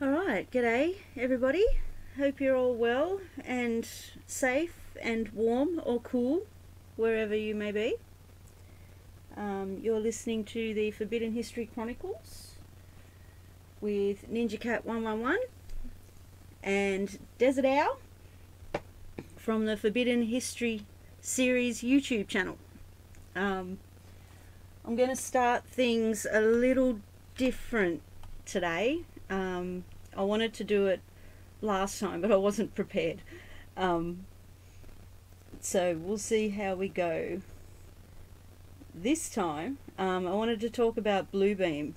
Alright, g'day everybody. Hope you're all well and safe and warm or cool wherever you may be. You're listening to the Forbidden History Chronicles with NinjaCat 111 and Dezert-Owl from the Forbidden History series YouTube channel. I'm going to start things a little different today. I wanted to do it last time, but I wasn't prepared. So we'll see how we go this time. I wanted to talk about Bluebeam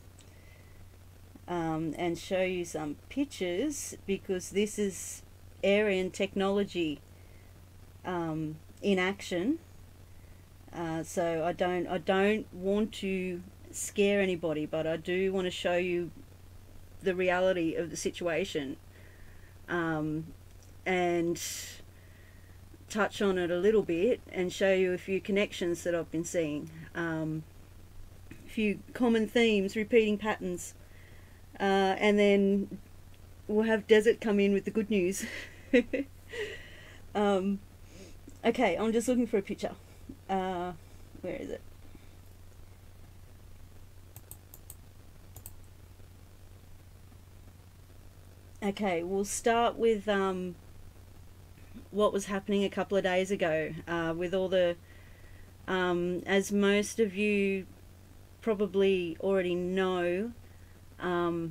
and show you some pictures, because this is Aryan technology in action. So I don't want to scare anybody, but I do want to show you the reality of the situation, and touch on it a little bit and show you a few connections that I've been seeing, a few common themes, repeating patterns, and then we'll have Desert come in with the good news. Okay, I'm just looking for a picture. Where is it? Okay, we'll start with what was happening a couple of days ago with all the, as most of you probably already know, I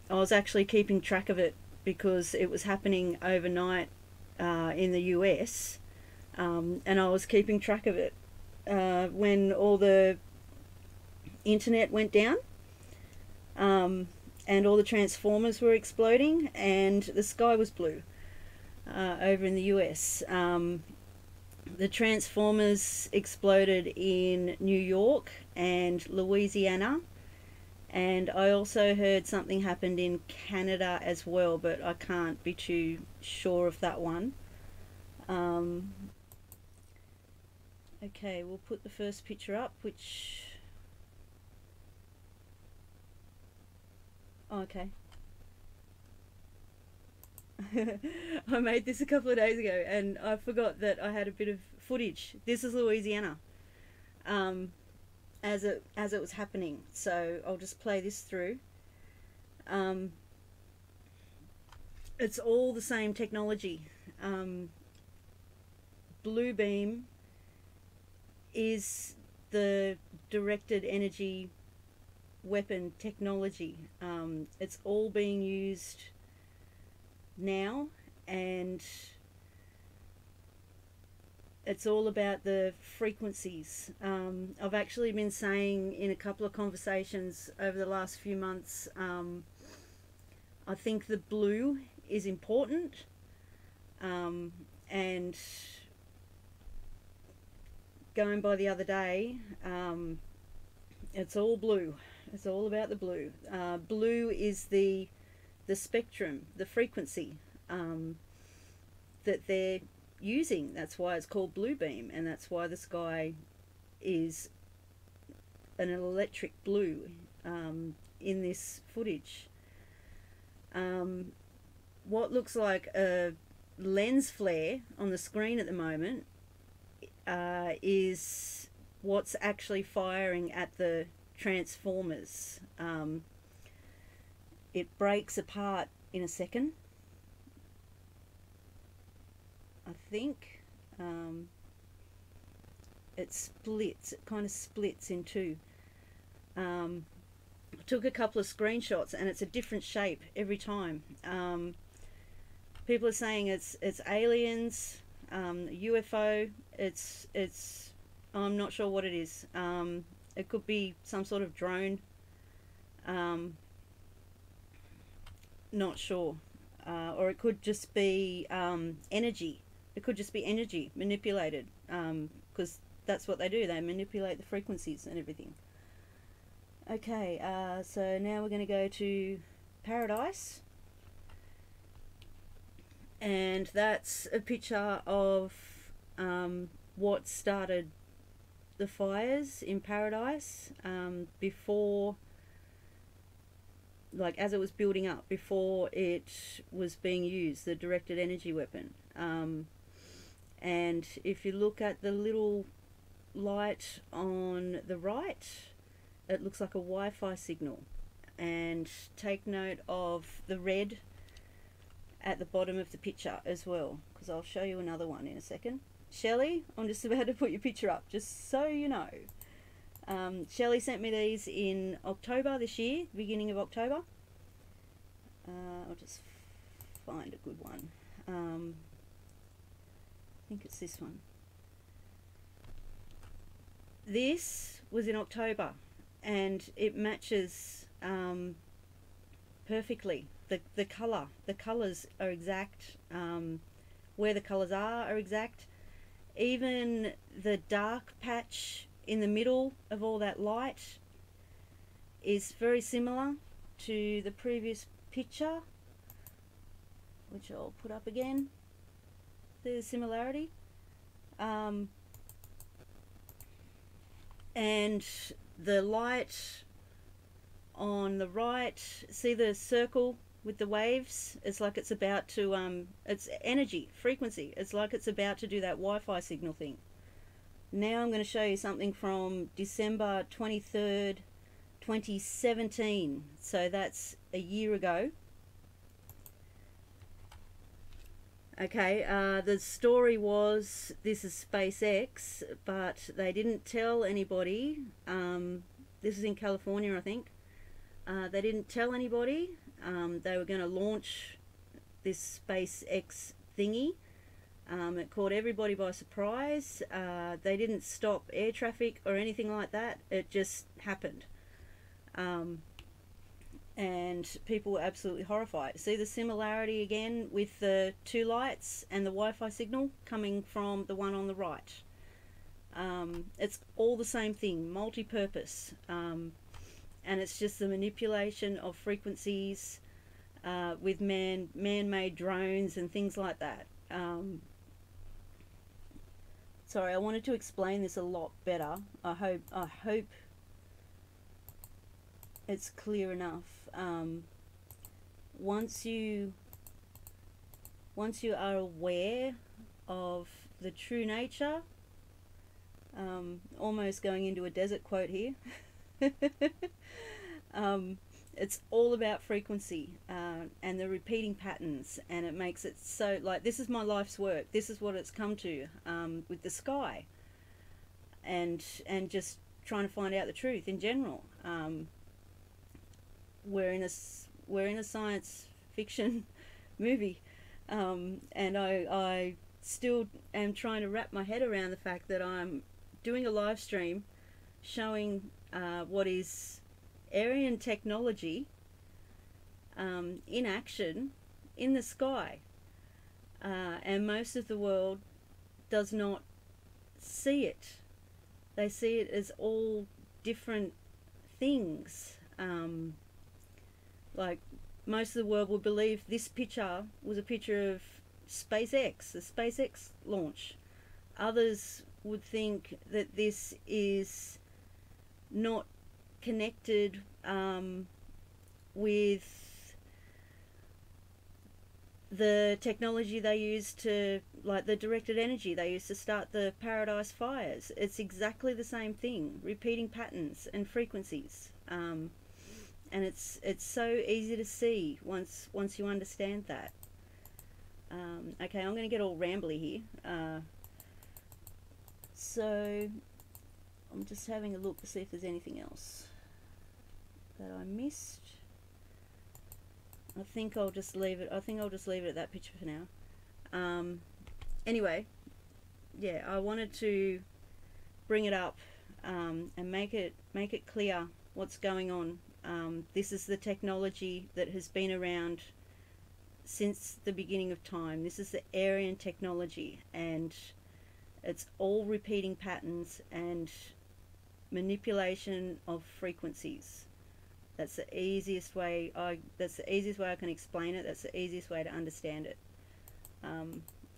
was actually keeping track of it because it was happening overnight in the US, and I was keeping track of it when all the internet went down. And all the transformers were exploding and the sky was blue over in the US. The transformers exploded in New York and Louisiana, and I also heard something happened in Canada as well, but I can't be too sure of that one. Okay, we'll put the first picture up, which... Oh, okay. I made this a couple of days ago and I forgot that I had a bit of footage. This is Louisiana, as it was happening, so I'll just play this through. It's all the same technology. Bluebeam is the directed energy weapon technology. It's all being used now, and it's all about the frequencies. I've actually been saying in a couple of conversations over the last few months, I think the blue is important, and going by the other day, it's all blue. It's all about the blue. Blue is the spectrum, the frequency that they're using. That's why it's called Bluebeam, and that's why the sky is an electric blue in this footage. What looks like a lens flare on the screen at the moment is what's actually firing at the transformers. It breaks apart in a second, I think. It splits, it kind of splits in two. I took a couple of screenshots and it's a different shape every time. People are saying it's aliens, UFO. It's I'm not sure what it is. It could be some sort of drone. Not sure. Or it could just be energy. It could just be energy manipulated, because that's what they do. They manipulate the frequencies and everything. Okay, so now we're going to go to Paradise. And that's a picture of what started the fires in Paradise before like as it was building up before it was being used, the directed energy weapon. And if you look at the little light on the right, it looks like a Wi-Fi signal. And take note of the red at the bottom of the picture as well, because I'll show you another one in a second. Shelley, I'm just about to put your picture up, just so you know. Shelley sent me these in October this year, beginning of October. I'll just find a good one. I think it's this one. This was in October, and it matches perfectly. The colours are exact. Where the colours are exact. Even the dark patch in the middle of all that light is very similar to the previous picture, which I'll put up again. There's similarity. And the light on the right, see the circle with the waves? It's like it's about to, it's energy, frequency. It's like it's about to do that Wi-Fi signal thing. Now I'm going to show you something from December 23rd, 2017. So that's a year ago. Okay, the story was this is SpaceX, but they didn't tell anybody. This is in California, I think. They didn't tell anybody. They were going to launch this SpaceX thingy. It caught everybody by surprise. They didn't stop air traffic or anything like that. It just happened. And people were absolutely horrified. See the similarity again with the two lights and the Wi-Fi signal coming from the one on the right. It's all the same thing, multi-purpose. And it's just the manipulation of frequencies with man-made drones and things like that. Sorry, I wanted to explain this a lot better. I hope it's clear enough. Once you are aware of the true nature, almost going into a desert quote here. It's all about frequency and the repeating patterns, and it makes it so, like, this is my life's work. This is what it's come to with the sky, and just trying to find out the truth in general. We're in a science fiction movie, and I still am trying to wrap my head around the fact that I'm doing a live stream showing what is Aryan technology in action in the sky, and most of the world does not see it. They see it as all different things. Like, most of the world will believe this picture was a picture of SpaceX, the SpaceX launch. Others would think that this is not connected with the technology they use to, like the directed energy they use to start the Paradise fires. It's exactly the same thing, repeating patterns and frequencies. And it's so easy to see once you understand that. Okay, I'm going to get all rambly here. So I'm just having a look to see if there's anything else that I missed. I think I'll just leave it. I think I'll just leave it at that picture for now. Anyway, yeah, I wanted to bring it up and make it clear what's going on. This is the technology that has been around since the beginning of time. This is the Aryan technology, and it's all repeating patterns and manipulation of frequencies. That's the easiest way I can explain it. That's the easiest way to understand it.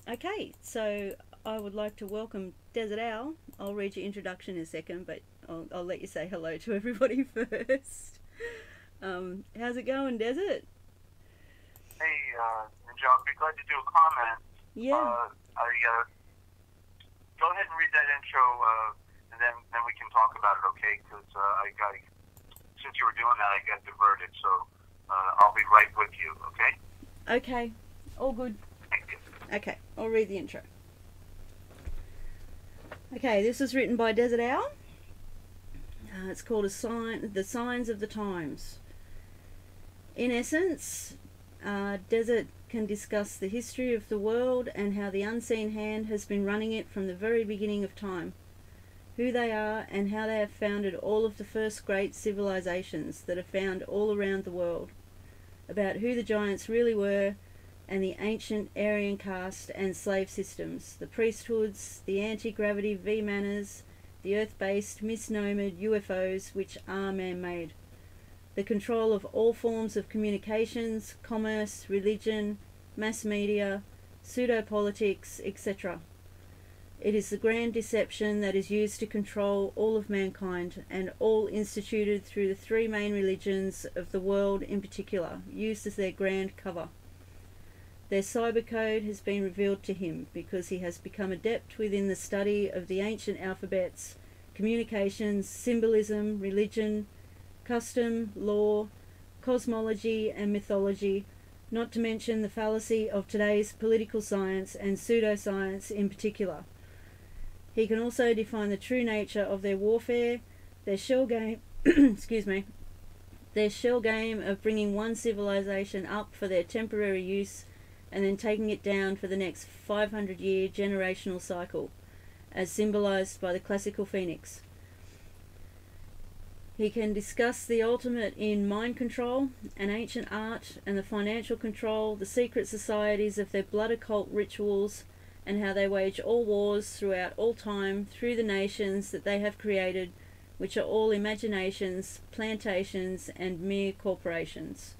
Okay, so I would like to welcome Dezert-Owl. I'll read your introduction in a second, but I'll let you say hello to everybody first. How's it going, Desert? Hey, Ninja, I'll be glad to do a comment. Yeah. Go ahead and read that intro, and then we can talk about it, okay? Because since you were doing that, I got diverted, so I'll be right with you, okay? Okay. All good. Thank you. Okay, I'll read the intro. Okay, this was written by Dezert-Owl. It's called The Signs of the Times. In essence, Desert can discuss the history of the world and how the unseen hand has been running it from the very beginning of time, who they are and how they have founded all of the first great civilizations that are found all around the world, about who the giants really were and the ancient Aryan caste and slave systems, the priesthoods, the anti-gravity V-manners, the earth-based misnomered UFOs which are man-made, the control of all forms of communications, commerce, religion, mass media, pseudo-politics, etc. It is the grand deception that is used to control all of mankind, and all instituted through the three main religions of the world in particular, used as their grand cover. Their cyber code has been revealed to him because he has become adept within the study of the ancient alphabets, communications, symbolism, religion, custom, law, cosmology and mythology, not to mention the fallacy of today's political science and pseudoscience in particular. He can also define the true nature of their warfare, their shell game, their shell game of bringing one civilization up for their temporary use and then taking it down for the next 500-year generational cycle, as symbolized by the classical phoenix. He can discuss the ultimate in mind control, an ancient art, and the financial control, the secret societies of their blood occult rituals, and how they wage all wars throughout all time through the nations that they have created, which are all imaginations, plantations, and mere corporations.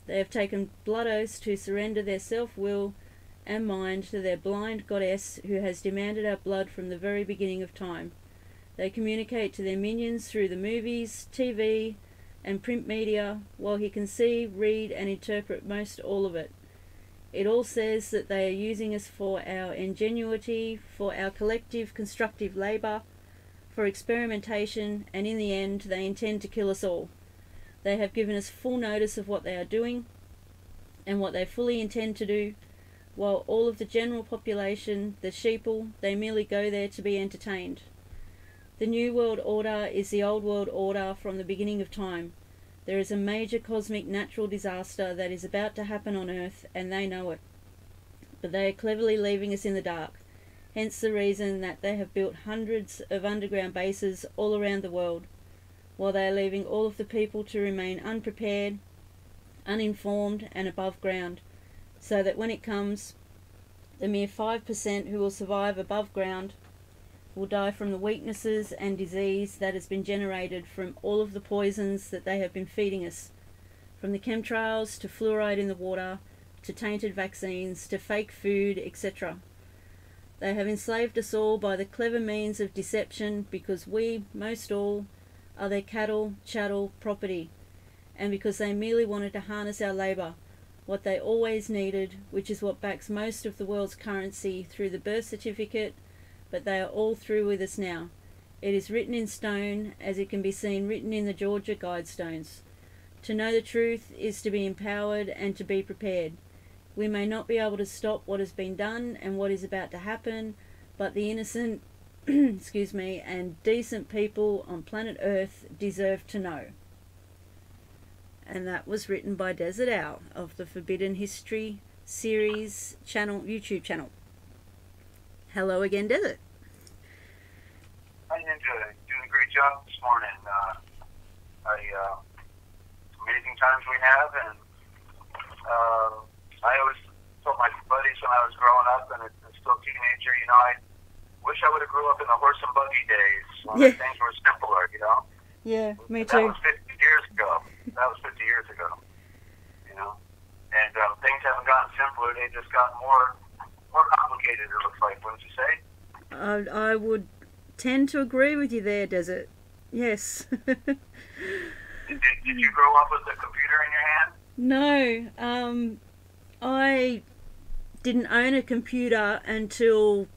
They have taken blood oaths to surrender their self-will and mind to their blind goddess who has demanded our blood from the very beginning of time. They communicate to their minions through the movies, TV, and print media, while he can see, read, and interpret most all of it. It all says that they are using us for our ingenuity, for our collective constructive labour, for experimentation, and in the end they intend to kill us all. They have given us full notice of what they are doing, and what they fully intend to do, while all of the general population, the sheeple, they merely go there to be entertained. The New World Order is the Old World Order from the beginning of time. There is a major cosmic natural disaster that is about to happen on Earth, and they know it. But they are cleverly leaving us in the dark, hence the reason that they have built hundreds of underground bases all around the world, while they are leaving all of the people to remain unprepared, uninformed, and above ground, so that when it comes, the mere 5% who will survive above ground will die from the weaknesses and disease that has been generated from all of the poisons that they have been feeding us, from the chemtrails to fluoride in the water, to tainted vaccines, to fake food, etc. They have enslaved us all by the clever means of deception because we, most all, are their cattle, chattel, property, and because they merely wanted to harness our labour, what they always needed, which is what backs most of the world's currency through the birth certificate, but they are all through with us now. It is written in stone, as it can be seen written in the Georgia Guidestones. To know the truth is to be empowered and to be prepared. We may not be able to stop what has been done and what is about to happen, but the innocent, and decent people on planet Earth deserve to know. And that was written by Dezert-Owl of the Forbidden History series YouTube channel. Hello again, Desert. Hi, Ninja. Doing a great job this morning. Amazing times we have, and I always told my buddies when I was growing up and still a teenager, I wish I would have grew up in the horse and buggy days when things were simpler, Yeah, me too. too. That was 50 years ago. And things haven't gotten simpler. They just got more complicated, it looks like, wouldn't you say? I would tend to agree with you there, Desert. Yes. Did you grow up with a computer in your hand? No, I didn't own a computer until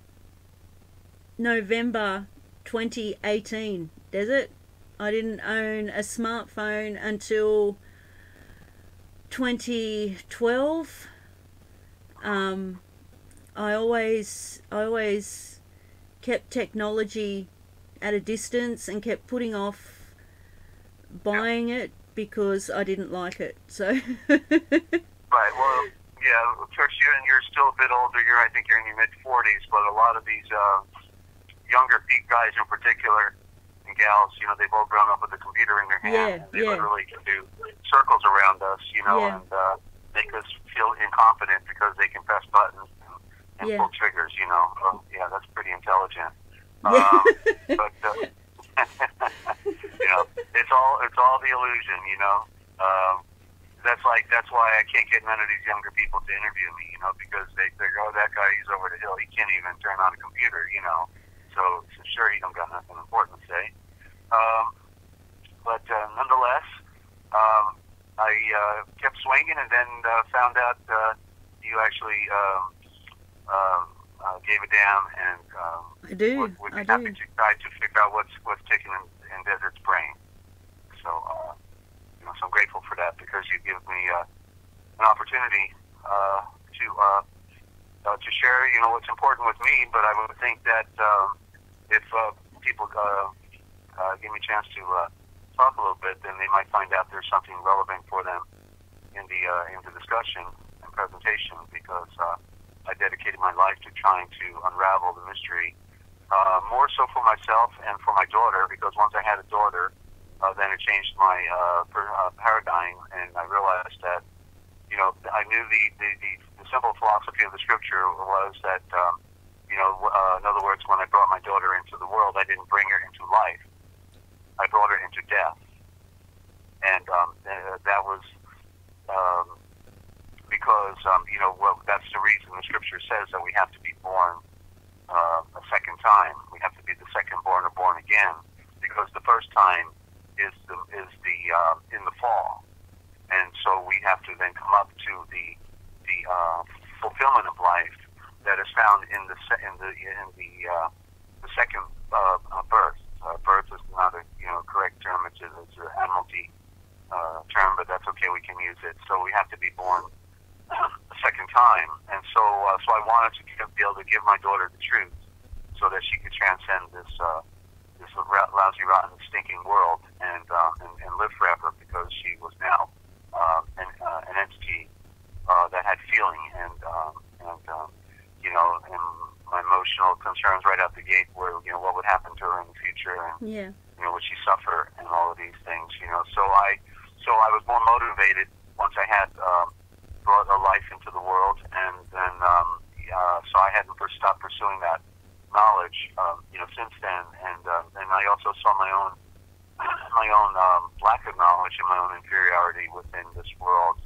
November 2018. Desert. I didn't own a smartphone until 2012. I always kept technology at a distance and kept putting off buying it because I didn't like it. So. Right. Well, yeah. First, you're still a bit older. I think you're in your mid-40s, but a lot of these younger guys in particular and gals, they've all grown up with a computer in their hand. And they literally can do circles around us, and make us feel incompetent because they can press buttons and pull triggers. Yeah, that's pretty intelligent. But it's all the illusion. That's why I can't get none of these younger people to interview me. Because they go, oh, that guy, he's over the hill. He can't even turn on a computer. So sure, he don't got nothing important to say. But nonetheless, I kept swinging, and then found out you actually gave a damn, and I do. Would be happy to try to figure out what's ticking in Desert's brain. So, so I'm grateful for that, because you give me an opportunity to share, what's important with me. But I would think that if people give me a chance to talk a little bit, then they might find out there's something relevant for them in the discussion and presentation, because I dedicated my life to trying to unravel the mystery, more so for myself and for my daughter, because once I had a daughter, then it changed my paradigm, and I realized that, I knew the simple philosophy of the scripture was that, in other words, when I brought my daughter into the world, I didn't bring her into life. I brought her into death. And that was because, that's the reason the scripture says that we have to be born a second time. We have to be the second born or born again, because the first time is in the fall. And so we have to then come up to the fulfillment of life that is found in the second birth. Birth is not a correct term. It's an admiralty term, but that's okay. We can use it. So we have to be born a second time, and so I wanted to be able to give my daughter the truth, so that she could transcend this lousy, rotten, stinking world and live forever, because she was now an entity that had feeling and my emotional concerns right out the gate were, what would happen to her in the future, and would she suffer, and all of these things, So I was more motivated once I had brought a life into the world, and then so I hadn't stopped pursuing that knowledge, since then, and I also saw my own lack of knowledge and my own inferiority within this world,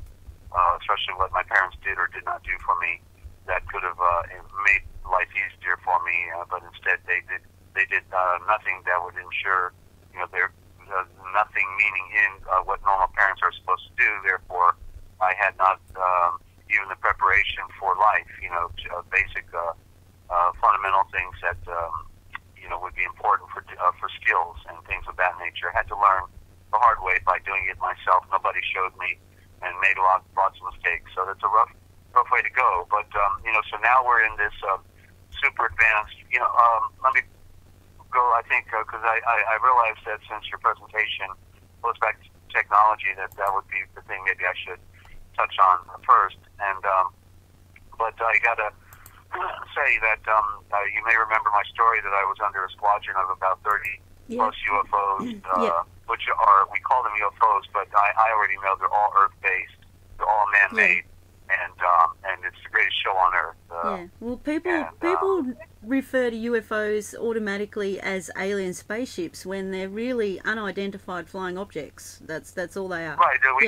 especially what my parents did or did not do for me that could have made life easier for me, but instead they did nothing that would ensure, their nothing meaning in what normal parents are supposed to do. Therefore, I had not even the preparation for life, basic fundamental things that would be important for skills and things of that nature. I had to learn the hard way by doing it myself. Nobody showed me, and made lots of mistakes. So that's a rough way to go. But so now we're in this super advanced. Let me go. I think because I realized that since your presentation goes back to technology, that would be the thing maybe I should touch on first. And but I gotta say that you may remember my story that I was under a squadron of about 30 plus UFOs, which are, we call them UFOs, but I already know they're all Earth-based, they're all man-made, and it's the greatest show on Earth. Well, people refer to UFOs automatically as alien spaceships when they're really unidentified flying objects. That's all they are. Right. We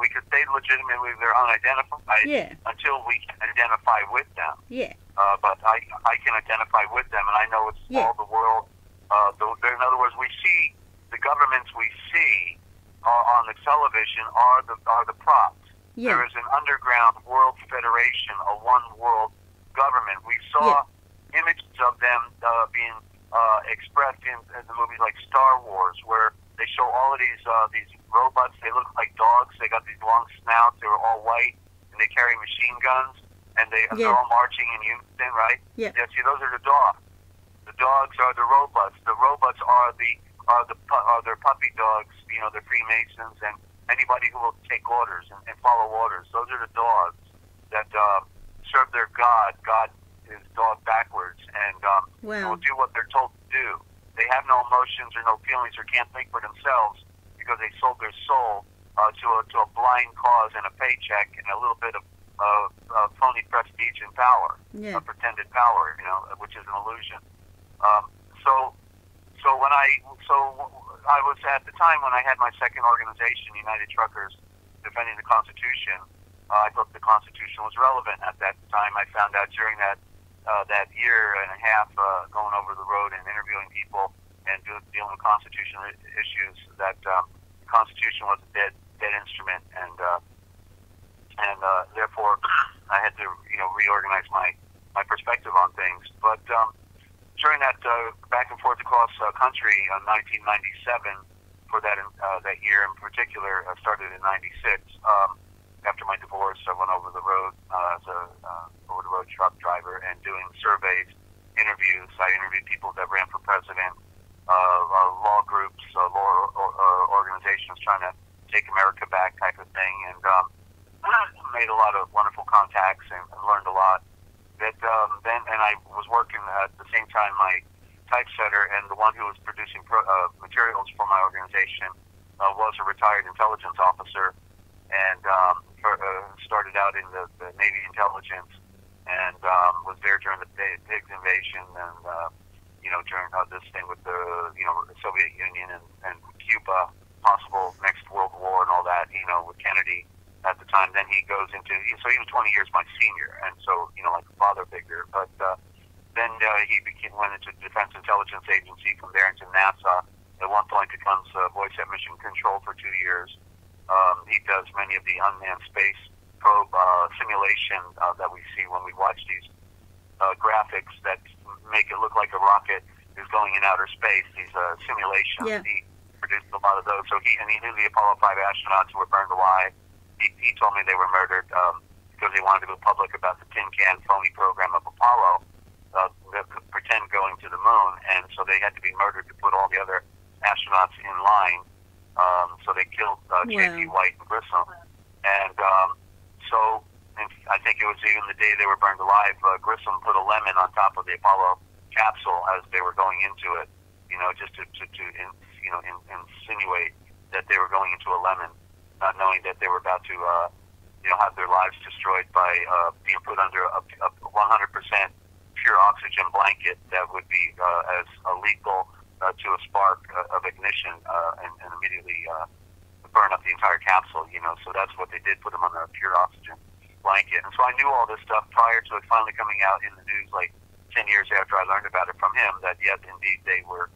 could say legitimately they're unidentified until we can identify with them. But I can identify with them, and I know it's all the world. In other words, we see the governments we see on the television are the props. Yeah. There is an underground world federation, a one world government. We saw images of them being expressed in the movies like Star Wars, where they show all of these robots. They look like dogs. They got these long snouts. They're all white, and they carry machine guns, and they're all marching in unison, right? Yeah. See, those are the dogs. The dogs are the robots. The robots are their puppy dogs. You know, they're Freemasons and anybody who will take orders and follow orders. Those are the dogs that serve their God. God is dog backwards and will do what they're told to do. They have no emotions or no feelings or can't think for themselves because they sold their soul to a blind cause and a paycheck and a little bit of phony prestige and power, a pretended power, you know, which is an illusion. So I was at the time when I had my second organization, United Truckers, defending the Constitution. I thought the Constitution was relevant at that time. I found out during that year and a half going over the road and interviewing people and dealing with constitutional issues that the Constitution was a dead instrument, and therefore I had to reorganize my perspective on things. But during that back and forth across country in 1997, for that year in particular, started in '96. After my divorce, I went over the road as a over-the-road truck driver and doing surveys, interviews. I interviewed people that ran for president, law groups, law organizations trying to take America back type of thing, and made a lot of wonderful contacts and learned a lot. And I was working at the same time my typesetter, and the one who was producing materials for my organization was a retired intelligence officer, and started out in the Navy intelligence, and was there during the Pigs invasion, and during this thing with the Soviet Union and Cuba, possible next World War and all that, with Kennedy at the time. Then he goes into, so he was 20 years my senior, and so like a father figure. But then he went into the Defense Intelligence Agency, from there into NASA. At one point becomes voice at mission control for 2 years. He does many of the unmanned space probe simulation that we see when we watch these graphics that make it look like a rocket is going in outer space. These simulations. Yeah. He produced a lot of those. So he knew the Apollo 5 astronauts who were burned alive. He told me they were murdered because they wanted to go public about the tin can phony program of Apollo, the pretend going to the moon, and so they had to be murdered to put all the other astronauts in line. So they killed J.P. White and Grissom, and and I think it was even the day they were burned alive. Grissom put a lemon on top of the Apollo capsule as they were going into it, just to insinuate that they were going into a lemon, not knowing that they were about to have their lives destroyed by being put under a 100% pure oxygen blanket that would be as lethal to a spark of ignition and immediately burn up the entire capsule. So that's what they did, put them on a pure oxygen blanket. And so I knew all this stuff prior to it finally coming out in the news, like 10 years after I learned about it from him, that yes, indeed they were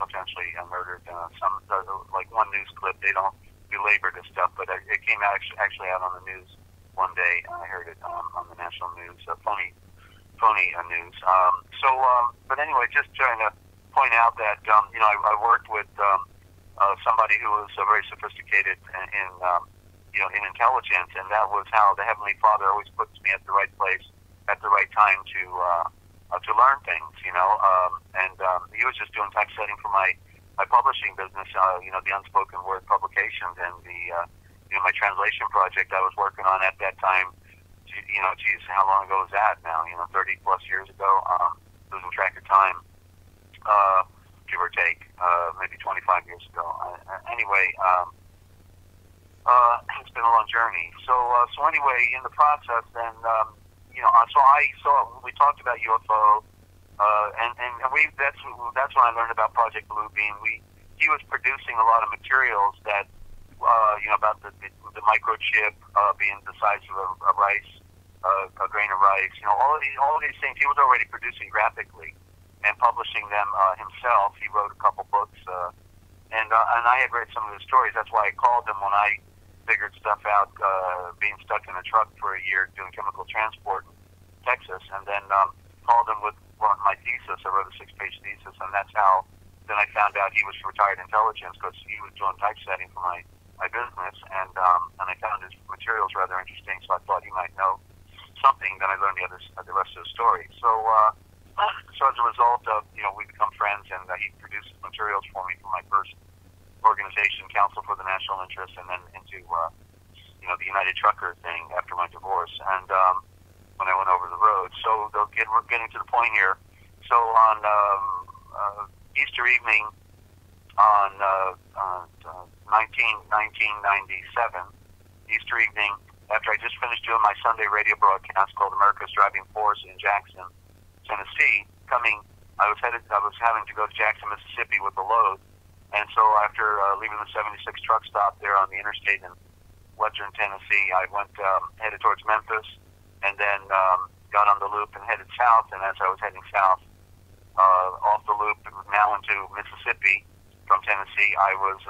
potentially murdered. Some like one news clip, they don't belabor this stuff, but it came out actually out on the news one day. I heard it on the national news, phony news. But anyway, just trying to point out that I worked with somebody who was very sophisticated in intelligence, and that was how the Heavenly Father always puts me at the right place at the right time to learn things. And he was just doing typesetting for my publishing business, the unspoken word publications, and the my translation project I was working on at that time. Geez, how long ago was that now? 30 plus years ago. Losing track of time, give or take, maybe 25 years ago. Anyway, it's been a long journey. So anyway, in the process, then we talked about UFO, and that's when I learned about Project Bluebeam. He was producing a lot of materials that about the microchip being the size of a rice, a grain of rice. All of these things he was already producing graphically and publishing them himself. He wrote a couple books and I had read some of his stories. That's why I called him when I figured stuff out, being stuck in a truck for a year doing chemical transport in Texas, and then called him with my thesis. I wrote a 6-page thesis, and that's how then I found out he was retired intelligence, because he was doing typesetting for my business, and I found his materials rather interesting, so I thought he might know something. Then I learned the rest of the story. So as a result of, we become friends, and he produced materials for me for my first organization, Council for the National Interest, and then into the United Trucker thing after my divorce, and when I went over the road. So we're getting to the point here. So on Easter evening on 1997, Easter evening, after I just finished doing my Sunday radio broadcast called America's Driving Force in Jackson, Tennessee, I was having to go to Jackson, Mississippi with a load, and so after leaving the 76 truck stop there on the interstate in Western Tennessee, I went headed towards Memphis, and then got on the loop and headed south. And as I was heading south, off the loop, now into Mississippi from Tennessee, I was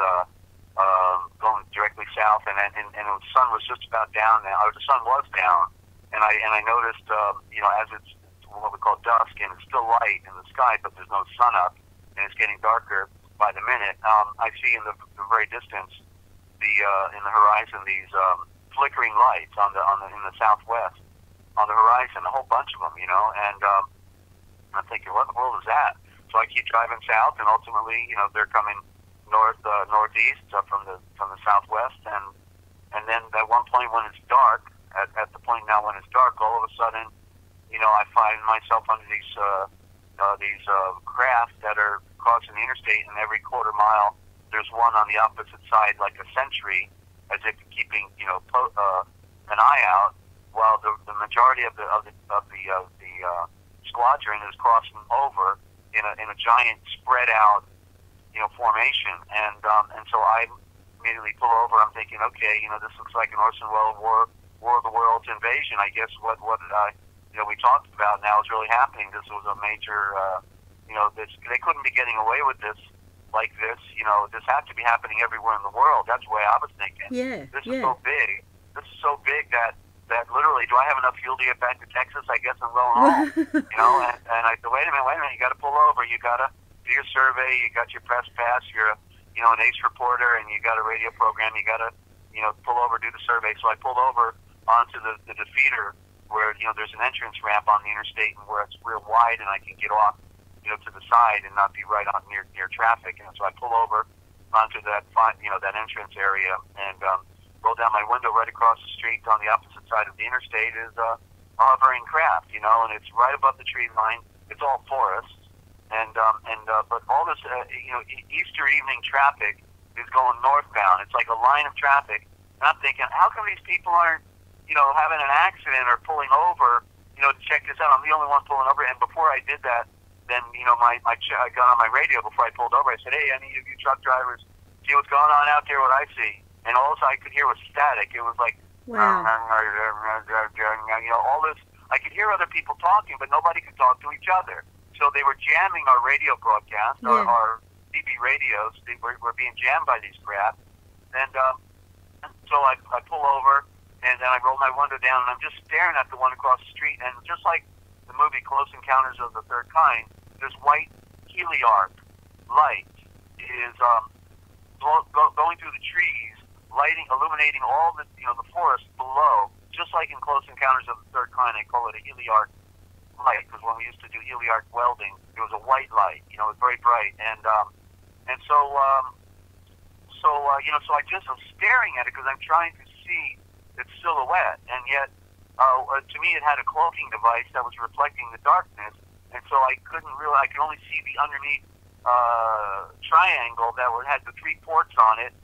going directly south, and the sun was just about down. The sun was down, and I noticed, as it's what we call dusk, and it's still light in the sky, but there's no sun up, and it's getting darker by the minute. I see in the very distance, in the horizon, these flickering lights in the southwest on the horizon, a whole bunch of them, and I'm thinking, what in the world is that? So I keep driving south, and ultimately, they're coming northeast from the southwest, and then at one point when it's dark, at the point now when it's dark, all of a sudden, I find myself under these craft that are crossing the interstate, and every quarter mile there's one on the opposite side, like a sentry, as if keeping an eye out, while the majority of the squadron is crossing over in a giant spread out formation, and so I immediately pull over. I'm thinking, okay, this looks like an Orson Welles War of the Worlds invasion. I guess what we talked about now is really happening. This was a major, they couldn't be getting away with this like this. This had to be happening everywhere in the world. That's the way I was thinking. Yeah. This is so big. This is so big that literally, do I have enough fuel to get back to Texas? I guess I'm going home. And I said, wait a minute, you got to pull over. You got to do your survey. You got your press pass. You're an ace reporter, and you got a radio program. You got to pull over, do the survey. So I pulled over onto the defeater, where there's an entrance ramp on the interstate, and where it's real wide, and I can get off to the side and not be right on near traffic. And so I pull over onto that that entrance area, and roll down my window. Right across the street on the opposite side of the interstate is a hovering craft, and it's right above the tree line. It's all forest, but all this Easter evening traffic is going northbound. It's like a line of traffic, and I'm thinking, how come these people aren't having an accident or pulling over to check this out? I'm the only one pulling over, and before I did that, then I got on my radio before I pulled over. I said, hey, any of you truck drivers see what's going on out there? What I see? And all I could hear was static. It was like, wow. All this. I could hear other people talking, but nobody could talk to each other. So they were jamming our radio broadcast, our CB radios. They were being jammed by these craft. And so I pull over, and then I roll my window down, and I'm just staring at the one across the street. And just like the movie Close Encounters of the Third Kind, this white heliarc light is going through the trees, illuminating all the the forest below, just like in Close Encounters of the Third Kind. They call it a heliarc light, because when we used to do heliarc welding, it was a white light. It was very bright, so I just was staring at it because I'm trying to see its silhouette, and yet to me it had a cloaking device that was reflecting the darkness, and so I could only see the underneath triangle that had the 3 ports on it.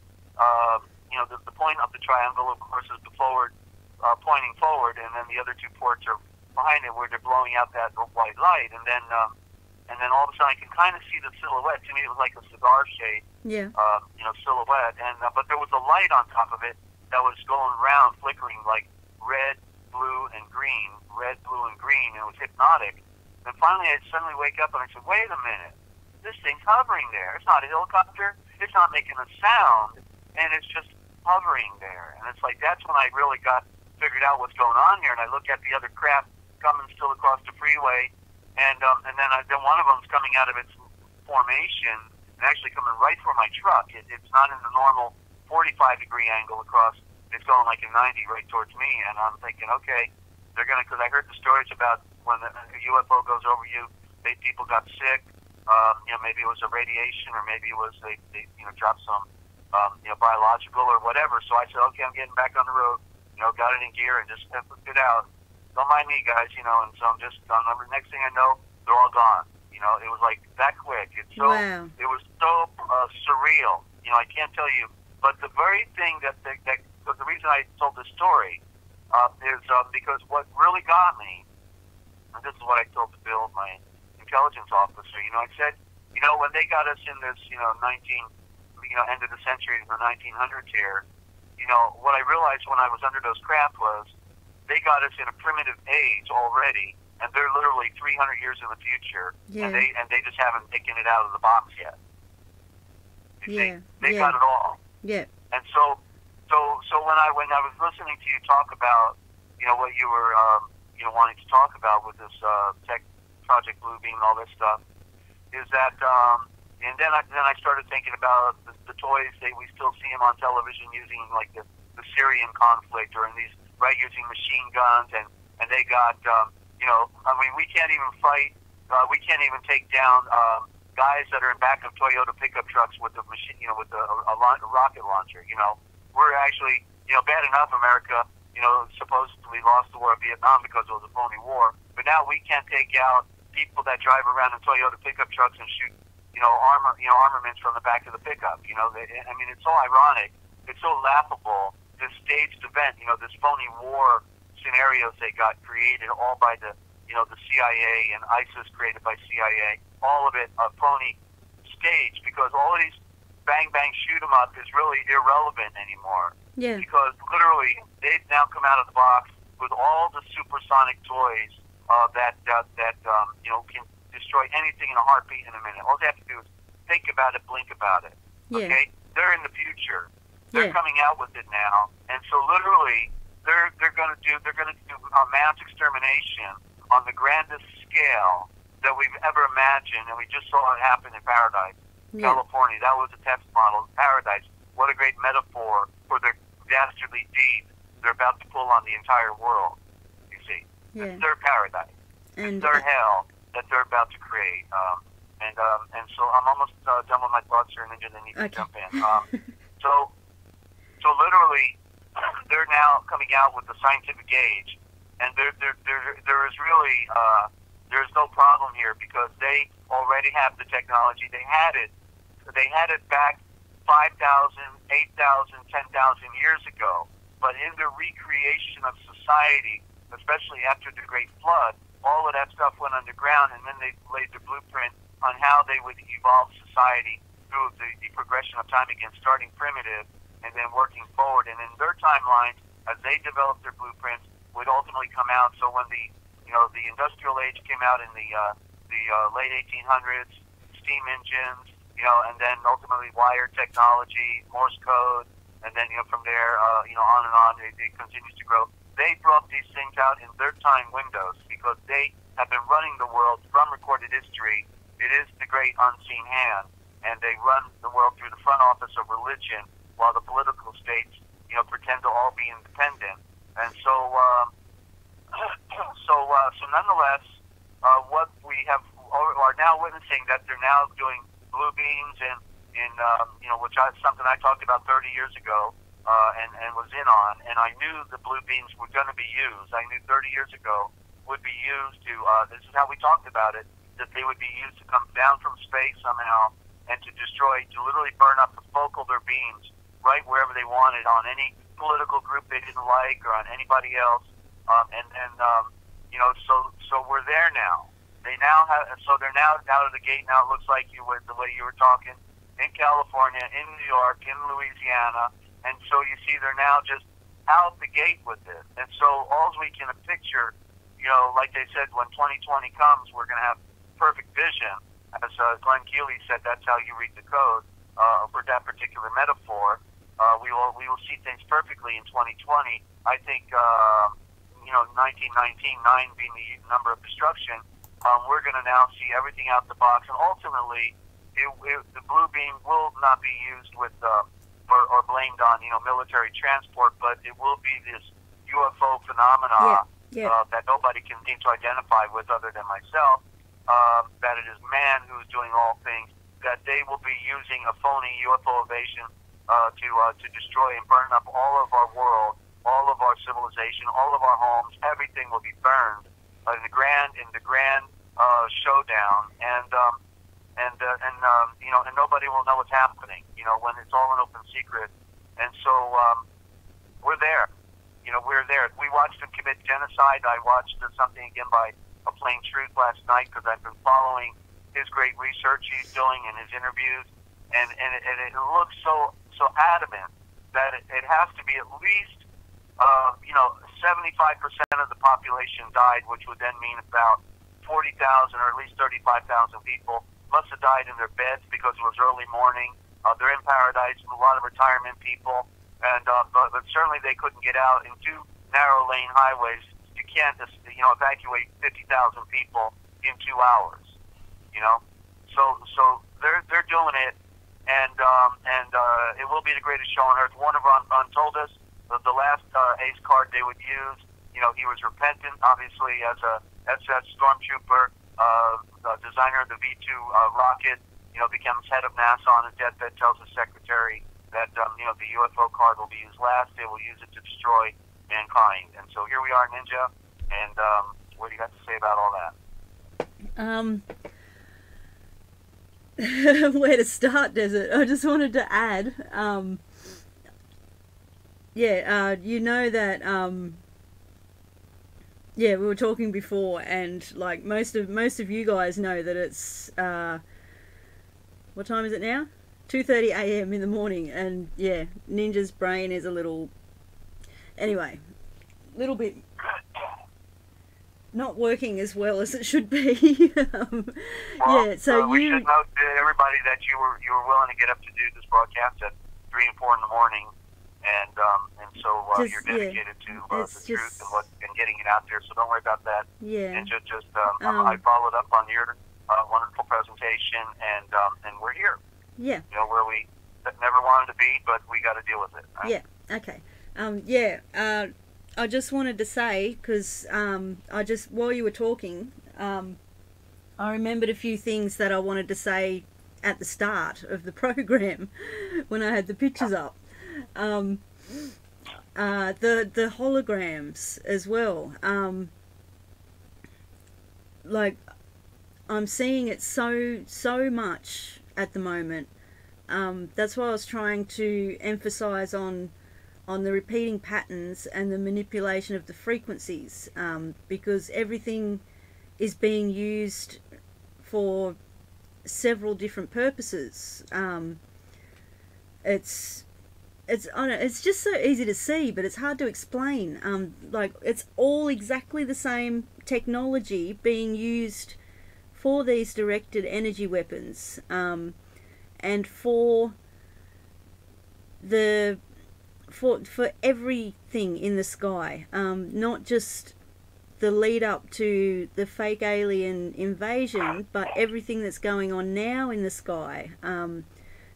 The point of the triangle, of course, is the forward, pointing forward, and then the other 2 ports are behind it, where they're blowing out that white light, and then all of a sudden I can kind of see the silhouette. To me, it was like a cigar shade, silhouette, and but there was a light on top of it that was going around, flickering like red, blue, and green, and it was hypnotic. And finally, I suddenly wake up and I said, wait a minute, this thing's hovering there. It's not a helicopter. it's not making a sound, and it's just hovering there. And it's like, that's when I really figured out what's going on here. And I look at the other craft coming still across the freeway, and then one of them's coming out of its formation and actually coming right for my truck. It's not in the normal 45-degree angle across. It's going like a 90 right towards me, and I'm thinking, okay, they're gonna, because I heard the stories about when a UFO goes over you, people got sick. Maybe it was a radiation, or maybe it was they dropped some biological or whatever. So I said, okay, I'm getting back on the road. Got it in gear and just put it out. Don't mind me, guys. And so I'm just on. Next thing I know, they're all gone. It was like that quick. It's so Wow. It was so surreal. I can't tell you. But the very thing that the reason I told this story is because what really got me, and this is what I told Bill, my intelligence officer. I said, when they got us in this, end of the century, in the 1900s here, what I realized when I was under those craft was they got us in a primitive age already, and they're literally 300 years in the future, Yeah. and they just haven't taken it out of the box yet. They got it all. Yeah. And so when I was listening to you talk about, what you were, wanting to talk about with this tech project Bluebeam and all this stuff, is that, and then I started thinking about the toys. We still see them on television using like the Syrian conflict, or in these, right, using machine guns, and they got, we can't even fight. We can't even take down guys that are in back of Toyota pickup trucks with a machine, with a rocket launcher. We're actually, bad enough America, supposedly lost the war of Vietnam because it was a phony war, but now we can't take out people that drive around in Toyota pickup trucks and shoot, armaments from the back of the pickup. It's so ironic. It's so laughable. This staged event, this phony war scenarios they got created all by the CIA, and ISIS created by CIA. All of it a phony stage, because all of these bang bang shoot 'em up is really irrelevant anymore. Yeah. Because literally they've now come out of the box with all the supersonic toys that can destroy anything in a heartbeat in a minute. All they have to do is think about it, blink about it. Yeah. Okay? They're in the future. They're Yeah. coming out with it now, and so literally they're going to do mass extermination on the grandest scale that we've ever imagined, and we just saw it happen in Paradise, Yeah. California. That was a test model. Paradise. What a great metaphor for the dastardly deed they're about to pull on the entire world. You see, Yeah. it's their paradise. And Their hell that they're about to create. And so I'm almost done with my thoughts here, Ninja, then you can Okay. jump in. So literally, they're now coming out with the scientific age, and there is really there's no problem here, because they already have the technology. They had it back 5,000, 8,000, 10,000 years ago. But in the recreation of society, especially after the Great Flood, all of that stuff went underground, and then they laid the blueprint on how they would evolve society through the progression of time again, starting primitive and then working forward. And in their timelines, as they developed their blueprints, would ultimately come out. So when the industrial age came out in the late 1800s, steam engines, and then ultimately wire technology, Morse code, and then from there, on and on, it continues to grow. They brought these things out in their time windows because they have been running the world from recorded history. It is the great unseen hand, and they run the world through the front office of religion, while the political states, pretend to all be independent. And so, nonetheless, what we are now witnessing, that they're now doing blue beams and which is something I talked about 30 years ago, and was in on, and I knew the blue beams were going to be used. I knew 30 years ago would be used to, this is how we talked about it, that they would be used to come down from space somehow and to destroy, to literally burn up the focal of their beams right wherever they wanted, on any political group they didn't like or on anybody else. So we're there now. They now have, so they're now out of the gate. Now it looks like the way you were talking, in California, in New York, in Louisiana, and so you see they're now just out the gate with it. And so all we can picture, like they said, when 2020 comes, we're going to have perfect vision. As Glenn Keely said, that's how you read the code. for that particular metaphor. We will see things perfectly in 2020. I think 1919, 9 being the number of destruction. We're going to now see everything out the box, and ultimately, the blue beam will not be used with or blamed on military transport, but it will be this UFO phenomena that nobody can seem to identify with other than myself. That it is man who's doing all things. That they will be using a phony UFO invasion to destroy and burn up all of our world, all of our civilization, all of our homes. Everything will be burned in the grand showdown, and nobody will know what's happening. When it's all an open secret, and so we're there. We're there. We watched him commit genocide. I watched something again by A Plain Truth last night because I've been following his great research he's doing in his interviews, and it looks so adamant that it has to be at least 75% of the population died, which would then mean about 40,000 or at least 35,000 people must have died in their beds because it was early morning. They're in paradise, a lot of retirement people, and but certainly they couldn't get out in 2 narrow lane highways. You can't evacuate 50,000 people in 2 hours. So they're doing it, and it will be the greatest show on earth. Warner Von told us that the last ace card they would use. He was repentant, obviously, as a SS stormtrooper, designer of the V2 rocket. Becomes head of NASA on his deathbed. Tells his secretary that the UFO card will be used last. They will use it to destroy mankind. And so here we are, Ninja. And what do you got to say about all that? Where to start, Desert? I just wanted to add, that, we were talking before, and like most of you guys know that it's what time is it now? 2:30 a.m. in the morning, and Ninja's brain is a little bit not working as well as it should be. So we should note to everybody that you were willing to get up to do this broadcast at 3 and 4 in the morning, and so you're dedicated to the truth and getting it out there. So don't worry about that. And just I followed up on your wonderful presentation, and we're here. Where we never wanted to be, but we got to deal with it. Right? Okay. I just wanted to say, because while you were talking, I remembered a few things that I wanted to say at the start of the program when I had the pictures up. The holograms as well. I'm seeing it so much at the moment. That's why I was trying to emphasize on the repeating patterns and the manipulation of the frequencies, because everything is being used for several different purposes. It's just so easy to see, but it's hard to explain. It's all exactly the same technology being used for these directed energy weapons, and for everything in the sky, not just the lead up to the fake alien invasion, but everything that's going on now in the sky.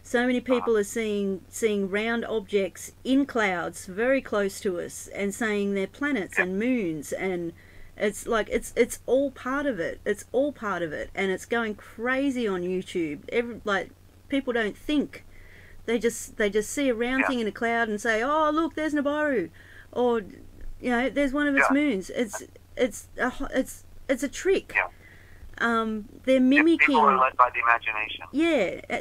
So many people are seeing round objects in clouds very close to us and saying they're planets and moons, and it's like it's all part of it. It's all part of it, and it's going crazy on YouTube. People don't think. They just see a round thing in a cloud and say, "Oh, look, there's Nibiru," or there's one of its moons. It's a trick. They're mimicking. People are led by the imagination.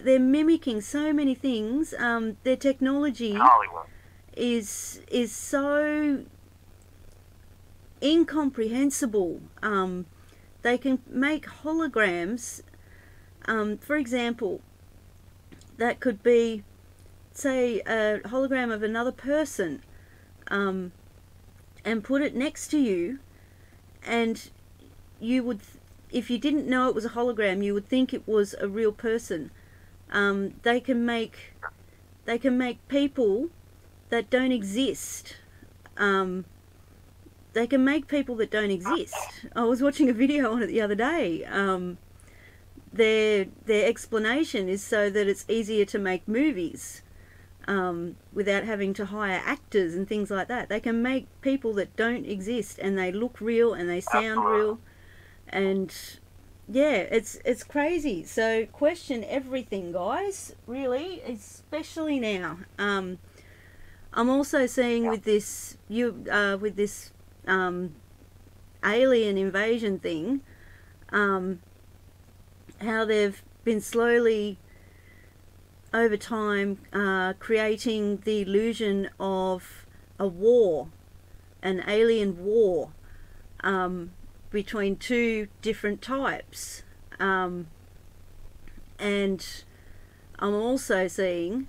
They're mimicking so many things. Their technology is so incomprehensible. They can make holograms. For example, that could be, say, a hologram of another person, and put it next to you, and you would, if you didn't know it was a hologram, you would think it was a real person. They can make people that don't exist. They can make people that don't exist. I was watching a video on it the other day. Their explanation is so that it's easier to make movies without having to hire actors and things like that. They can make people that don't exist, and they look real and they sound real, and yeah, it's crazy. So question everything, guys, really, especially now. I'm also seeing with this alien invasion thing, how they've been slowly over time creating the illusion of a war, an alien war, between two different types, and I'm also seeing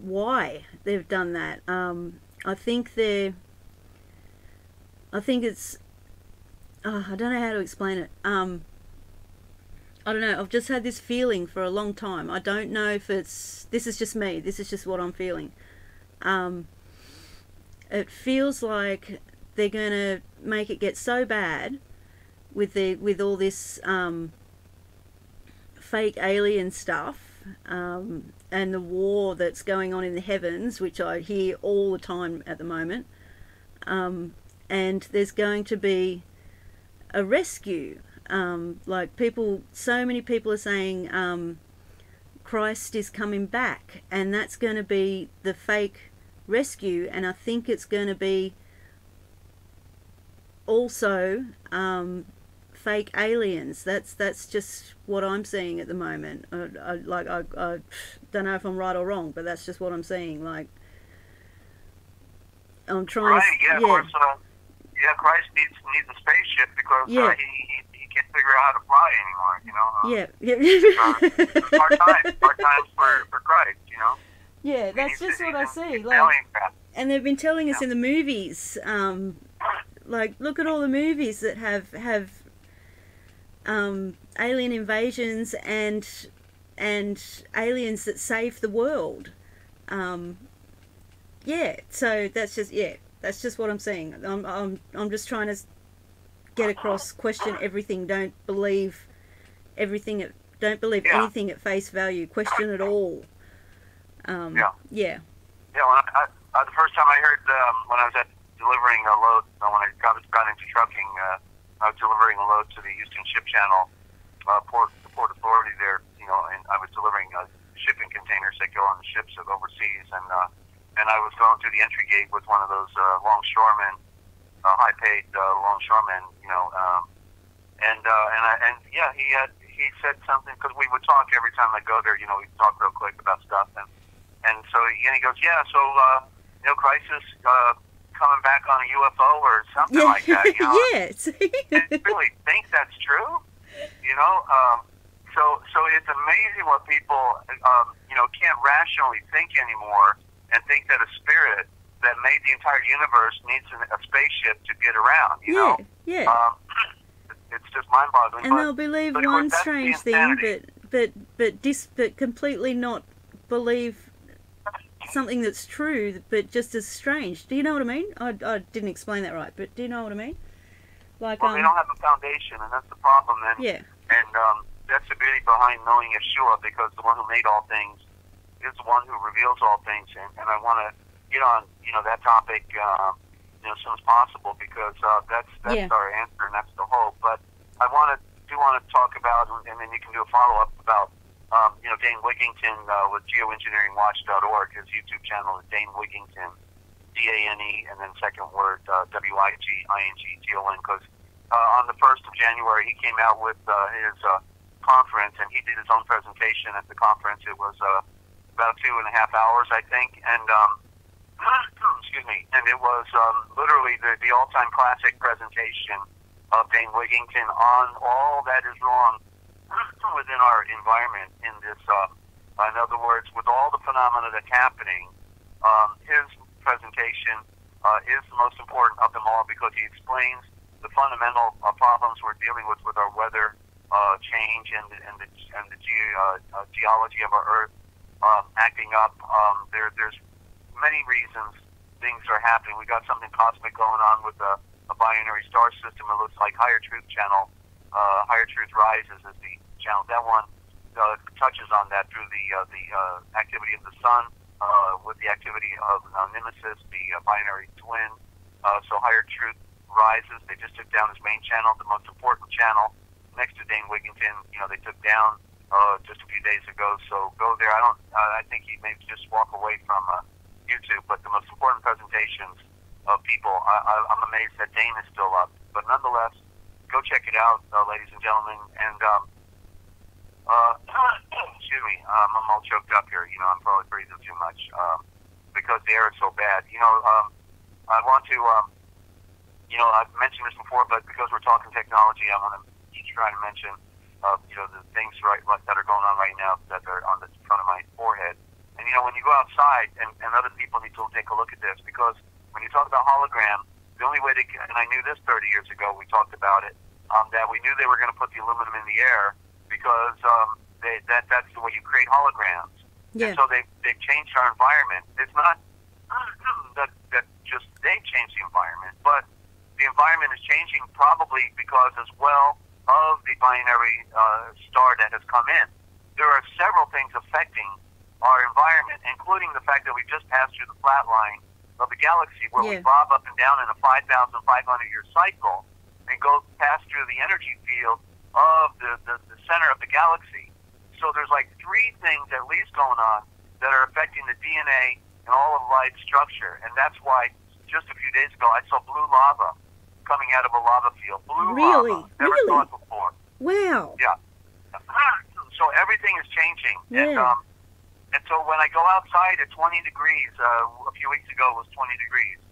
why they've done that. I think it's I don't know how to explain it. I don't know, I've just had this feeling for a long time. I don't know if this is just me, this is just what I'm feeling. It feels like they're going to make it get so bad with all this fake alien stuff, and the war that's going on in the heavens, which I hear all the time at the moment, and there's going to be a rescue. Like so many people are saying Christ is coming back, and that's going to be the fake rescue, and I think it's going to be also fake aliens. That's just what I'm seeing at the moment. I don't know if I'm right or wrong, but that's just what I'm seeing. Like, I'm trying right, to... yeah, of course, Christ needs a spaceship because he can't figure out how to fly anymore, you know? Hard times for Christ, you know? Yeah, that's just what I see. Like, and they've been telling us in the movies, like, look at all the movies that have alien invasions and aliens that save the world. Yeah, so that's just what I'm saying. I'm just trying to get across, question everything, don't believe everything, don't believe anything at face value, question it all. Yeah, well, the first time I heard, when I was delivering a load, when I got into trucking, I was delivering a load to the Houston Ship Channel, Port Authority there, you know, and I was delivering shipping containers that go on the ships overseas, and I was going through the entry gate with one of those longshoremen, high-paid longshoremen, you know, he said something, because we would talk every time I go there, you know, we'd talk real quick about stuff, and so he goes, you know, Christ is coming back on a UFO or something like that, you know. Yes. I really think that's true, you know. So it's amazing what people, you know, can't rationally think anymore, and think that a spirit that made the entire universe needs a spaceship to get around, you know. Yeah. It's just mind-boggling. And they'll believe one strange thing, but completely not believe something that's true, but just as strange. Do you know what I mean? I didn't explain that right, but do you know what I mean? Like, well, they don't have a foundation, and that's the problem. And, yeah. And that's the beauty behind knowing Yeshua, because the one who made all things is the one who reveals all things. And I want to get on, you know, that topic, you know, as soon as possible, because that's our answer, and that's the hope. But I want to talk about, and then you can do a follow-up about, you know, Dane Wigington with geoengineeringwatch.org. His YouTube channel is Dane Wigington, D-A-N-E, and then second word, W-I-G-I-N-G-T-O-N, because on the 1st of January, he came out with his conference, and he did his own presentation at the conference. It was about 2.5 hours, I think, and excuse me, and it was literally the all-time classic presentation of Dane Wigington on all that is wrong within our environment in this, in other words, with all the phenomena that's happening, his presentation is the most important of them all, because he explains the fundamental problems we're dealing with our weather change and the geology of our Earth acting up. There's many reasons things are happening. We got something cosmic going on with a binary star system. It looks like Higher Truth Channel. Higher Truth Rises is the channel. That one touches on that through the activity of the sun with the activity of Nemesis, the binary twin. So Higher Truth Rises. They just took down his main channel, the most important channel next to Dane Wigington. They took down just a few days ago. So go there. I think he may just walk away from YouTube. But the most important presentations of people, I'm amazed that Dane is still up. But nonetheless, go check it out, ladies and gentlemen. And excuse me, I'm all choked up here. I'm probably breathing too much because the air is so bad. I want to. I've mentioned this before, but because we're talking technology, I want to try to mention, the things that are going on right now that are on the front of my forehead. And, when you go outside, and other people need to take a look at this, because when you talk about hologram, the only way and I knew this 30 years ago, we talked about it, that we knew they were going to put the aluminum in the air because that's the way you create holograms. Yeah. And so they've changed our environment. It's not that just they've changed the environment, but the environment is changing probably because as well of the binary star that has come in. There are several things affecting our environment, including the fact that we just passed through the flat line of the galaxy where we bob up and down in a 5,500-year cycle and go past through the energy field of the center of the galaxy. So there's like three things at least going on that are affecting the DNA and all of life structure. And that's why just a few days ago I saw blue lava coming out of a lava field. Blue lava. Never saw it before. Wow. Yeah. So everything is changing. Yeah. And so when I go outside at 20 degrees, a few weeks ago it was 20 degrees,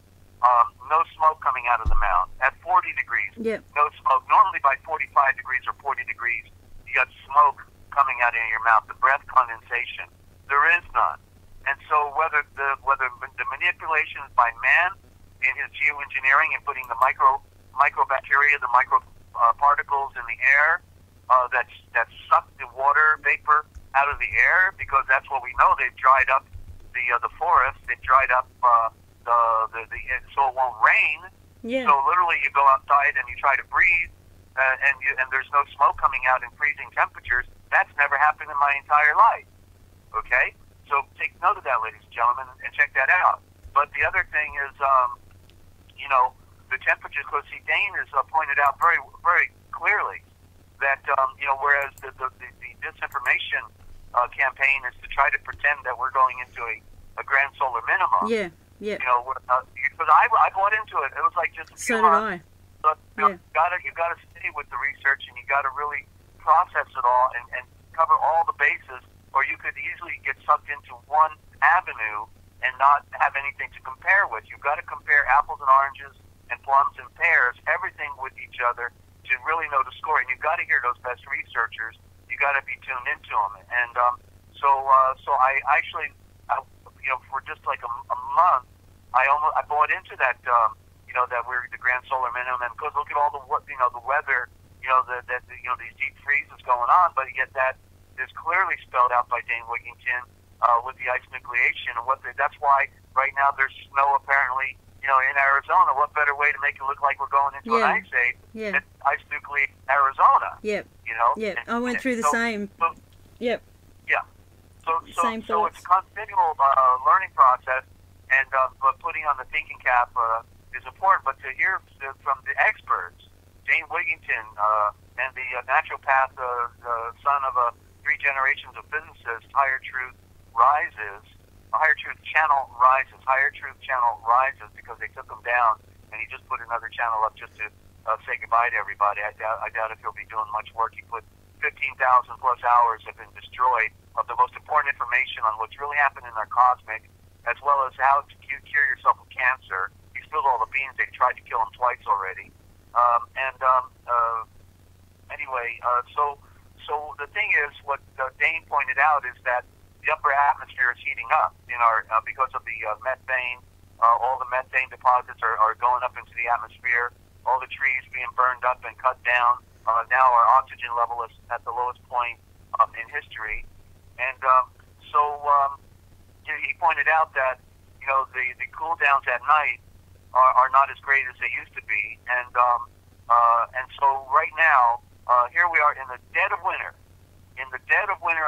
no smoke coming out of the mountain. At 40 degrees, no smoke. Normally by 45 degrees or 40 degrees, you got smoke coming out of your mouth, the breath condensation. There is none. And so whether the manipulations by man in his geoengineering and putting the microbacteria, the micro particles in the air that suck the water vapor out of the air, because that's what we know. They've dried up the forest. They've dried up so it won't rain. Yeah. So literally, you go outside and you try to breathe, and there's no smoke coming out in freezing temperatures. That's never happened in my entire life. Okay, so take note of that, ladies and gentlemen, and check that out. But the other thing is, the temperatures. Because Dane has pointed out very, very clearly that whereas the disinformation campaign is to try to pretend that we're going into a grand solar minimum. Yeah. Yeah. Because I bought into it. It was like just a few months. So you gotta stay with the research, and you gotta really process it all and cover all the bases, or you could easily get sucked into one avenue and not have anything to compare with. You've got to compare apples and oranges and plums and pears, everything with each other to really know the score. And you've got to hear those best researchers. You got to be tuned into them. And so I actually, for just like a month, I bought into that. That we're the grand solar minimum, and because look at all the weather, these deep freezes going on, but yet that is clearly spelled out by Dane Wigington with the ice nucleation, and that's why right now there's snow apparently, in Arizona. What better way to make it look like we're going into an ice age than ice nucleate Arizona? Yep. I went through the same. Yep. Yeah. So thoughts. it's a continual learning process, and but putting on the thinking cap is important. But to hear from the experts, Dane Wigington and the naturopath, son of 3 generations of physicists, Higher Truth Rises, Higher Truth Channel Rises, Higher Truth Channel Rises, because they took him down, and he just put another channel up just to say goodbye to everybody. I doubt if he'll be doing much work. He put 15,000 plus hours have been destroyed of the most important information on what's really happened in our cosmic, as well as how to cure yourself of cancer. He spilled all the beans. They tried to kill him twice already. So the thing is, what Dane pointed out is that the upper atmosphere is heating up in our because of the methane. All the methane deposits are going up into the atmosphere. all the trees being burned up and cut down. Now our oxygen level is at the lowest point in history. And he pointed out that, the cool downs at night are not as great as they used to be. And so right now, here we are in the dead of winter, in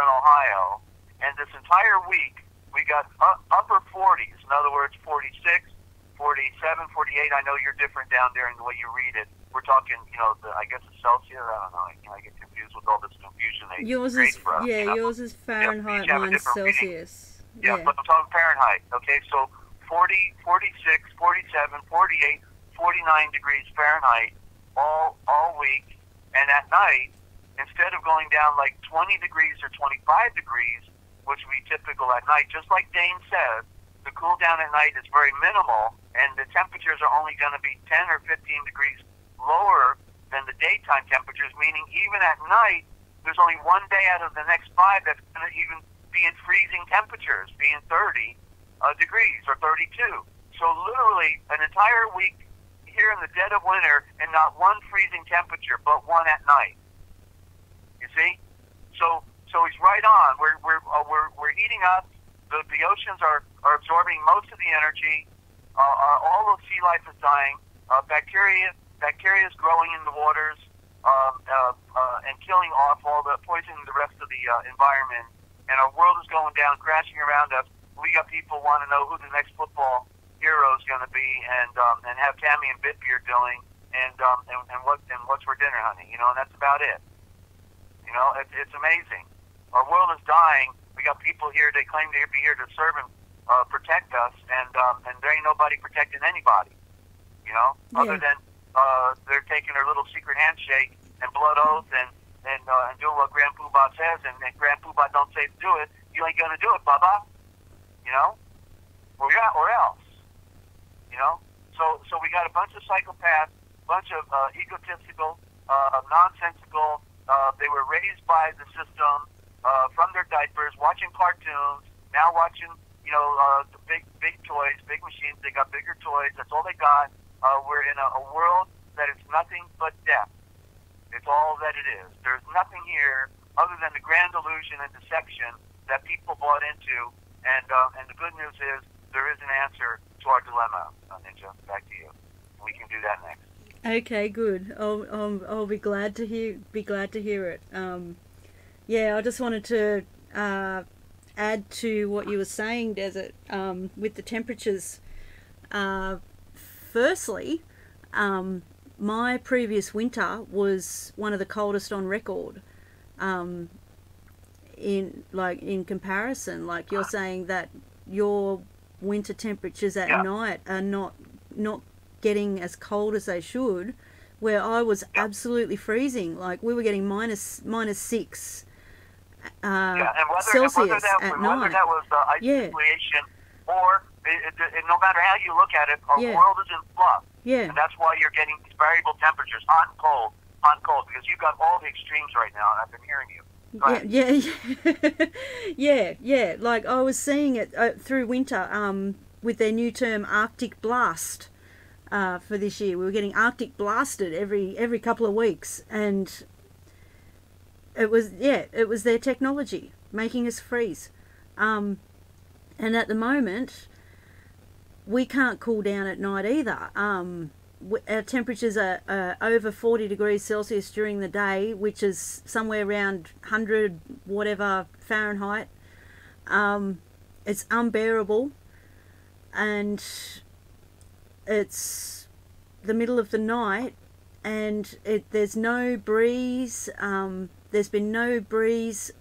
Ohio, and this entire week we got upper 40s, in other words, 46, 47, 48. I know you're different down there in the way you read it. We're talking, I guess it's Celsius. I don't know. I get confused with all this confusion they create for us. Yeah, yours is Fahrenheit, mine's Celsius. Yeah, but I'm talking Fahrenheit. Okay, so 40, 46, 47, 48, 49 degrees Fahrenheit all week. And at night, instead of going down like 20 degrees or 25 degrees, which would be typical at night, just like Dane says, the cool down at night is very minimal, and the temperatures are only going to be 10 or 15 degrees lower than the daytime temperatures, meaning even at night, there's only one day out of the next 5 that's going to even be in freezing temperatures, being 30 degrees or 32. So literally an entire week here in the dead of winter, and not one freezing temperature, but one at night. You see? So he's right on. We're heating up. The oceans are absorbing most of the energy. All of sea life is dying. Bacteria is growing in the waters and killing off poisoning the rest of the environment. And our world is going down, crashing around us. We got people want to know who the next football hero is going to be, and have Tammy and Bitbeer doing, and what's for dinner, honey. And that's about it. It's amazing. Our world is dying. We got people here. They claim to be here to serve and protect us, and there ain't nobody protecting anybody. Other than they're taking their little secret handshake and blood oath and doing what Grand Poobah says, and Grand Poobah don't say to do it. You ain't gonna do it, Bubba. Or else. So we got a bunch of psychopaths, bunch of egotistical, nonsensical. They were raised by the system from their diapers, watching cartoons, now watching, the big toys, big machines. They got bigger toys. That's all they got. We're in a world that is nothing but death. It's all that it is. There's nothing here other than the grand illusion and deception that people bought into. And the good news is there is an answer to our dilemma, Ninja. Back to you. We can do that next. Okay, good. I'll be glad to hear it. Yeah, I just wanted to add to what you were saying, Desert, with the temperatures. Firstly, my previous winter was one of the coldest on record. In comparison, like you're saying that your winter temperatures at night are not getting as cold as they should, where I was absolutely freezing. Like we were getting minus 6 Celsius at night. Whether that was isolation or no matter how you look at it, our world is in flux. Yeah. And that's why you're getting these variable temperatures, hot and cold, because you've got all the extremes right now, and I've been hearing you. Yeah. Like I was seeing it through winter with their new term Arctic blast for this year. We were getting Arctic blasted every couple of weeks, and it was their technology making us freeze. And at the moment, we can't cool down at night either. Our temperatures are over 40 degrees Celsius during the day, which is somewhere around 100 whatever Fahrenheit. It's unbearable, and it's the middle of the night, and there's no breeze. There's been no breeze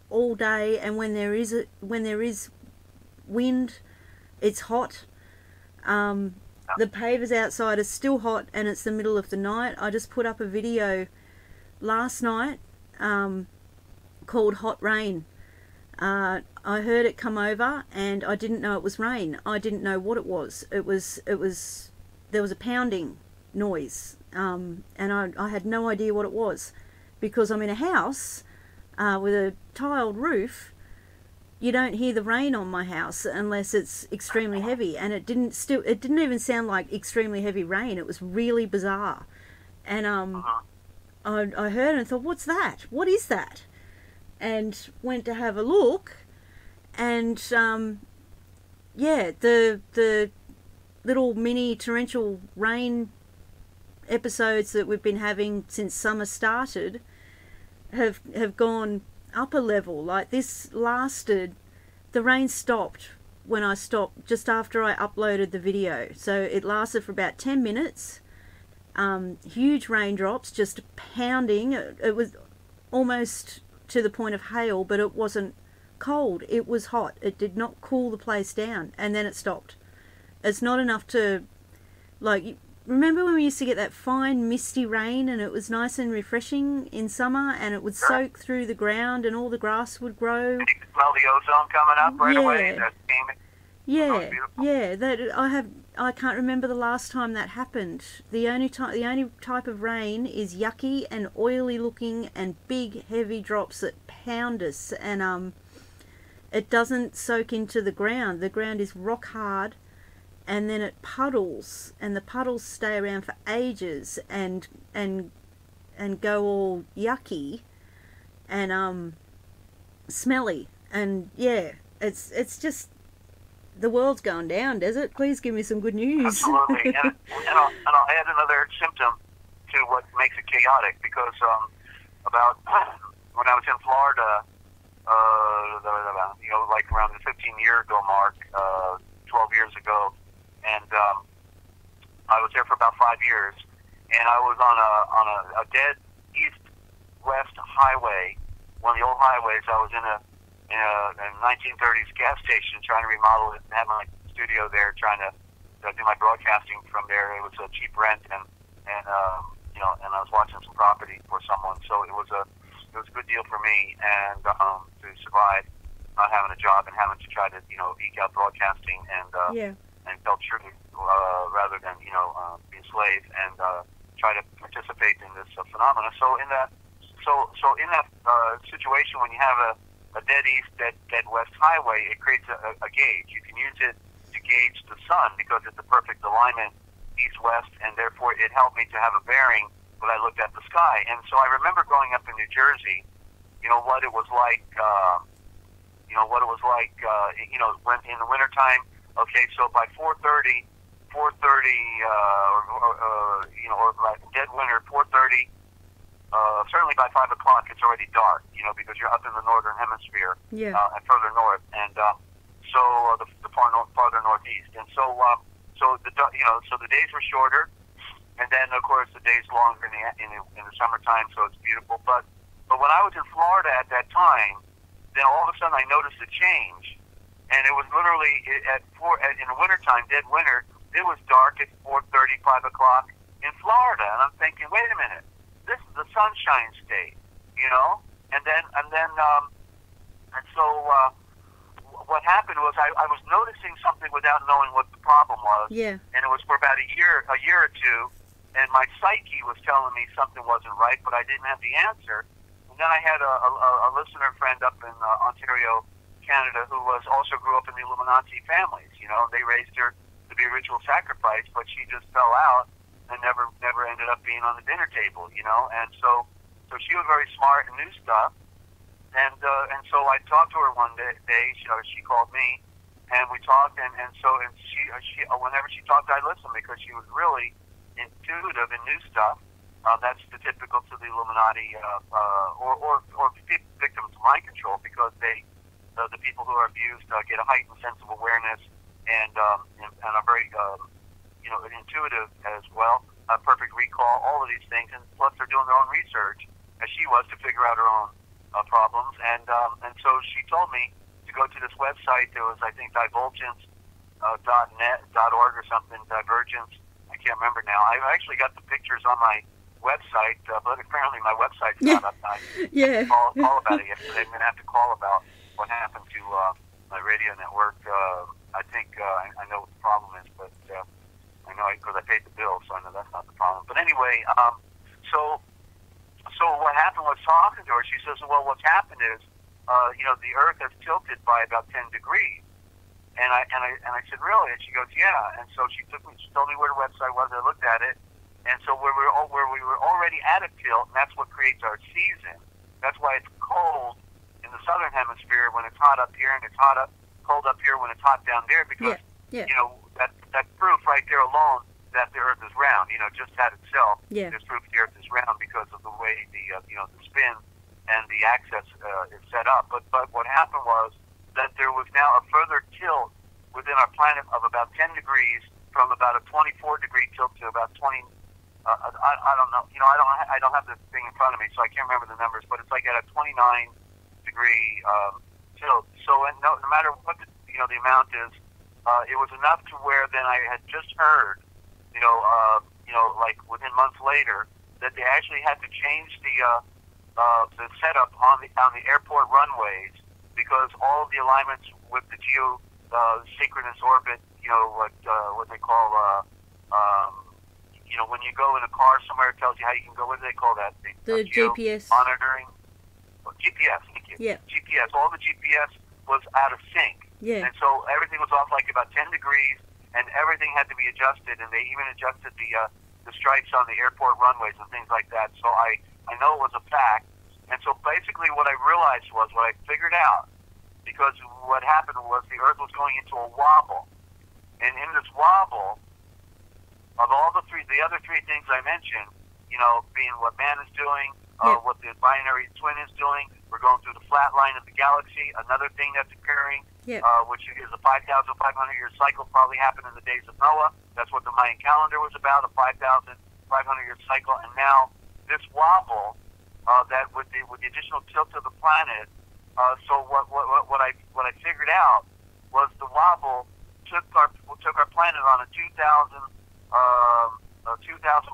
all day, and when there is wind, it's hot. The pavers outside are still hot, and it's the middle of the night. I just put up a video last night called Hot Rain. I heard it come over, and I didn't know it was rain. I didn't know what it was. There was a pounding noise, and I had no idea what it was, because I'm in a house with a tiled roof. You don't hear the rain on my house unless it's extremely heavy, and it didn't even sound like extremely heavy rain. It was really bizarre. And Uh-huh. I heard and thought, what's that? What is that? And went to have a look, and yeah, the little mini torrential rain episodes that we've been having since summer started have gone up a level. Like, this lasted, the rain stopped when I stopped just after I uploaded the video, so it lasted for about 10 minutes. Huge raindrops just pounding. It was almost to the point of hail, but it wasn't cold, it was hot. It did not cool the place down, and then it stopped. It's not enough to, like, remember when we used to get that fine misty rain and it was nice and refreshing in summer, and it would soak through the ground and all the grass would grow? And you could smell the ozone coming up right away. That steam. Yeah, that I can't remember the last time that happened. The only type of rain is yucky and oily looking and big heavy drops that pound us, and it doesn't soak into the ground. The ground is rock hard, and then it puddles, and the puddles stay around for ages and go all yucky and smelly. And yeah, it's just, the world's going down, Desert. Please give me some good news. Absolutely. and I'll add another symptom to what makes it chaotic, because about when I was in Florida, like around the 15-year-ago mark, 12 years ago, and I was there for about 5 years, and I was on a dead east-west highway, one of the old highways. I was in a 1930s gas station trying to remodel it and have my studio there, trying to do my broadcasting from there. It was a cheap rent, and I was watching some property for someone, so it was a good deal for me, and to survive not having a job and having to try to eke out broadcasting and tell truth rather than be a slave, and try to participate in this phenomenon. So in that situation, when you have a dead east, dead west highway, it creates a gauge. You can use it to gauge the sun because it's a perfect alignment east-west, and therefore it helped me to have a bearing when I looked at the sky. And so I remember growing up in New Jersey, what it was like, when in the wintertime, okay, so by 4:30, or by dead winter, 4:30, certainly by 5 o'clock, it's already dark, because you're up in the northern hemisphere, and further north, and so the farther northeast, and so the days were shorter, and then of course the days longer in the summertime, so it's beautiful. But when I was in Florida at that time, then all of a sudden I noticed a change, and it was literally in the wintertime, dead winter, it was dark at 4:30, 5 o'clock in Florida, and I'm thinking, wait a minute. This is the sunshine state, and so what happened was I was noticing something without knowing what the problem was, and it was for about a year or two, and my psyche was telling me something wasn't right, but I didn't have the answer. And then I had a listener friend up in Ontario, Canada, who also grew up in the Illuminati families. They raised her to be a ritual sacrifice, but she just fell out and never ended up being on the dinner table, and so she was very smart and knew stuff, and so I talked to her one day. She called me, and we talked, and she whenever she talked, I listened, because she was really intuitive and knew stuff. That's the typical to the Illuminati, or victims of mind control, because the people who are abused get a heightened sense of awareness and are very intuitive as well, perfect recall, all of these things, and plus they're doing their own research, as she was, to figure out her own problems, and so she told me to go to this website. There was, I think, divulgence.net.org or something, Divergence. I can't remember now. I actually got the pictures on my website, but apparently my website's not up. I call about it yesterday. I'm going to have to call about what happened to my radio network. I think I know what the problem is, but I know because I paid the bill, so I know that's not the problem. But anyway, so what happened was, talking to her, she says, well, what's happened is, the Earth has tilted by about 10 degrees. And I said, really? And she goes, yeah. And so she told me where the website was. I looked at it, And so where we were already at a tilt, and that's what creates our season. That's why it's cold in the southern hemisphere when it's hot up here, and it's cold up here when it's hot down there, because you know that proof right there alone that the Earth is round. You know, just that itself is proof the Earth is round because of the way the the spin and the axis is set up. But what happened was that there was now a further tilt within our planet of about 10 degrees, from about a 24-degree tilt to about 20. I don't know. You know, I don't have the thing in front of me, so I can't remember the numbers. But it's like at a 29-degree tilt. So no matter what the amount is, it was enough to where then I had just heard, like within months later, that they actually had to change the setup on the airport runways, because all of the alignments with the synchronous orbit, what they call when you go in a car somewhere, it tells you how you can go. What do they call that? The GPS monitoring. GPS. Thank you. Yeah. GPS. All the GPS was out of sync. Yeah. And so everything was off like about 10 degrees, and everything had to be adjusted. And they even adjusted the stripes on the airport runways and things like that. So I know it was a fact. And so basically, what I realized was, what I figured out, because what happened was the Earth was going into a wobble, and in this wobble, of all the other three things I mentioned, being what man is doing, what the binary twin is doing, we're going through the flat line of the galaxy. Another thing that's occurring, which is a 5,500-year cycle, probably happened in the days of Noah. That's what the Mayan calendar was about, a 5,500-year cycle. And now this wobble, that with the additional tilt of the planet. So what I figured out was the wobble took our planet on a 2,000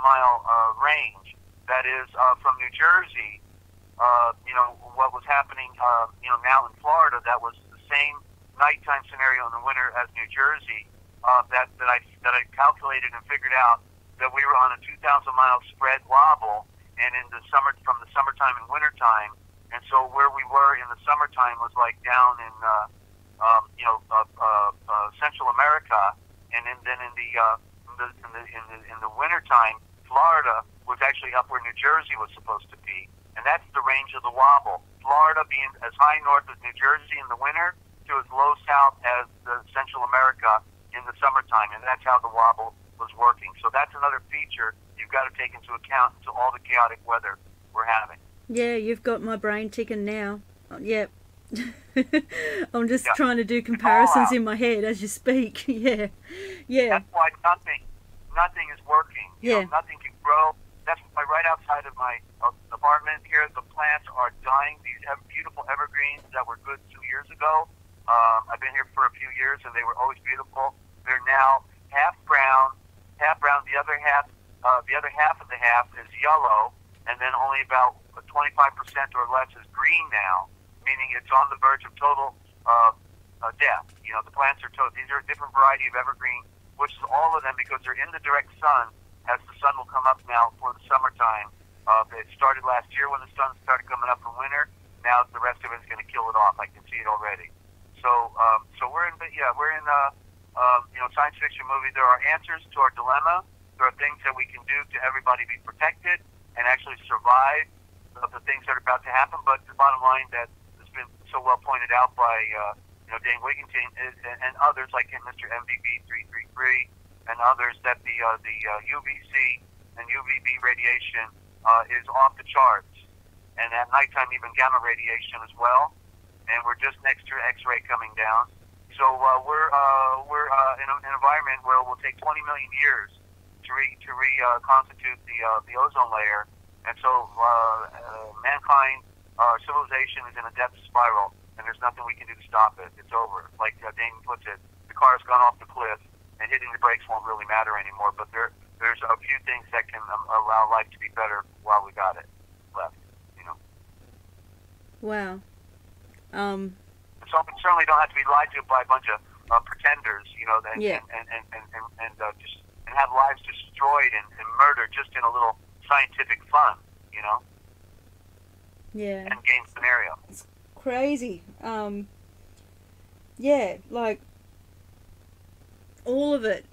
mile range. That is from New Jersey. What was happening now in Florida. That was the same nighttime scenario in the winter as New Jersey. That I calculated and figured out that we were on a 2,000 mile spread wobble, and in the from the summertime and wintertime. And so where we were in the summertime was like down in Central America, and then in the wintertime, Florida was actually up where New Jersey was supposed to be, and that's the range of the wobble. Florida being as high north as New Jersey in the winter to as low south as Central America in the summertime, and that's how the wobble was working. So that's another feature you've got to take into account to all the chaotic weather we're having. Yeah, you've got my brain ticking now. Yep. I'm just trying to do comparisons in my head as you speak. Yeah. That's why nothing is working. Nothing can grow. That's why right outside of my apartment here, the plants are dying. These beautiful evergreens that were good 2 years ago. I've been here for a few years, and they were always beautiful. They're now half brown. The other half of the half is yellow, and then only about 25% or less is green now, meaning it's on the verge of total death. The plants are total. These are a different variety of evergreen, which is all of them because they're in the direct sun, as the sun will come up now for the summertime. It started last year when the sun started coming up for winter. Now the rest of it is going to kill it off. I can see it already. So we're in science fiction movie. There are answers to our dilemma. There are things that we can do to everybody be protected and actually survive the things that are about to happen. But the bottom line that has been so well pointed out by Dane Wigington and others like Mr. MVB 333 and others, that the UVC and UVB radiation is off the charts, and at nighttime even gamma radiation as well. And we're just next to X-ray coming down. So we're in an environment where it will take 20 million years to reconstitute the ozone layer, and so mankind, civilization is in a death spiral, and there's nothing we can do to stop it. It's over. Like Damon puts it, the car's gone off the cliff, and hitting the brakes won't really matter anymore. But there's a few things that can allow life to be better while we got it left. Wow. So we certainly don't have to be lied to by a bunch of pretenders, and have lives destroyed and murdered just in a little scientific fun, Yeah. And game scenario. It's crazy. Yeah, like all of it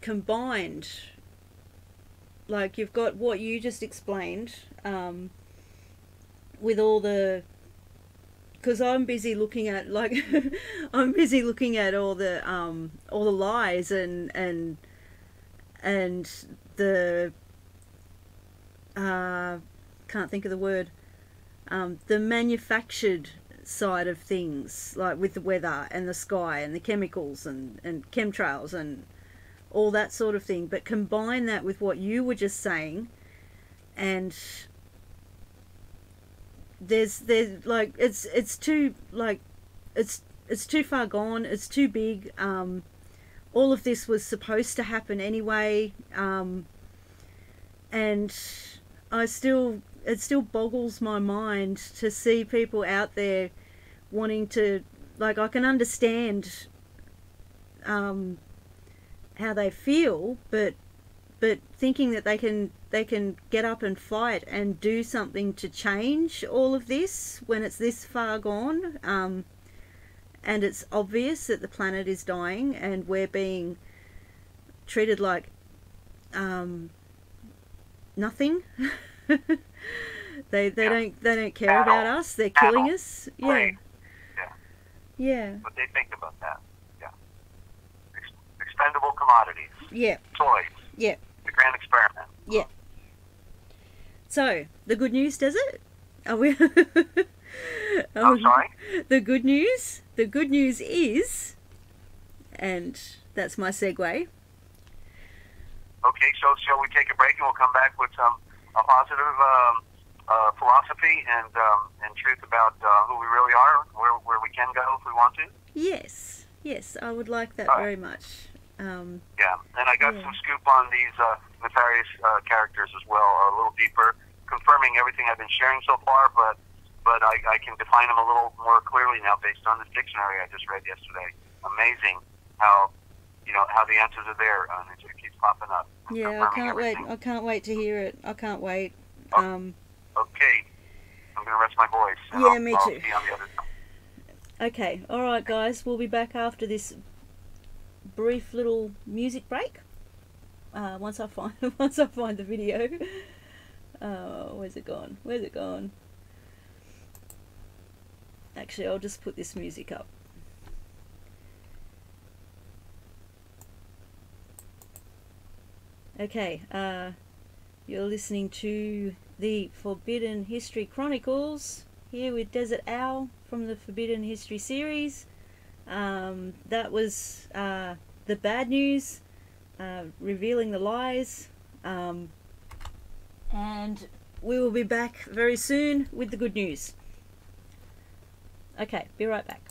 combined like you've got what you just explained, with all the, because I'm busy looking at like I'm busy looking at all the lies and the can't think of the word, the manufactured side of things, like with the weather and the sky and the chemicals and chemtrails and all that sort of thing, but combine that with what you were just saying, and there's like it's too, like it's too far gone, it's too big. All of this was supposed to happen anyway, and it still boggles my mind to see people out there wanting to, like, I can understand how they feel, but thinking that they can get up and fight and do something to change all of this when it's this far gone, and it's obvious that the planet is dying and we're being treated like nothing. They don't care about us. They're killing us. Yeah. Right. Yeah. What they think about that. Yeah. Expendable commodities. Yeah. Toys. Yeah. The grand experiment. Yeah. So, the good news, does it? Are we? I'm sorry? The good news? The good news is, and that's my segue. Okay, so shall we take a break and we'll come back with a positive philosophy and truth about who we really are, where we can go if we want to? Yes, I would like that very much. Yeah, and I got some scoop on these nefarious characters as well, a little deeper, confirming everything I've been sharing so far, but I can define them a little more clearly now based on this dictionary I just read yesterday. Amazing how the answers are there, and it just keeps popping up. Yeah, I can't wait. I can't wait to hear it. I can't wait. Okay, I'm going to rest my voice. Yeah, me too. I'll see you on the other side. Okay, all right, guys. We'll be back after this brief little music break. Once I find the video. Where's it gone? Where's it gone? Actually, I'll just put this music up. Okay, you're listening to the Forbidden History Chronicles here with Dezert-Owl from the Forbidden History series. That was the bad news, revealing the lies, and we will be back very soon with the good news. Okay, be right back.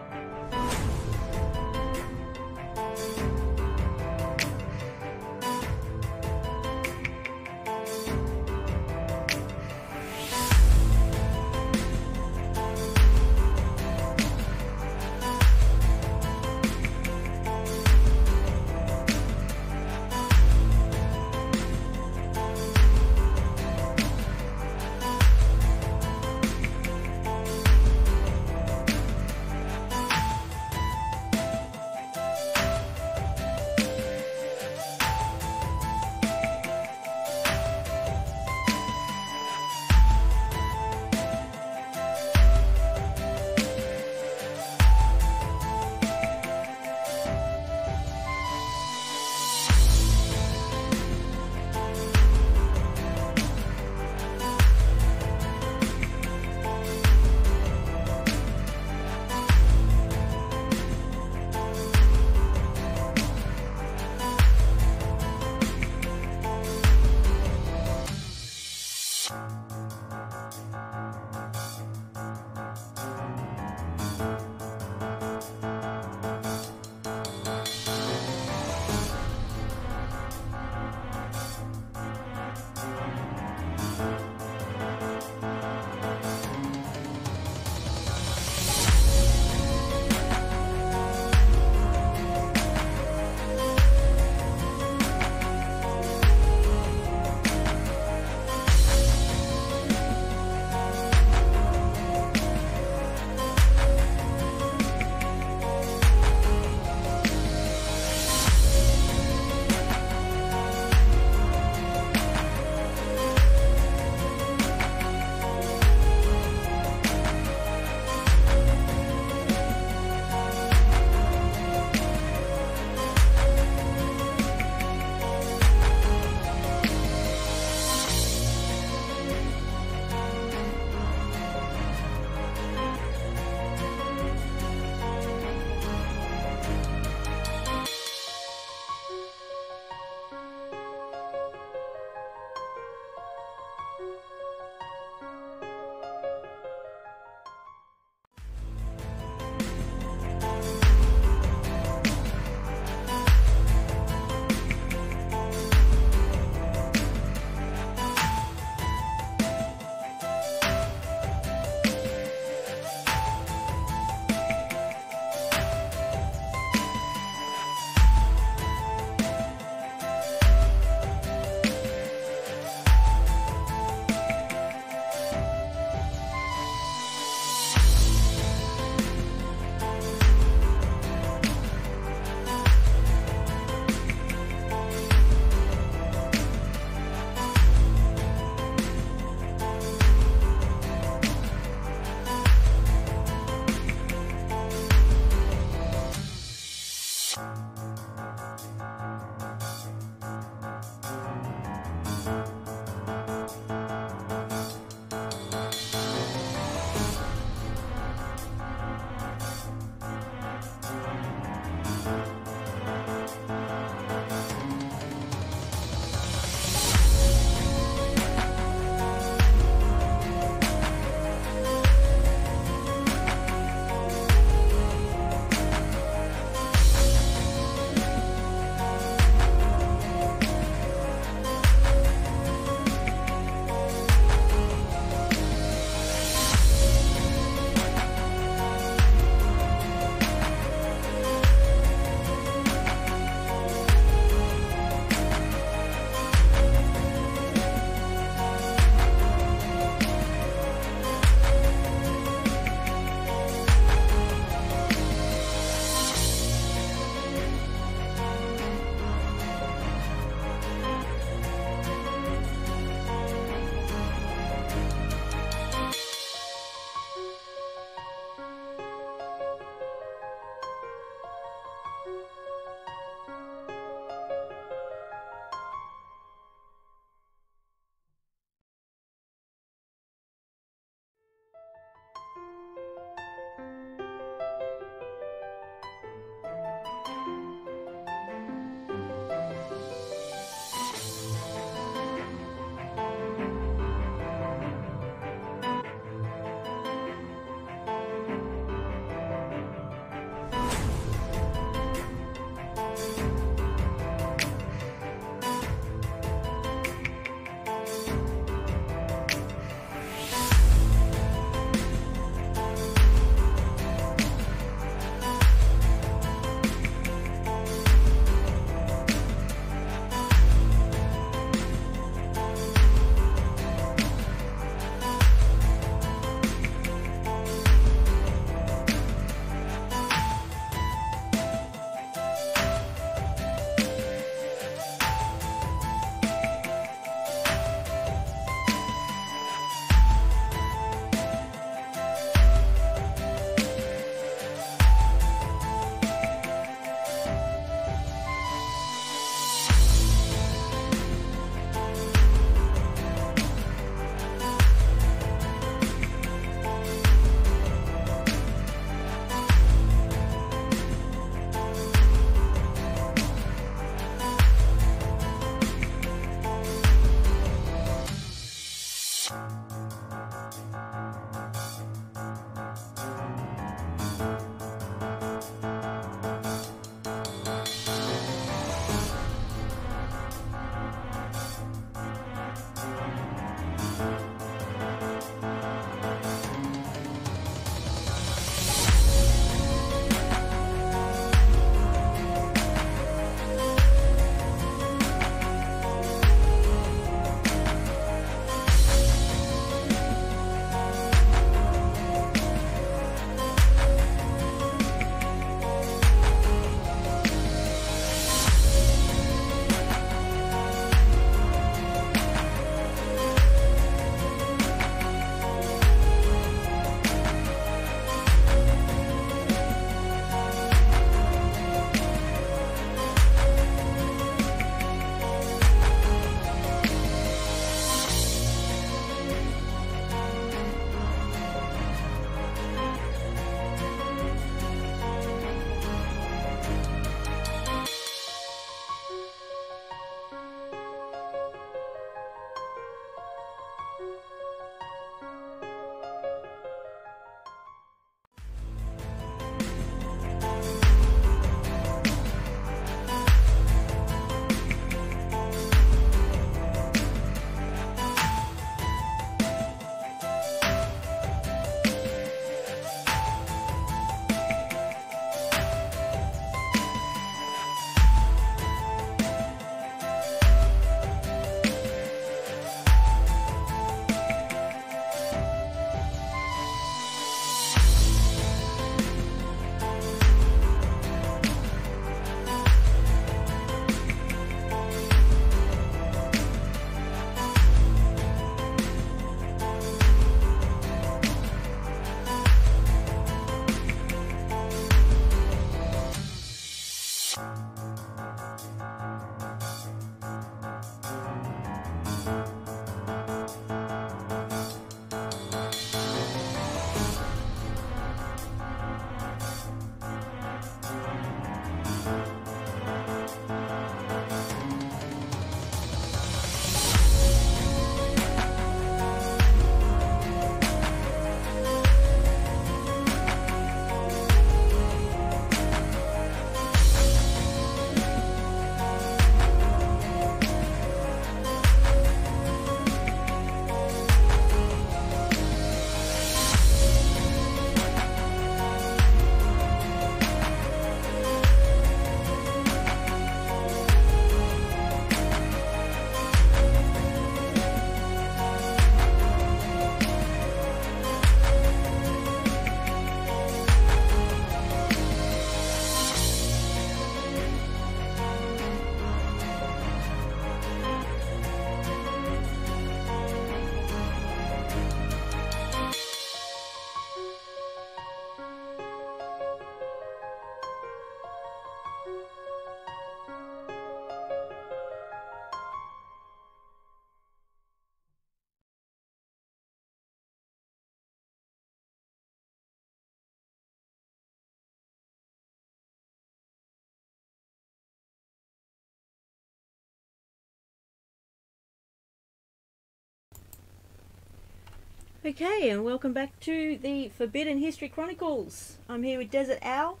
Okay, and welcome back to the Forbidden History Chronicles. I'm here with Dezert-Owl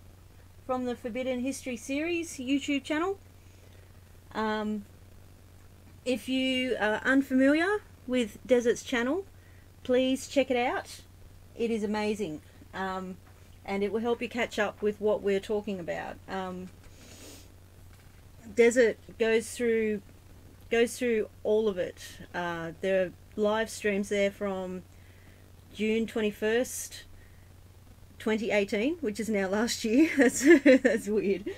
from the Forbidden History Series YouTube channel. If you are unfamiliar with Desert's channel, please check it out. It is amazing, and it will help you catch up with what we're talking about. Desert goes through all of it. There are live streams there from June 21st, 2018, which is now last year. That's weird.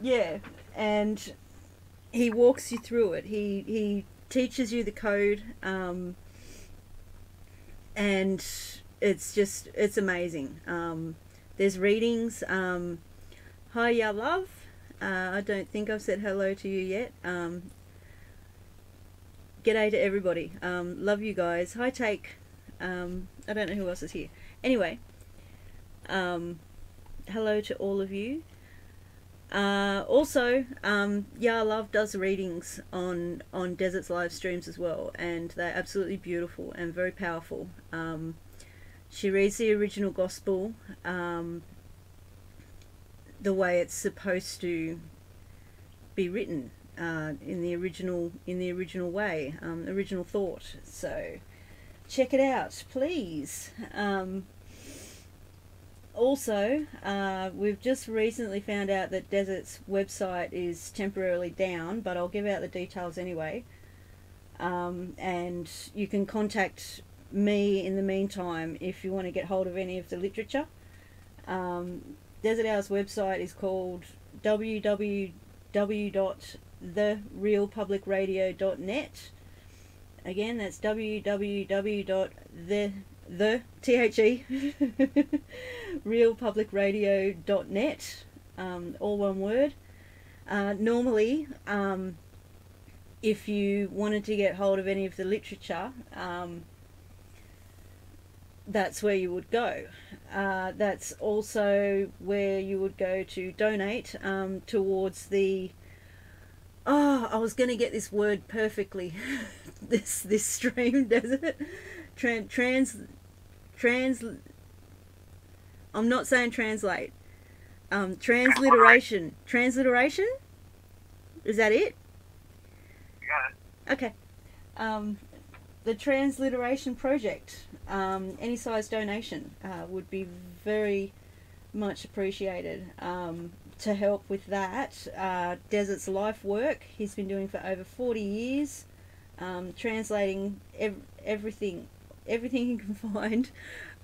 Yeah, and he walks you through it. He teaches you the code, and it's amazing. There's readings. Hi, ya love. I don't think I've said hello to you yet. G'day to everybody. Love you guys. Hi, Take. I don't know who else is here. Anyway, hello to all of you. Also, Ya Love does readings on Desert's live streams as well, and they're absolutely beautiful and very powerful. She reads the original gospel the way it's supposed to be written. In the original way, original thought. So check it out, please. Also, we've just recently found out that Desert's website is temporarily down, but I'll give out the details anyway. And you can contact me in the meantime if you want to get hold of any of the literature. Desert Owl's website is called www.therealpublicradio.net. Again, that's www.realpublicradio.net, all one word. Normally, if you wanted to get hold of any of the literature, that's where you would go. That's also where you would go to donate towards the... Oh, I was going to get this word perfectly. this stream, does it? I'm not saying translate. Transliteration. Transliteration? Is that it? You got it. Okay. The transliteration project. Any size donation would be very much appreciated. To help with that, Desert's life work he's been doing for over 40 years, translating everything he can find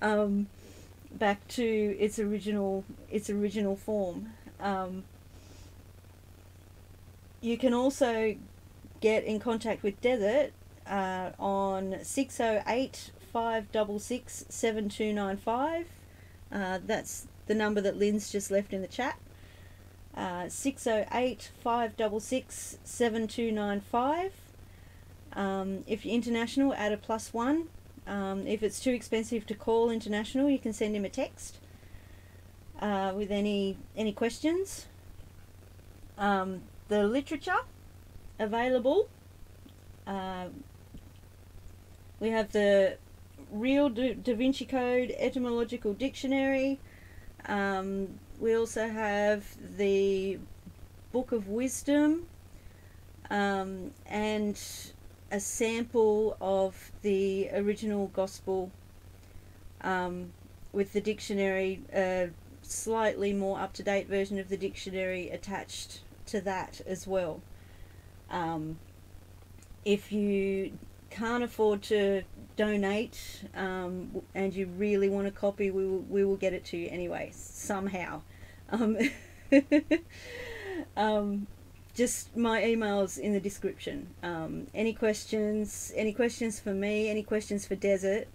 back to its original form. You can also get in contact with Desert on 608-566-7295. That's the number that Lynn's just left in the chat. 608-566-7295. If you're international, add a +1. If it's too expensive to call international, you can send him a text with any questions. The literature available. We have the Real Da Vinci Code Etymological Dictionary. We also have the Book of Wisdom, and a sample of the original gospel with the dictionary, a slightly more up-to-date version of the dictionary attached to that as well. If you can't afford to donate and you really want a copy, we will get it to you anyway, somehow. Just my email's in the description. Any questions for me, any questions for Desert,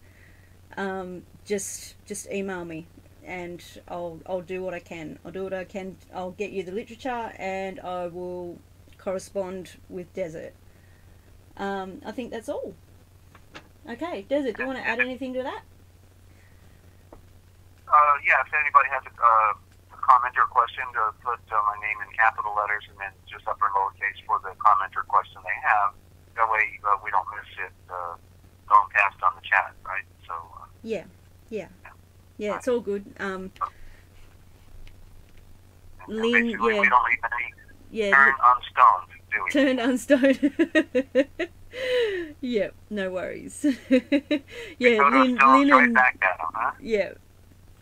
just email me and I'll do what I can. I'll get you the literature and I will correspond with Desert. I think that's all. Okay, Desert, do you want to add anything to that? Yeah, if anybody has a comment or question, to put my name in capital letters and then just upper and lowercase for the comment or question they have. That way we don't miss it going past on the Yeah, yeah, yeah. It's all good. Lynn, basically, yeah, we don't leave any yeah. turn unstoned, do we? Turn unstoned. Yeah, no worries. Yeah, Go to Lynn, stones Lynn right and back at them, huh? yeah,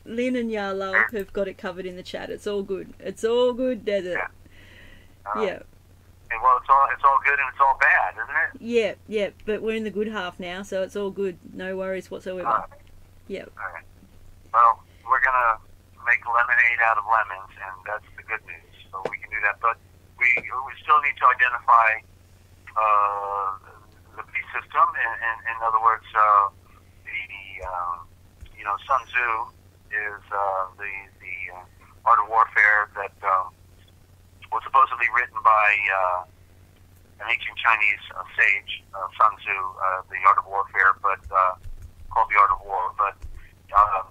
Lynn and Yarlove have got it covered in the chat. It's all good. It's all good, Desert. Yeah. Yeah. And well, it's all good and it's all bad, isn't it? Yeah, yeah, but we're in the good half now, so it's all good. No worries whatsoever. Yeah. All right. Well, we're gonna make lemonade out of lemons, and that's the good news. So we can do that, but we still need to identify the beast system. In other words, Sun Tzu is the art of warfare that was supposedly written by an ancient Chinese sage, Sun Tzu, the art of warfare, but called the art of war. But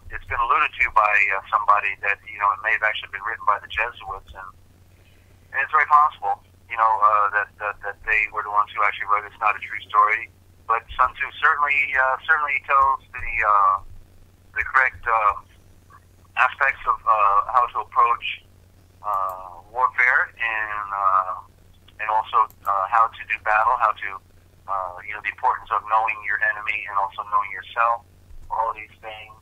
it's been alluded to by somebody that it may have actually been written by the Jesuits, and it's very possible, that they were the ones who actually wrote it. It's not a true story, but Sun Tzu certainly tells the correct aspects of how to approach warfare, and also how to do battle, how to the importance of knowing your enemy and also knowing yourself, all of these things.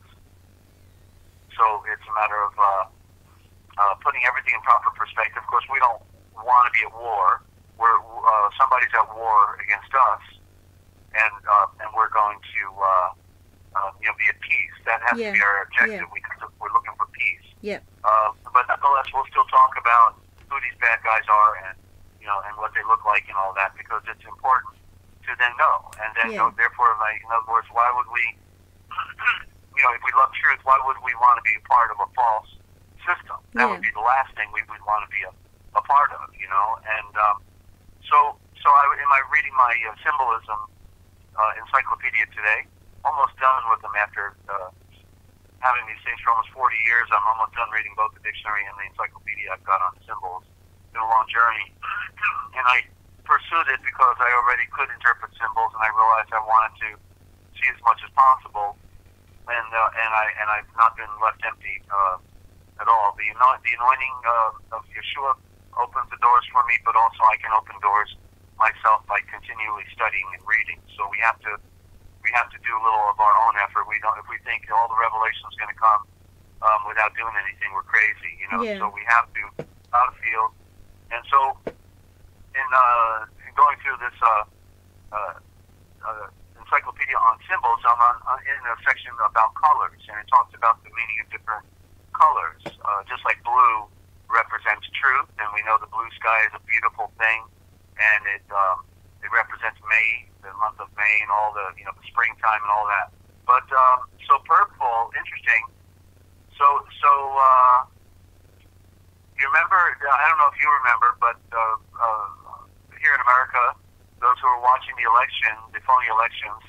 So it's a matter of putting everything in proper perspective. Of course, we don't want to be at war. Somebody's at war against us, and we're going to be at peace. That has to be our objective. Yeah. We're looking for peace. Yeah. But nonetheless, we'll still talk about who these bad guys are and what they look like and all that, because it's important to then know. And then therefore, in other words, why would we? If we love truth, why would we want to be a part of a false system? That would be the last thing we would want to be a part of, And so in my reading my symbolism encyclopedia today, almost done with them after having these things for almost 40 years. I'm almost done reading both the dictionary and the encyclopedia I've got on symbols. It's been a long journey, and I pursued it because I already could interpret symbols, and I realized I wanted to see as much as possible. And I've not been left empty at all. The anointing of Yeshua opens the doors for me, but also I can open doors myself by continually studying and reading. So we have to do a little of our own effort. If we think all the revelation is going to come without doing anything, we're crazy. So we have to out of field. And so in going through this encyclopedia on symbols, I'm in a section about colors, and it talks about the meaning of different colors. Just like blue represents truth, and we know the blue sky is a beautiful thing, and it represents May, the month of May, and all the the springtime and all that. But so purple, interesting. So you remember? I don't know if you remember, but here in America, those who were watching the election, the phony elections,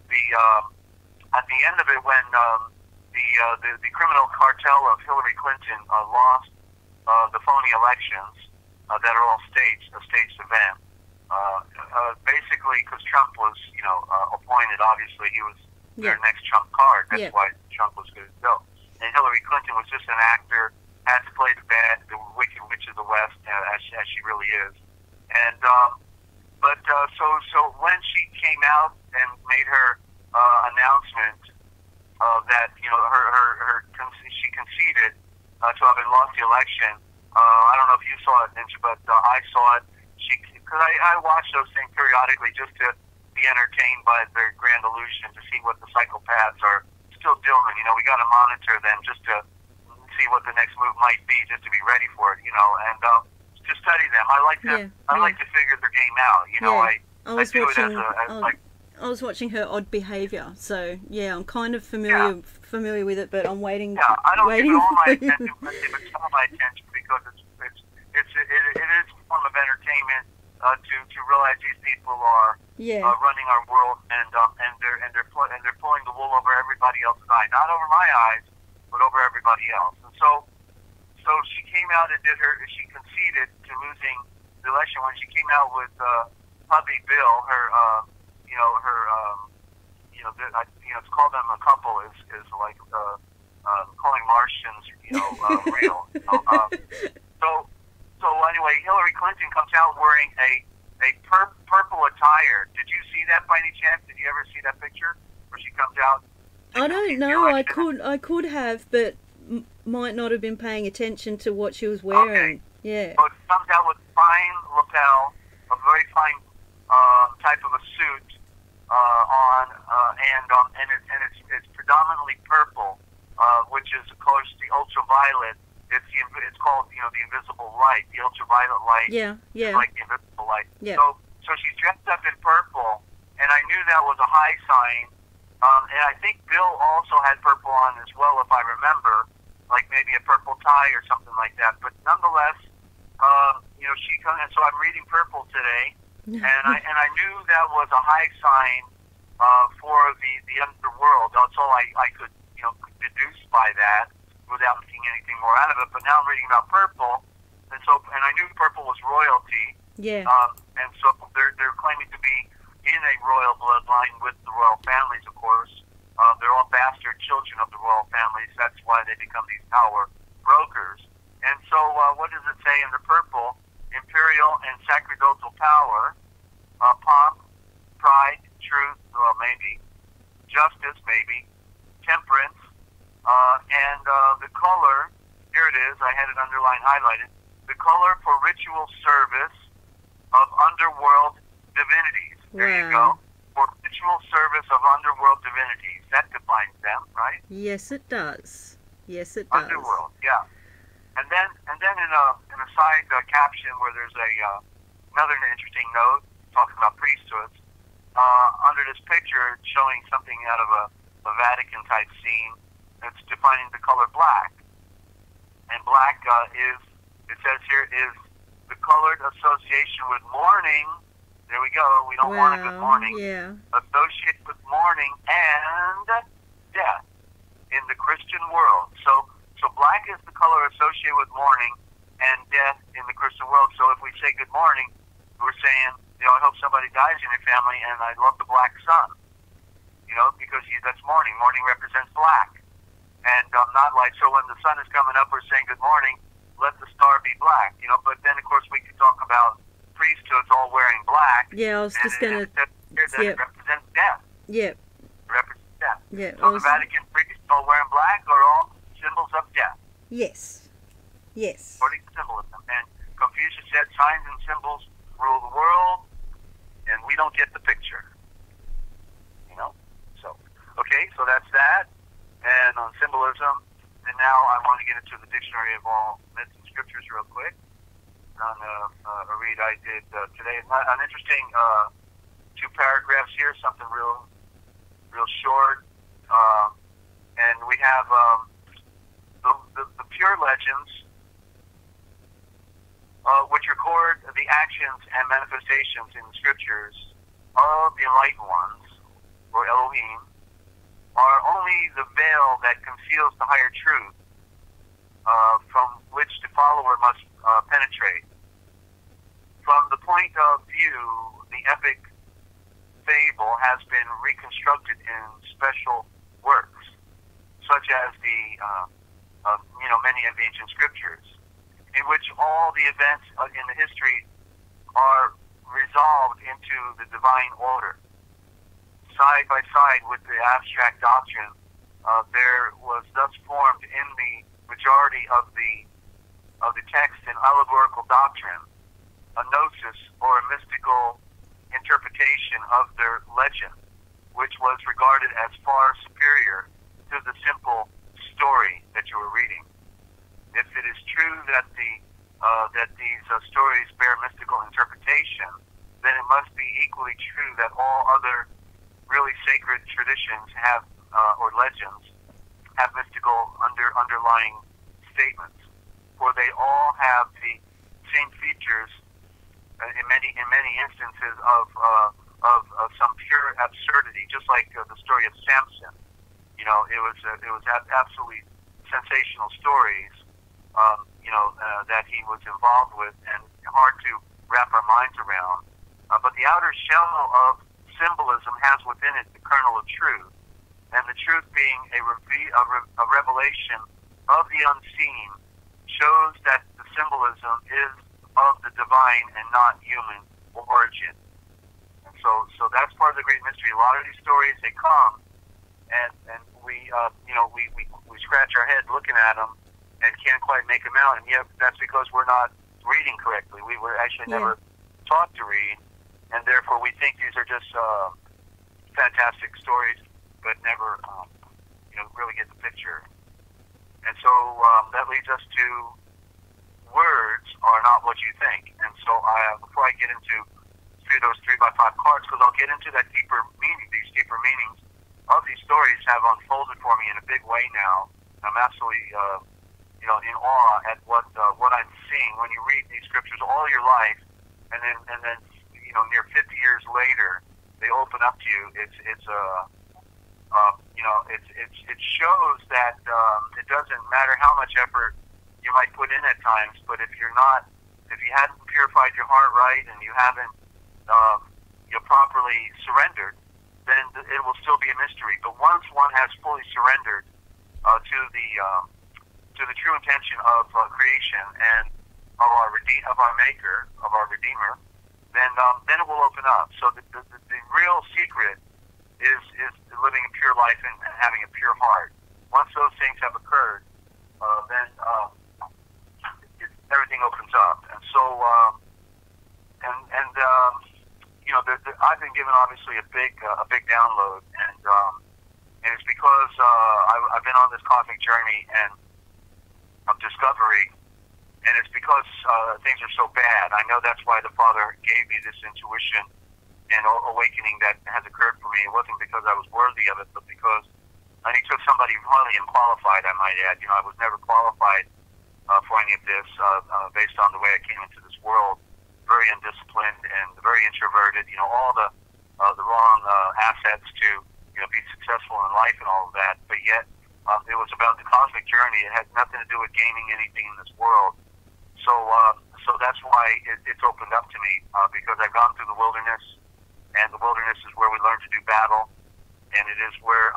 at the end of it, when the criminal cartel of Hillary Clinton lost the phony elections that are all staged, a staged event, basically because Trump was appointed. Obviously, he was their next Trump card. That's why Trump was going to go. And Hillary Clinton was just an actor, had to play the wicked witch of the West, as she really is. And so when she came out and made her announcement that she conceded to having lost the election, I don't know if you saw it, Ninja, but I saw it. Because I watch those things periodically just to be entertained by their grand illusion, to see what the psychopaths are still doing. We got to monitor them just to see what the next move might be, just to be ready for it. And to study them. I like to figure their game out. I do it I was watching her odd behaviour, so I'm kind of familiar with it, but I'm waiting. Yeah, I don't give it all my attention, but it's all my attention because it is a form of entertainment to realize these people are running our world, and they're pulling the wool over everybody else's eye, not over my eyes, but over everybody else. And so she came out and she conceded to losing the election when she came out with Hubby Bill, her it's called them a couple is like calling Martians, real. So anyway, Hillary Clinton comes out wearing a purple attire. Did you see that by any chance? Did you ever see that picture where she comes out? I don't know. I could have, but might not have been paying attention to what she was wearing. Okay. Yeah. So it comes out with fine lapel, a very fine type of a suit and it's predominantly purple, which is of course the ultraviolet. It's called the invisible light, the ultraviolet light. Yeah. Is like the invisible light. Yeah. So she's dressed up in purple, and I knew that was a high sign. And I think Bill also had purple on as well, if I remember, like maybe a purple tie or something like that. But nonetheless, she comes, and so I'm reading purple today, and I knew that was a high sign for the underworld. That's all I could deduce by that without making anything more out of it. But now I'm reading about purple, and I knew purple was royalty. Yeah. And so they're claiming to be in a royal bloodline with the royal families, of course. They're all bastard children of the royal families. That's why they become these power brokers. And so what does it say in the purple? Imperial and sacerdotal power, pomp, pride, truth, well, maybe, justice, maybe, temperance, and the color, here it is, I had it underlined, highlighted, the color for ritual service of underworld divinities. There you go. For ritual service of underworld divinities. That defines them, right? Yes, it does. Yes, it does. Underworld, yeah. And then in a side caption where there's another interesting note talking about priesthoods, under this picture showing something out of a Vatican type scene, it's defining the color black. And black it says here, is the colored association with mourning. There we go. We don't want a good morning. Yeah. Associated with mourning and death in the Christian world. So black is the color associated with mourning and death in the Christian world. So if we say good morning, we're saying, I hope somebody dies in your family, and I love the black sun. Because that's mourning. Mourning represents black. And not like, so when the sun is coming up, we're saying good morning, let the star be black. But then, of course, we could talk about priesthoods all wearing black. Yeah, I was just going to... It represents death. Yeah. It represents death. Yeah. So the Vatican priests all wearing black are all symbols of death. Yes. Yes. According to symbolism. And Confucius said signs and symbols rule the world, and we don't get the picture. So, okay, so that's that. And on symbolism, and now I want to get into the dictionary of all myths and scriptures real quick. On a read I did today. An interesting 2 paragraphs here, something real short. And we have the pure legends, which record the actions and manifestations in the scriptures of the enlightened ones, or Elohim, are only the veil that conceals the higher truth from which the follower must penetrate. From the point of view, the epic fable has been reconstructed in special works, such as the many of the ancient scriptures, in which all the events in the history are resolved into the divine order. Side by side with the abstract doctrine, there was thus formed in the majority of the text an allegorical doctrine, a gnosis or a mystical interpretation of their legend, which was regarded as far superior to the simple story that you were reading. If it is true that these stories bear mystical interpretation, then it must be equally true that all other really sacred traditions have, or legends, have mystical underlying statements, for they all have the same features in many instances of some pure absurdity, just like the story of Samson. It was absolutely sensational stories, that he was involved with, and hard to wrap our minds around. But the outer shell of symbolism has within it the kernel of truth, and the truth being a revelation of the unseen shows that the symbolism is of the divine and not human origin. And so that's part of the great mystery. A lot of these stories, they come, and we scratch our head looking at them and can't quite make them out. And yet that's because we're not reading correctly. We were actually never taught to read, and therefore we think these are just fantastic stories, but never, really get the picture. And so that leads us to words are not what you think. And so before I get into those 3x5 cards, because I'll get into that deeper meaning, these deeper meanings of these stories have unfolded for me in a big way now. I'm absolutely, in awe at what I'm seeing when you read these scriptures all your life, and then near 50 years later, they open up to you. It shows that it doesn't matter how much effort you might put in at times, but if you hadn't purified your heart right and you haven't properly surrendered, then it will still be a mystery. But once one has fully surrendered to the true intention of creation and of our Maker, of our Redeemer, then it will open up. So the real secret is living a pure life and having a pure heart. Once those things have occurred, then everything opens up. And so, I've been given obviously a big download, and it's because I've been on this cosmic journey and of discovery, and it's because things are so bad. I know that's why the Father gave me this intuition and awakening that has occurred for me. It wasn't because I was worthy of it, but because he took somebody highly unqualified, I might add. I was never qualified for any of this based on the way I came into this world. Very undisciplined and very introverted. All the wrong assets to be successful in life and all of that. But yet, it was about the cosmic journey. It had nothing to do with gaining anything in this world. So that's why it's opened up to me because I've gone through the wilderness, and the wilderness is where we learn to do battle, and it is where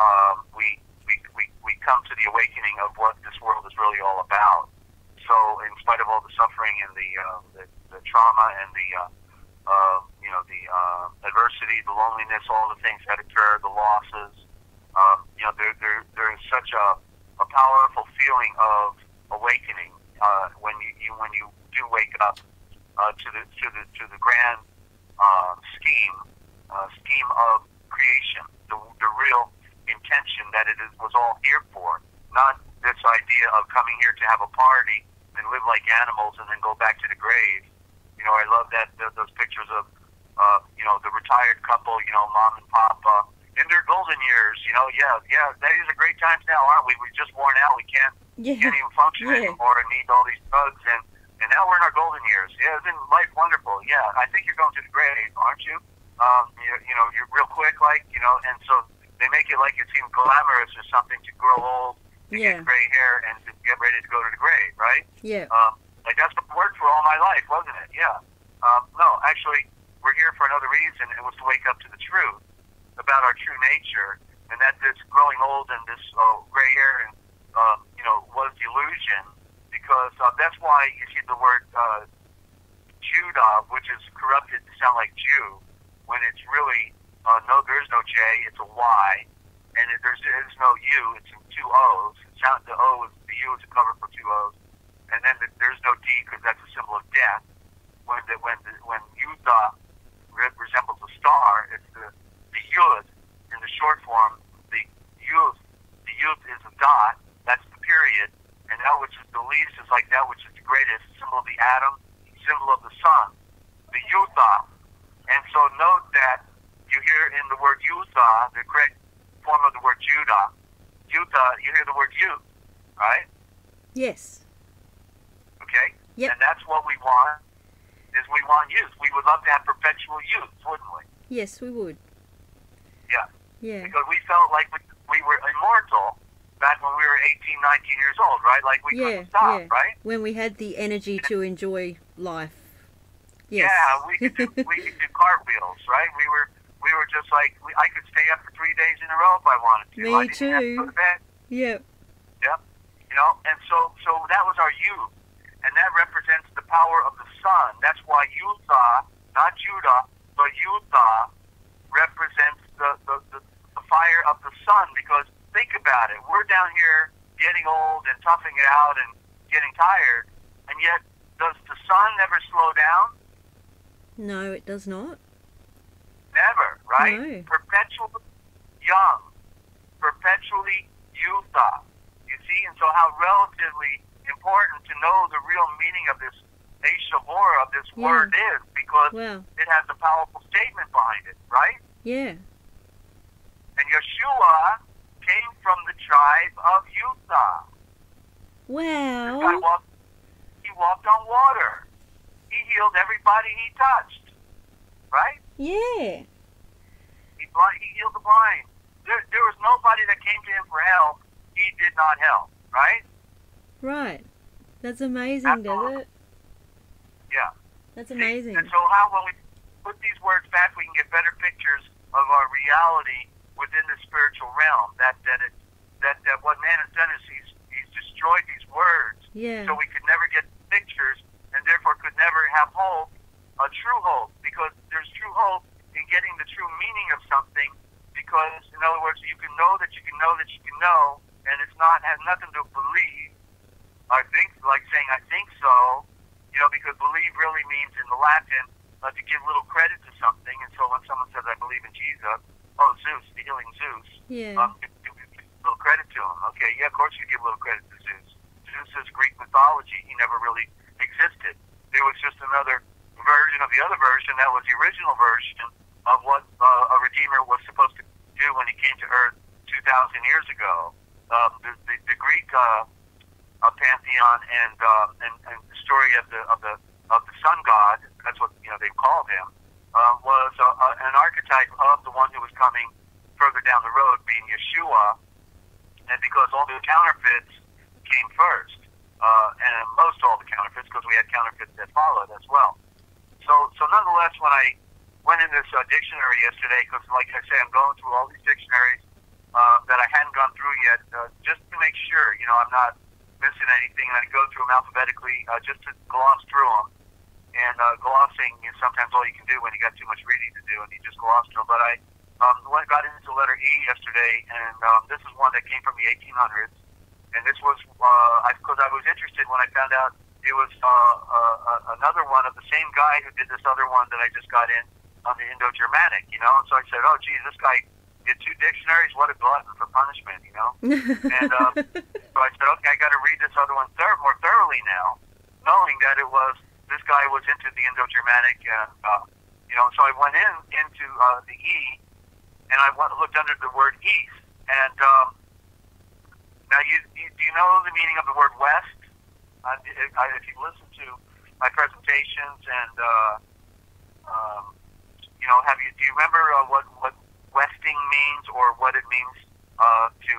we come to the awakening of what this world is really all about. So, in spite of all the suffering and the trauma and the adversity, the loneliness, all the things that occur, the losses, there is such a powerful feeling of awakening when you do wake up to the grand scheme of creation, the real intention that was all here for, not this idea of coming here to have a party and live like animals and then go back to the grave. I love that those pictures of the retired couple, mom and pop in their golden years. These are great times now, aren't we? We're just worn out. We can't even function anymore and need all these drugs, and now we're in our golden years. Yeah, isn't life wonderful? Yeah, I think you're going to the grave, aren't you? You're real quick, and so they make it like it seems glamorous or something to grow old, to get gray hair, and to get ready to go to the grave, right? Yeah. That's what worked for all my life, wasn't it? Yeah. No, actually, we're here for another reason. It was to wake up to the truth about our true nature, and that this growing old and this gray hair and was the illusion, because that's why you see the word Judah, which is corrupted to sound like Jew, when it's really there's no J, it's a Y, and there's no U, it's in two O's. The O is the U is a cover for two O's, and then there's no D because that's a symbol of death. When Yudah resembles a star, it's the Yud in the short form. The Yud is a dot. That's the period, and that which is the least is like that which is the greatest. Symbol of the atom, symbol of the sun. The Yudah, and so note that you hear in the word Yudah the correct form of the word Judah. Yudah, you hear the word Yud, right? Yes. Okay? Yep. And that's what we want, is we want youth. We would love to have perpetual youth, wouldn't we? Yes, we would. Yeah. Yeah. Because we felt like we were immortal back when we were 18, 19 years old, right? Like we couldn't stop, right? When we had the energy to enjoy life. Yes. Yeah, we could do cartwheels, right? We we were just like, I could stay up for 3 days in a row if I wanted to. Me I didn't have to go too. to bed. Yep. Yep. You know, and so that was our youth. And that represents the power of the sun. That's why Utah, not Judah, but Utah represents the fire of the sun. Because think about it. We're down here getting old and toughing it out and getting tired. And yet, does the sun never slow down? No, it does not. Never, right? No. Perpetually young. Perpetually Utah. You see? And so how relatively important to know the real meaning of this Eshavora, of this word is, because it has a powerful statement behind it, right? Yeah. And Yeshua came from the tribe of Utah. Wow. This guy walked on water. He healed everybody he touched, right? Yeah. He healed the blind. There was nobody that came to him for help he did not help, right? Right. That's amazing, Desert. Yeah. That's amazing. And so how, when we put these words back, we can get better pictures of our reality within the spiritual realm. That what man has done is he's destroyed these words. Yeah. So we could never get pictures, and therefore could never have hope, a true hope, because there's true hope in getting the true meaning of something. Because, in other words, you can know that you can know that you can know, and it's not has nothing to believe. I think, like saying I think so, you know, because believe really means in the Latin to give little credit to something. And so when someone says I believe in Jesus, oh, Zeus, the healing Zeus, yeah. give a little credit to him. Okay, yeah, of course you give a little credit to Zeus. Zeus is Greek mythology. He never really existed. It was just another version of the other version that was the original version of what a Redeemer was supposed to do when he came to Earth 2,000 years ago. The Greek pantheon and the story of the sun god, that's what they called him, was an archetype of the one who was coming further down the road, being Yeshua. And because all the counterfeits came first, and most all the counterfeits, because we had counterfeits that followed as well. So nonetheless, when I went in this dictionary yesterday, because like I say, I'm going through all these dictionaries that I hadn't gone through yet, just to make sure, I'm not missing anything, and I go through them alphabetically just to gloss through them. And glossing is sometimes all you can do when you got too much reading to do, and you just gloss through them. But I got into the letter E yesterday, and this is one that came from the 1800s. And this was, because I was interested when I found out it was another one of the same guy who did this other one that I just got in on the Indo-Germanic, And so I said, oh, geez, this guy did 2 dictionaries? What a glutton for punishment, And so I said, okay, I got to read this other one more thoroughly now, knowing that this guy was into the Indo-Germanic, so I went into the E, and I looked under the word east. And now, do you know the meaning of the word west? If you listen to my presentations and, do you remember what westing means, or what it means to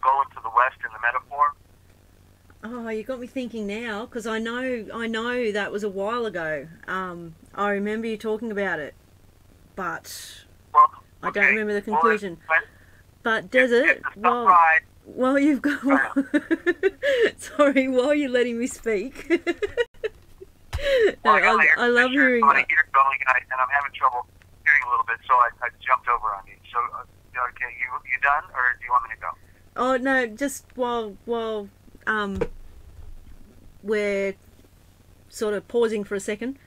go into the west in the metaphor? Oh, you got me thinking now, because I know that was a while ago. I remember you talking about it, but I don't remember the conclusion. But Desert, while you've got, sorry, while you're letting me speak. I love hearing that. And I'm having trouble hearing a little bit, so I jumped over on you. So, okay, you done, or do you want me to go? Oh no, just while we're sort of pausing for a second.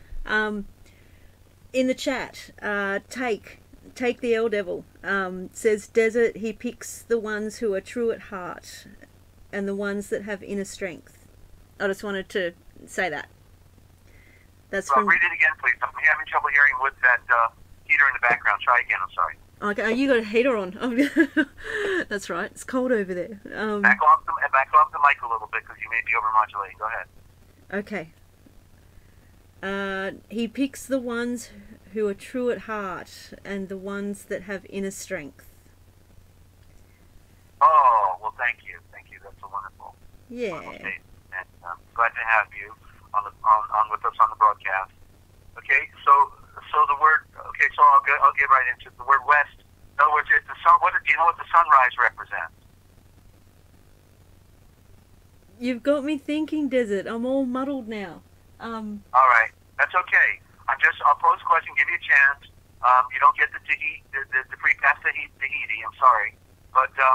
In the chat, take the L Devil says Desert. He picks the ones who are true at heart, and the ones that have inner strength. I just wanted to say that. That's from. Read it again, please. I'm having trouble hearing with that heater in the background. Try again. I'm sorry. Okay, you got a heater on. That's right. It's cold over there. Back off the mic a little bit, because you may be overmodulating. Go ahead. Okay. He picks the ones who are true at heart and the ones that have inner strength. Oh, well, thank you. That's a wonderful. Yeah. Wonderful statement. And glad to have you on with us on the broadcast. Okay, so the word. Okay, so I'll get right into the word west. In other words, the sun. Do you know what the sunrise represents? You've got me thinking, Desert. I'm all muddled now. All right, that's okay. I'll pose a question, give you a chance. You don't get the free pass Tahiti. I'm sorry, but the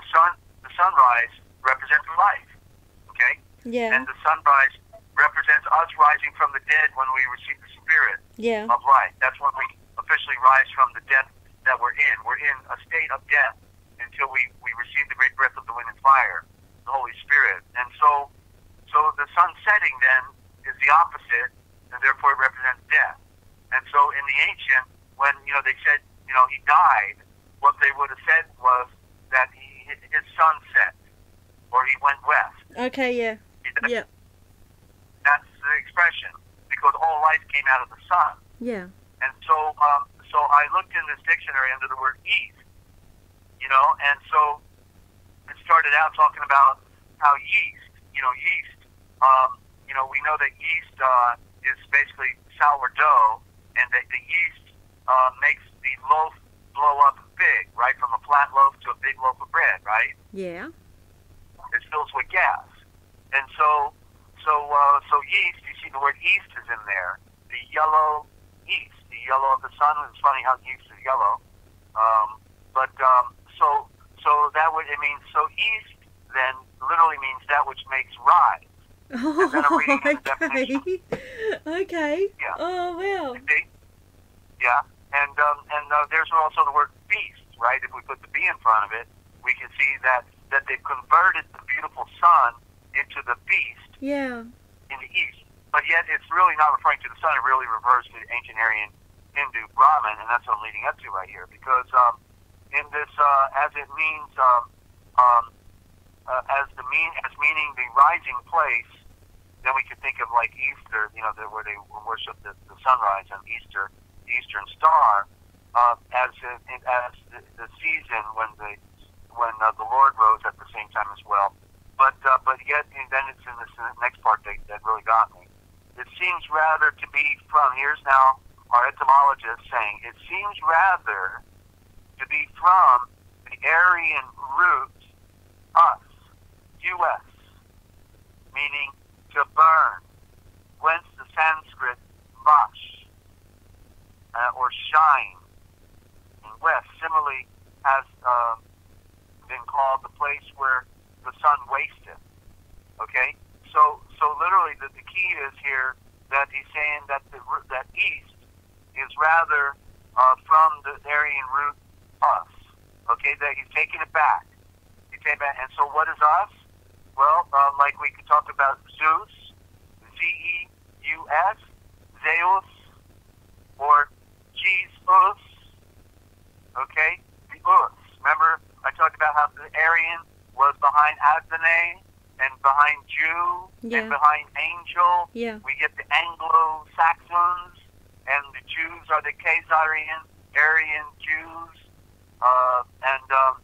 sunrise represents life. Okay. Yeah. And the sunrise represents us rising from the dead when we receive the spirit of life. That's when we officially rise from the death that we're in. We're in a state of death until we receive the great breath of the wind and fire, the Holy Spirit. And so the sun setting then is the opposite, and therefore it represents death. And so in the ancient, when they said he died, what they would have said was that his sun set, or he went west. Okay. Yeah. Yeah. That's the expression, because all life came out of the sun. Yeah. And so I looked in this dictionary under the word east, and so it started out talking about how yeast, we know that yeast is basically sourdough, and that the yeast makes the loaf blow up big, right, from a flat loaf to a big loaf of bread, right? Yeah. It fills with gas. And so yeast, you see the word yeast is in there. The yellow yeast, the yellow of the sun. It's funny how yeast is yellow. So that would, so yeast then literally means that which makes rise. Oh, okay. Okay. Yeah. Oh, wow. See? Yeah. And there's also the word beast, right? If we put the B in front of it, we can see that they've converted the beautiful sun into the beast. Yeah. In the east. But yet it's really not referring to the sun. It really refers to Ancient Aryan Hindu Brahman, and that's what I'm leading up to right here. Because in this, as it means, as meaning the rising place, then we could think of like Easter, where they worship the sunrise on Easter, the Eastern Star, as the season when the Lord rose at the same time as well. But yet, and then it's in this next part that really got me. It seems rather to be from, here's now our etymologist saying, it seems rather to be from the Aryan root, us, us, meaning to burn, whence the Sanskrit vash, or shine. And west, similarly, has been called the place where the sun wasteth. Okay? So literally the key is here that he's saying that that east is rather from the Aryan root us. Okay? That he's taking it back. And so what is us? Well, like we could talk about Zeus, Zeus, Zeus, or Jesus. Okay? The us. Remember, I talked about how the Aryan was behind Adonai and behind Jew and behind angel. Yeah. We get the Anglo-Saxons, and the Jews are the Khazarian, Aryan Jews, and the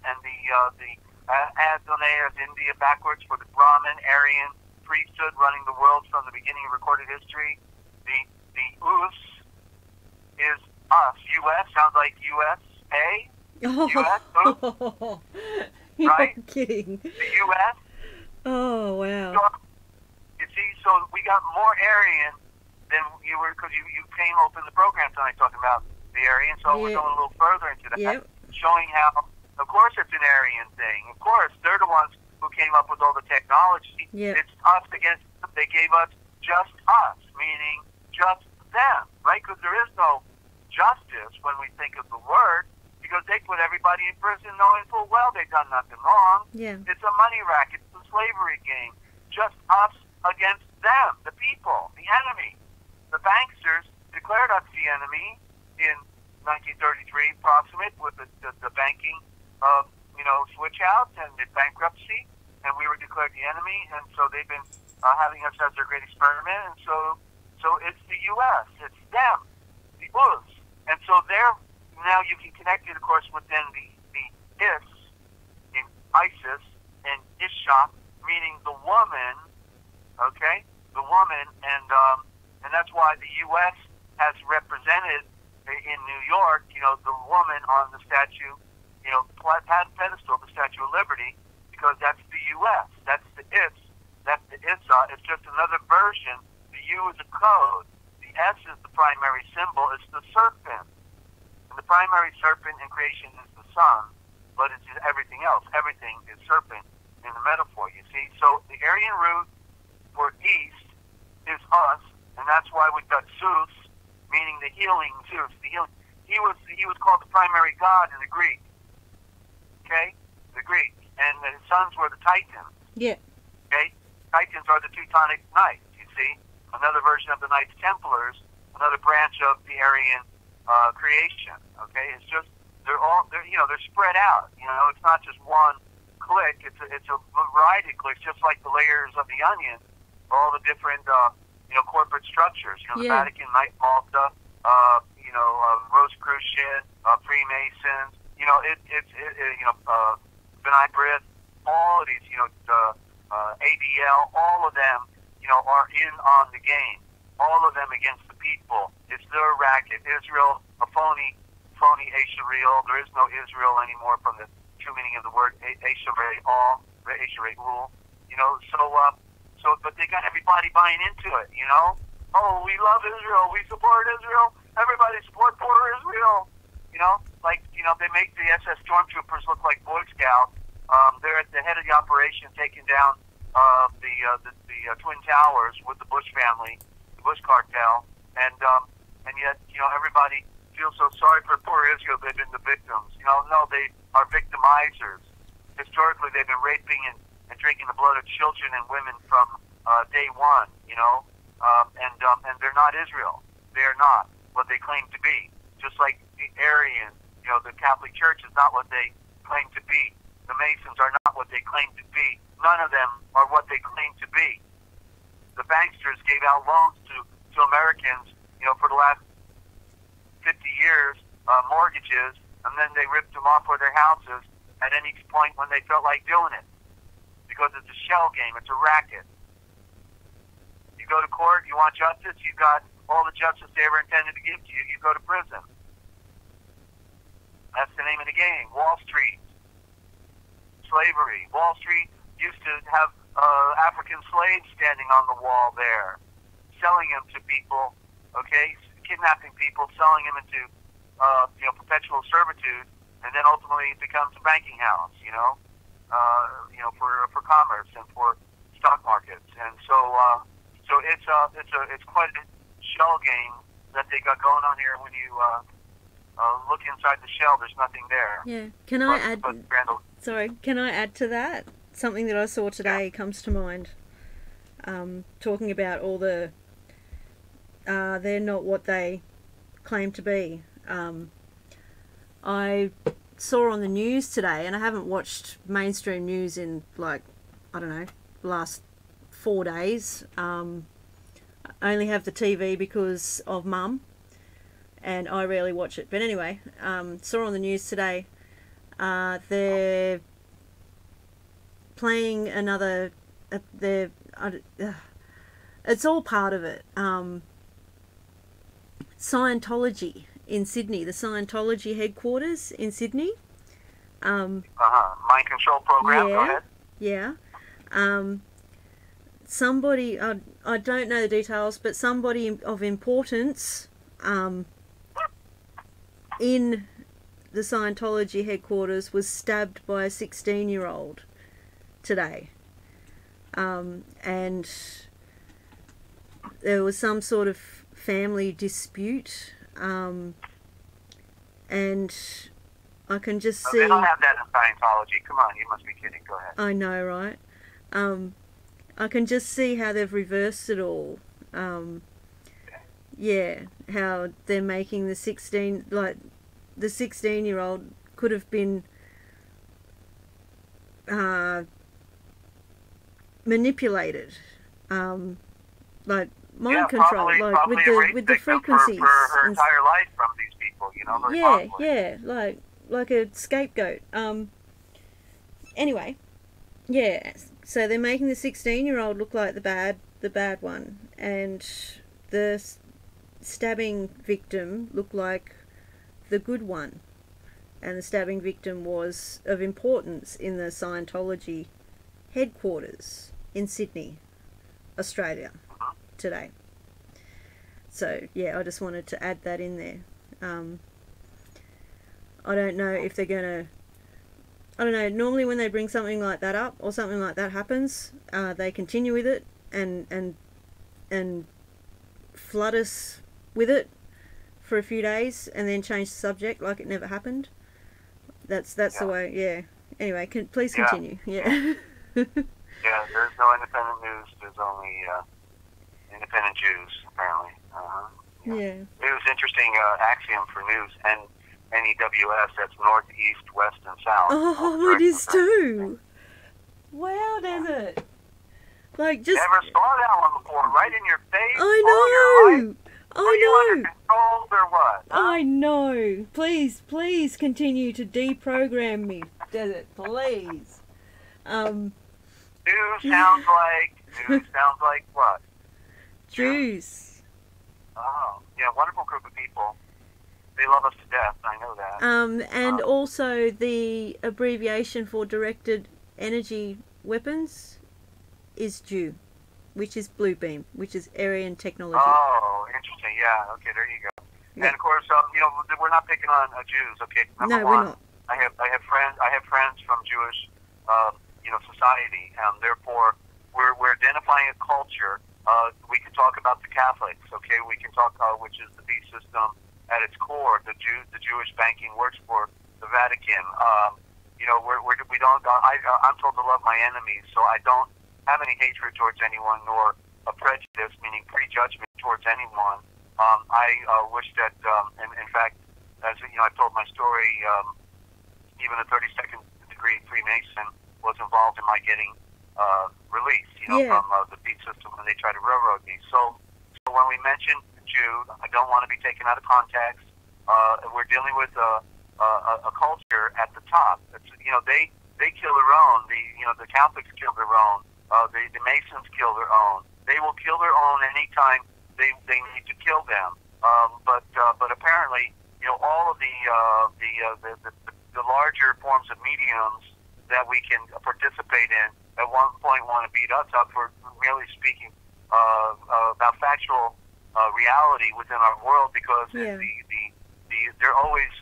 Adonai is India backwards for the Brahmin, Aryan priesthood running the world from the beginning of recorded history. The us is us. U.S. sounds like USA. U.S. You're right? kidding. The U.S. Oh, wow. So, you see, so we got more Aryan than you were, because you came open the program tonight talking about the Aryan, so we're going a little further into that, showing how, of course, it's an Aryan thing. Of course, they're the ones who came up with all the technology. It's us against them. They gave us just us, meaning just them, right? Because there is no justice when we think of the word, because they put everybody in prison knowing full well they've done nothing wrong. Yeah. It's a money racket. It's a slavery game. Just us against them, the people, the enemy. The banksters declared us the enemy in 1933, approximate, with the banking switch out and the bankruptcy, and we were declared the enemy, and so they've been having us as their great experiment, and so it's the U.S., it's them, the us, and so now you can connect it, of course, within the is in Isis and Isha, meaning the woman, okay, the woman, and that's why the U.S. has represented in New York, the woman on the statue, pedestal, the Statue of Liberty, because that's the U.S. That's the ITS. That's the ITSA. It's just another version. The U is a code. The S is the primary symbol. It's the serpent. And the primary serpent in creation is the sun, but it's everything else. Everything is serpent in the metaphor, you see. So the Aryan root for east is us, and that's why we've got Zeus, meaning the healing Zeus. The healing. He was called the primary god in the Greek. Okay, the Greek, and his sons were the Titans. Yeah. Okay, Titans are the Teutonic Knights. You see, another version of the Knights Templars, another branch of the Aryan creation. Okay, it's just they're spread out. It's not just one clique. It's a variety of cliques, just like the layers of the onion, all the different corporate structures. The Vatican, Knight Malta, Rosicrucian, Freemasons. Benign Brit, all of these, ADL, all of them, are in on the game. All of them against the people. It's their racket. Israel, a phony Asheril. There is no Israel anymore from the true meaning of the word Asheril, Asheril. But they got everybody buying into it. Oh, we love Israel. We support Israel. Everybody support poor Israel. They make the SS Stormtroopers look like Boy Scouts. They're at the head of the operation taking down the Twin Towers with the Bush family, the Bush cartel, and yet everybody feels so sorry for poor Israel. They've been the victims. No, they are victimizers. Historically, they've been raping and drinking the blood of children and women from day one. And they're not Israel. They are not what they claim to be. Just like the Aryan, the Catholic Church is not what they claim to be. The Masons are not what they claim to be. None of them are what they claim to be. The banksters gave out loans to Americans, for the last 50 years, mortgages, and then they ripped them off for their houses at any point when they felt like doing it. Because it's a shell game. It's a racket. You go to court, you want justice, you got all the justice they ever intended to give to you. You go to prison. That's the name of the game. Wall Street. Slavery. Wall Street used to have African slaves standing on the wall there, selling them to people, okay, kidnapping people, selling them into perpetual servitude, and then ultimately it becomes a banking house, for commerce and for stock markets. And so it's quite a shell game that they got going on here. When you look inside the shell, there's nothing there. Yeah. Can I add to that? Something that I saw today comes to mind. Talking about all the they're not what they claim to be. I saw on the news today, and I haven't watched mainstream news in the last 4 days. I only have the TV because of Mum, and I rarely watch it. But anyway, saw on the news today, they're playing another. It's all part of it. Scientology in Sydney, the Scientology headquarters in Sydney. Mind control program. Go ahead. Yeah. Somebody, I don't know the details, but somebody of importance in the Scientology headquarters was stabbed by a 16-year-old today. And there was some sort of family dispute, and I can just see... They don't have that in Scientology. Come on, you must be kidding. Go ahead. I know, right? I can just see how they've reversed it all. Yeah, how they're making the 16-year-old could have been manipulated, like mind control, like with the frequencies for her entire life from these people, very possibly. like a scapegoat. Anyway, yeah. So they're making the 16-year-old look like the bad one, and the stabbing victim looked like the good one, and the stabbing victim was of importance in the Scientology headquarters in Sydney, Australia, today. So yeah, I just wanted to add that in there. I don't know if they're gonna, I don't know, normally when they bring something like that up or something like that happens, they continue with it and flood us with it for a few days and then change the subject like it never happened. That's the way. Yeah. Anyway, please continue. Yeah. Yeah. There's no independent news. There's only independent Jews, apparently. Yeah. It was interesting axiom for news and NEWS. That's north, east, west, and south. Oh, it is too. Wow, Desert. Like just. Never saw that one before. Right in your face. I know. Are you under control or what? Huh? I know. Please continue to deprogram me, Desert. Please. News sounds like what? Jews. Oh, yeah, wonderful group of people. They love us to death. I know that. And also the abbreviation for directed energy weapons is DEW, which is blue beam, which is Aryan technology. Oh, interesting. Yeah. Okay, there you go. Yeah. And of course, we're not picking on Jews. Okay. Number no, one, we're not. I have friends from Jewish, society, and therefore we're identifying a culture. We can talk about the Catholics. Okay, we can talk which is the beast system at its core. The Jewish banking works for the Vatican. We don't. I'm told to love my enemies, so I don't have any hatred towards anyone, nor a prejudice, meaning prejudgment towards anyone. I wish that, in fact, as you know, I told my story. Even a 32nd degree Freemason was involved in my getting released, from the beat system when they tried to railroad me. So when we mention Jew, I don't want to be taken out of context. We're dealing with a culture at the top. It's, they kill their own. The Catholics kill their own. The Masons kill their own. They will kill their own anytime they need to kill them. But apparently, all of the larger forms of mediums that we can participate in at one point want to beat us up for merely speaking about factual reality within our world, because they're always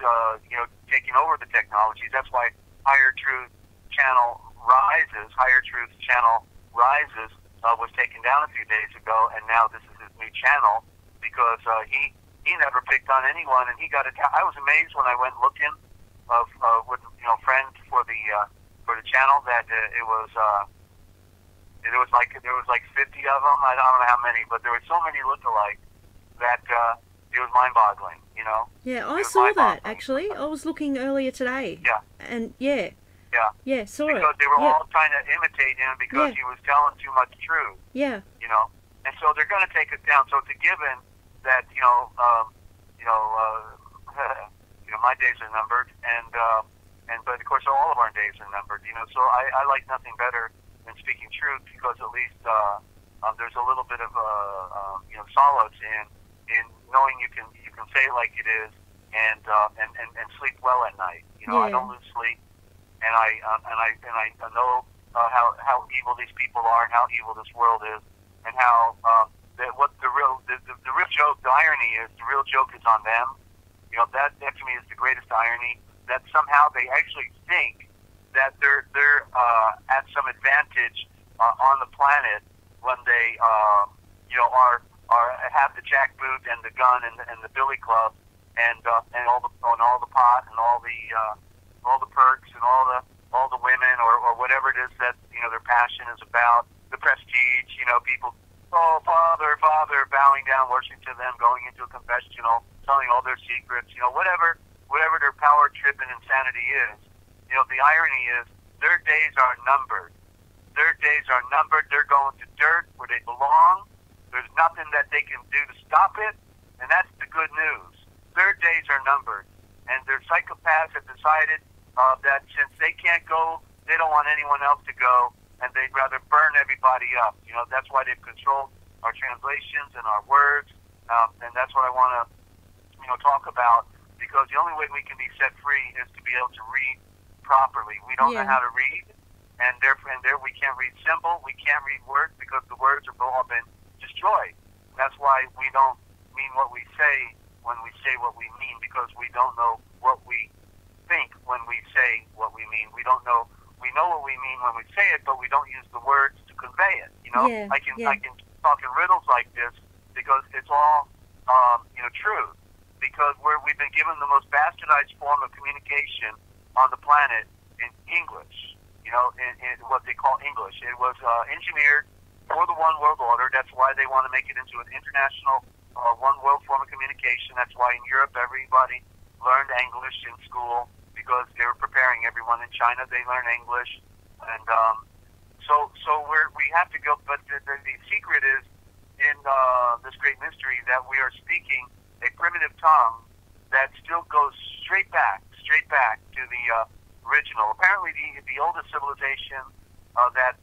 taking over the technologies. That's why Higher Truth Channel Rises was taken down a few days ago, and now this is his new channel because he never picked on anyone, and he got attacked. I was amazed when I went looking with friends for the channel that there was like 50 of them. I don't know how many, but there were so many lookalikes that it was mind-boggling. Yeah, I saw that actually. I was looking earlier today. Yeah. And saw it. Because they were all trying to imitate him because he was telling too much truth. Yeah. And so they're going to take us down. So it's a given that my days are numbered, but of course all of our days are numbered. So I like nothing better than speaking truth, because at least there's a little bit of solace in knowing you can say it like it is and sleep well at night. I don't lose sleep, and I know how evil these people are and how evil this world is, and how what the real joke, the irony is, the real joke is on them. That to me is the greatest irony, that somehow they actually think that they're at some advantage on the planet when they have the jackboot and the gun and the billy club and all the pot and all the perks and all the women or whatever it is that their passion is about, the prestige. People, oh, Father, bowing down, worshiping to them, going into a confessional, telling all their secrets, whatever their power trip and insanity is. The irony is their days are numbered. Their days are numbered. They're going to dirt where they belong. There's nothing that they can do to stop it, and that's the good news. Their days are numbered, and their psychopaths have decided that since they can't go, they don't want anyone else to go, and they'd rather burn everybody up. That's why they've controlled our translations and our words. And that's what I want to, talk about, because the only way we can be set free is to be able to read properly. We don't know how to read, and there we can't read symbol, we can't read words, because the words have all been destroyed. That's why we don't mean what we say when we say what we mean, because we don't know what we think when we say what we mean. We don't know. We know what we mean when we say it, but we don't use the words to convey it. I can talk in riddles like this because it's all true. Because we've been given the most bastardized form of communication on the planet in English. In what they call English. It was engineered for the one world order. That's why they want to make it into an international one world form of communication. That's why in Europe everybody learned English in school, because they were preparing everyone. In China they learn English, and so we have to go. But the secret is in this great mystery that we are speaking a primitive tongue that still goes straight back to the original. Apparently, the oldest civilization that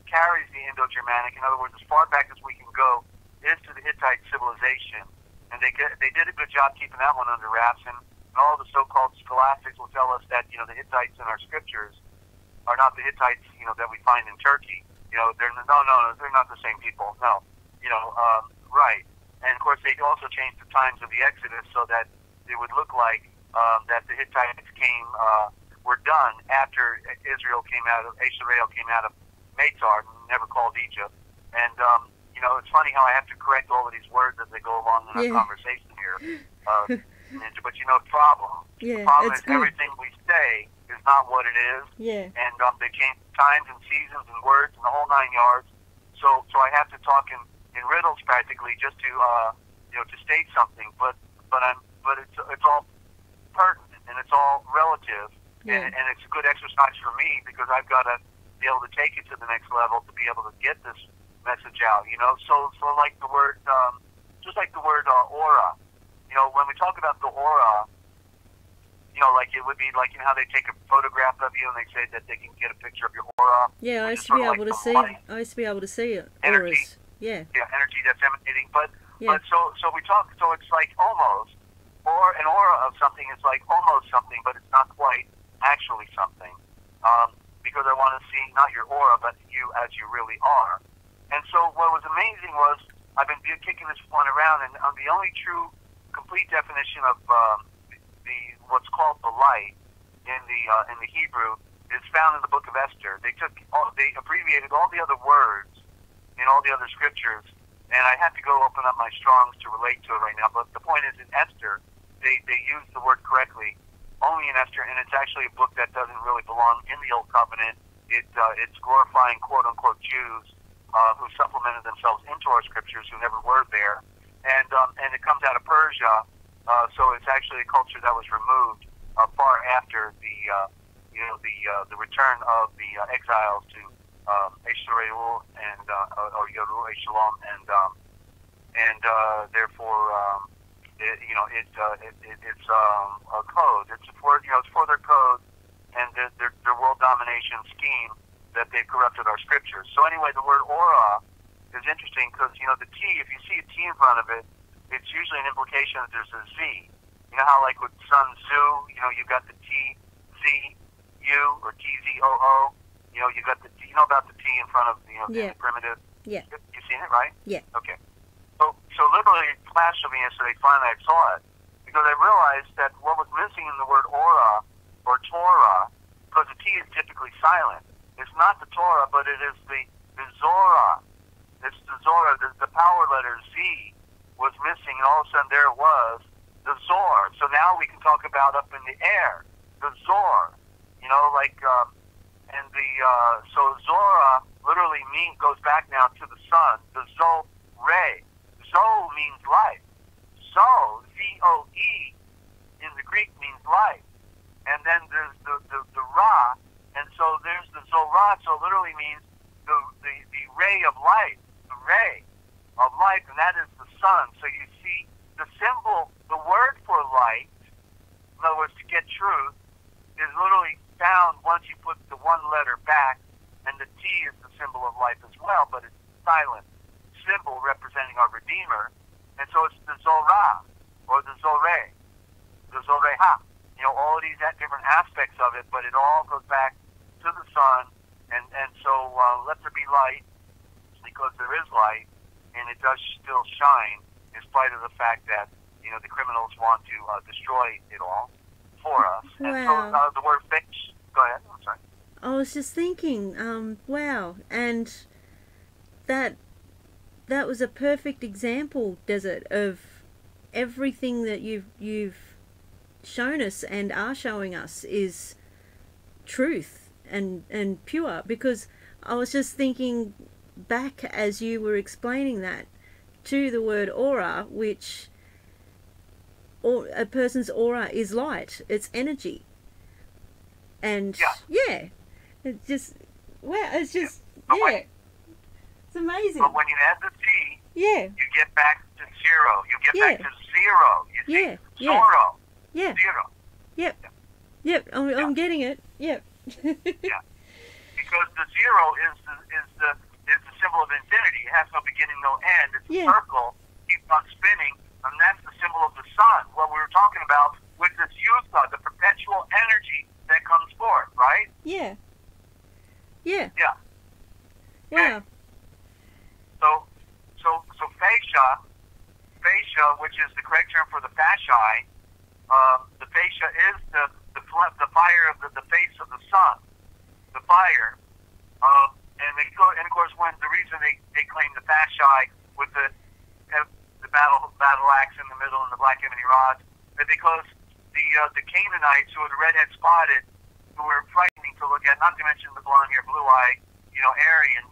carries the Indo-Germanic, in other words, as far back as we can go, is to the Hittite civilization, and they did a good job keeping that one under wraps. And all the so-called scholastics will tell us that the Hittites in our scriptures are not the Hittites that we find in Turkey. They're not the same people. No, right. And of course, they also changed the times of the Exodus so that it would look like that the Hittites were done after Israel came out of Meitzar, never called Egypt. And it's funny how I have to correct all of these words as they go along in our conversation here. Ninja, but the problem. The problem is everything we say is not what it is. Yeah. And they change times and seasons and words and the whole 9 yards. So I have to talk in riddles practically just to to state something, but it's all pertinent and it's all relative, and it's a good exercise for me, because I've got to be able to take it to the next level to be able to get this message out. So like the word, just like the word aura. When we talk about the aura, like it would be like how they take a photograph of you and they say that they can get a picture of your aura. Yeah, I used to be able to see. I used to be able to see it. Energy. Auras. Yeah, energy that's emanating. But so we talk. So it's like almost, or an aura of something is like almost something, but it's not quite actually something. Because I want to see not your aura, but you as you really are. And so what was amazing was I've been kicking this one around, and the only true, complete definition of what's called the light in the Hebrew is found in the book of Esther. They abbreviated all the other words in all the other scriptures, and I have to go open up my Strongs to relate to it right now. But the point is, in Esther, they use the word correctly only in Esther, and it's actually a book that doesn't really belong in the Old Covenant. It's glorifying quote unquote Jews who supplemented themselves into our scriptures, who never were there, and it comes out of Persia. So it's actually a culture that was removed far after the return of the exiles to Dezert-Owl and or Yoru Shalom, and therefore it's a code. It's for their code and their world domination scheme that they've corrupted our scriptures. So anyway, the word aura is interesting because the T, if you see a T in front of it, it's usually an implication that there's a Z. You know how like with Sun Tzu, you've got the T-Z-U or T-Z-O-O. You got the T, about the T in front of the primitive. Yeah. You've seen it, right? Yeah. Okay. So literally it flashed on me yesterday. Finally, I saw it because I realized that what was missing in the word aura or Torah, because the T is typically silent. It's not the Torah, but it is the Zorah. It's the Zorah. The power letter Z was missing, and all of a sudden there it was, the Zor. So now we can talk about up in the air, the Zor. So Zora literally goes back now to the sun. The Zo-Re. Zo means life. Zo, Z-O-E, in the Greek means life. And then there's the Ra, and so there's the Zorah, so literally means the ray of life, the ray of life, and that is the sun. So you see the symbol, the word for light, in other words, to get truth, is literally found once you put the one letter back, and the T is the symbol of life as well, but it's a silent symbol representing our Redeemer. And so it's the Zorah, or the Zoreh, the Zoreha. You know, all of these different aspects of it, but it all goes back to the sun. And so let there be light, because there is light, and it does still shine, in spite of the fact that, you know, the criminals want to destroy it all for us. Wow. And so the word fish, go ahead, I'm sorry. I was just thinking, wow, and that was a perfect example, Desert, of everything that you've shown us and are showing us is truth and pure. Because I was just thinking back as you were explaining that to the word aura, which a person's aura is light, it's energy. And yeah, it's just, wow, it's just, yeah, it's amazing. But when you add the T, yeah, you get back to zero. You get back to zero. You see? Sorrow. Yeah. Zero. Yep. Yep. I'm getting it. Yep. Yeah. Because the zero is the symbol of infinity. It has no beginning, no end. It's a circle, keeps on spinning, and that's the symbol of the sun. What we were talking about with this yusa, the perpetual energy that comes forth, right? Yeah. Yeah. Yeah. Wow. So fascia, which is the correct term for the fasciae, the fascia is the fire of the face of the sun, the fire. And of course, when the reason they claim the fasciae with the battle axe in the middle and the black ebony rods, is because the Canaanites, who were the redhead spotted, who were frightening to look at, not to mention the blonde hair, blue eye, Aryan,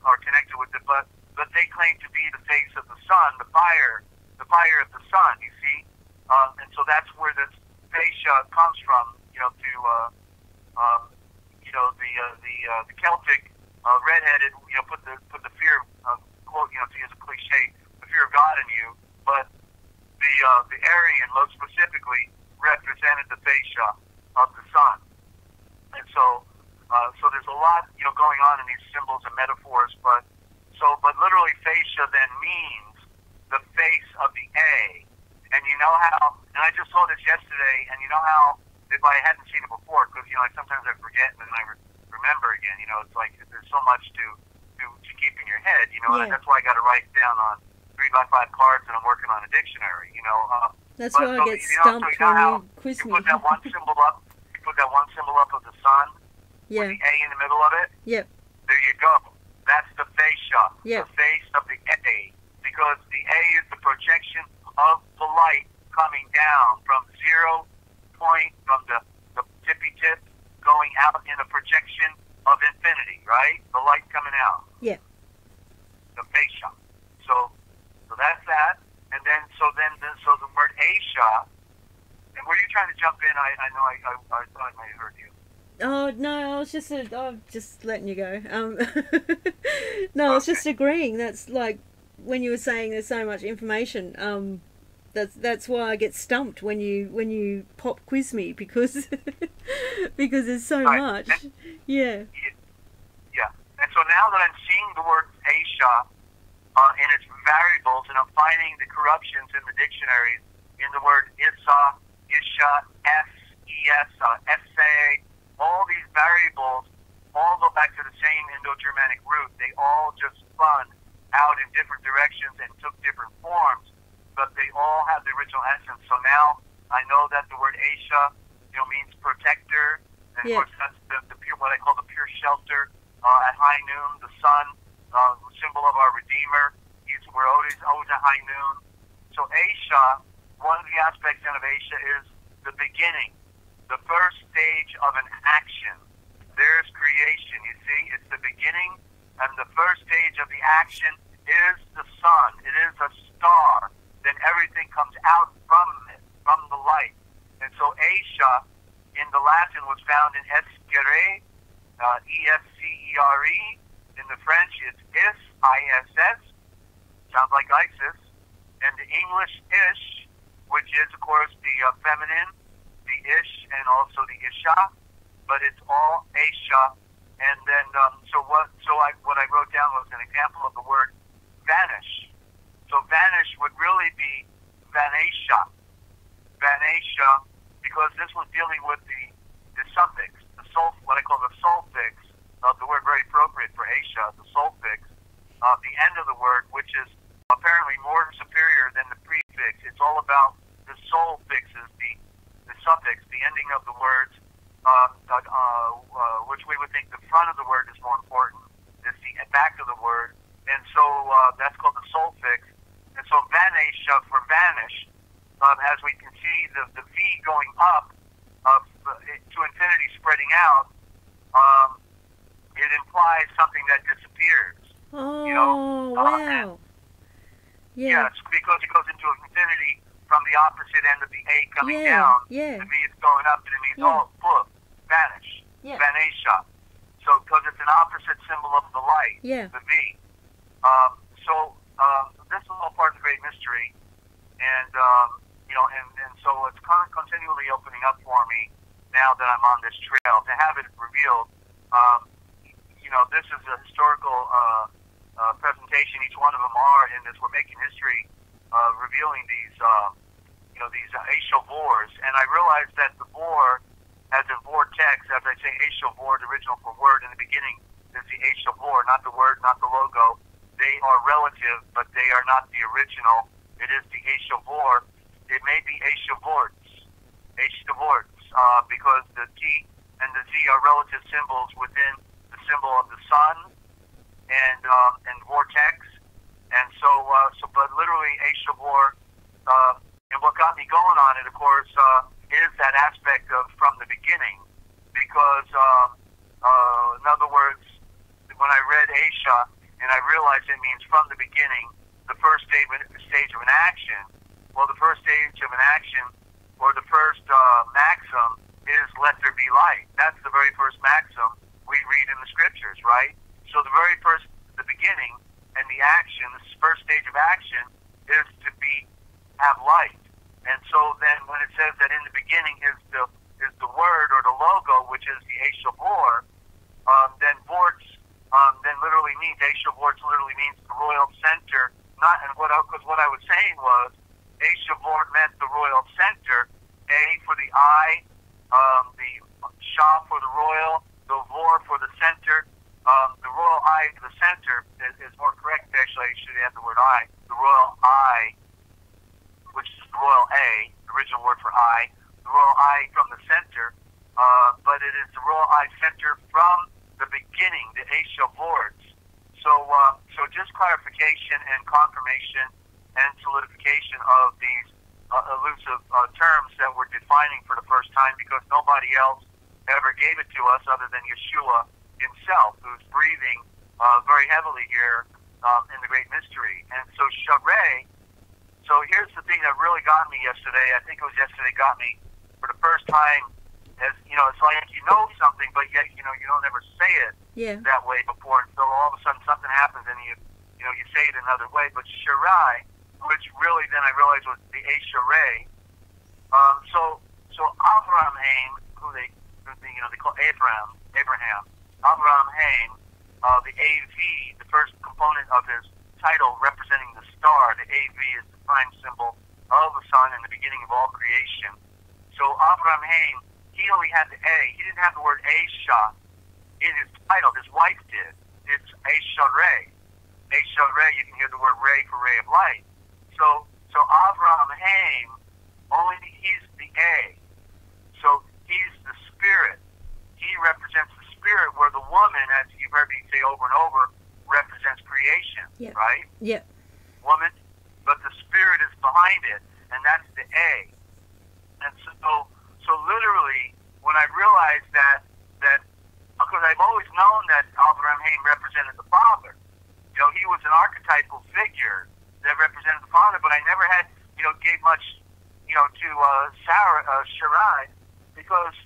are connected with it, but they claim to be the face of the sun, the fire of the sun. You see, and so that's where this fascia comes from. The Celtic redheaded, put the fear of, quote, to use a cliche, the fear of God in you, but the Aryan, most specifically, represented the fascia of the sun. And so there's a lot, going on in these symbols and metaphors, but literally fascia then means the face of the A. And you know how, and I just saw this yesterday, and you know how, if I hadn't seen it before, because, sometimes I forget and then I remember again, it's like there's so much to keep in your head, and that's why I got to write down on 3x5 cards, and I'm working on a dictionary, That's why I get stumped when you quiz me. You put that one symbol up, of the sun, with the A in the middle of it. Yep. There you go. That's the fascia, the face of the A, because the A is the projection of the light coming down from 0 point, from the tippy tip, going out in a projection of infinity, right? The light coming out. Yeah. The fascia. So that's that. And then the word Asia. And were you trying to jump in? I know I thought I might have heard you. Oh no, I'm just letting you go. No, I was just agreeing. That's like when you were saying there's so much information. That's why I get stumped when you pop quiz me, because because there's so much. Yeah. And so now that I'm seeing the word Asia in its variables, and I'm finding the corruptions in the dictionaries in the word Issa, Isha, S-E-S, S-A, all these variables all go back to the same Indo-Germanic root. They all just spun out in different directions and took different forms, but they all have the original essence. So now I know that the word Asia, means protector, and of course that's the pure, what I call the pure shelter. At high noon, the sun, symbol of our Redeemer. We're always at high noon. So Asia, one of the aspects of Asia is the beginning, the first stage of an action. There's creation. You see, it's the beginning, and the first stage of the action is the sun. It is a star. Then everything comes out from it, from the light. And so Asia, in the Latin, was found in escere, E-S-C-E-R-E. In the French, it's is, I-S-S. Sounds like ISIS. And the English, ish, which is, of course, the feminine, the ish, and also the isha. But it's all Asia. And then, what I wrote down was an example of the word vanish. So vanish would really really be Vanesha. Vanesha, because this was dealing with the suffix, what I call the suffix of the word, very appropriate for Asia, the suffix, the end of the word, which is apparently more superior than the prefix. It's all about the suffixes, the suffix, the ending of the words, which we would think the front of the word is more important, is the back of the word, and so that's called the suffix. And so Vanesha for vanish, as we can see the V going up to infinity, spreading out, it implies something that disappears. Oh, you know? Wow. Yeah. Yes, because it goes into infinity from the opposite end of the A coming Yeah, down. yeah. The V is going up, and it means, Yeah. vanish. Yeah. Vanesha. So, because it's an opposite symbol of the light, Yeah. the V. This is all part of the great mystery, and so it's continually opening up for me now that I'm on this trail to have it revealed. This is a historical presentation. Each one of them are in this. We're making history, revealing these Aisha Vors, and I realized that the Vor as a vortex, as I say, Aisha Vor, the original for word in the beginning, is the Aisha Vor, not the word, not the logo. They are relative, but they are not the original. It is the Aisha Vor. It may be Aisha Vorts, because the T and the Z are relative symbols within the symbol of the sun and vortex, and but literally Aisha Vor. And what got me going on it, of course, is that aspect of from the beginning, because in other words, when I read Aisha and I realized it means from the beginning, the first stage of an action. Well, the first stage of an action, or the first maxim, is let there be light. That's the very first maxim we read in the scriptures, right? So the beginning and the action, this first stage of action, is to have light. And so then when it says that in the beginning is the word or the logo, which is the Aisha Vor, then Vorts then literally means, Aisha Vorts literally means the royal center. Because what I was saying was, Aisha Vort meant the royal center, A for the eye, the Shah for the royal, the Vor for the center. The royal eye to the center is more correct. Actually, I should add the word eye. The royal eye, which is the royal A, the original word for eye. The royal eye from the center, but it is the royal eye center from the beginning, the Aisha Vorts. So just clarification and confirmation and solidification of these elusive terms that we're defining for the first time, because nobody else ever gave it to us other than Yeshua himself, who's breathing very heavily here in the great mystery. And so Sharei, so here's the thing that really got me yesterday. I think it was yesterday got me for the first time. As it's like you know something, but yet you don't ever say it that way before, until all of a sudden something happens and you say it another way. But Shirai, which really then I realized was the Asherai. So Avraham Haim, who they call Abraham, Avraham Haim, the AV, the first component of his title representing the star. The AV is the prime symbol of the sun in the beginning of all creation. So Avraham Haim, he only had the A. He didn't have the word Aisha in his title. His wife did. It's Asherai. Asherai, you can hear the word ray for ray of light. So Avraham Haim, he's the A. So he's the spirit. He represents the spirit, where the woman, as you've heard me say over and over, represents creation, right? Yeah. Woman, but the spirit is behind it, and that's the A. And so literally, when I realized that because I've always known that Avraham Haim represented the Father. He was an archetypal figure that represented the Father, but I never had, gave much, to Shirai, because,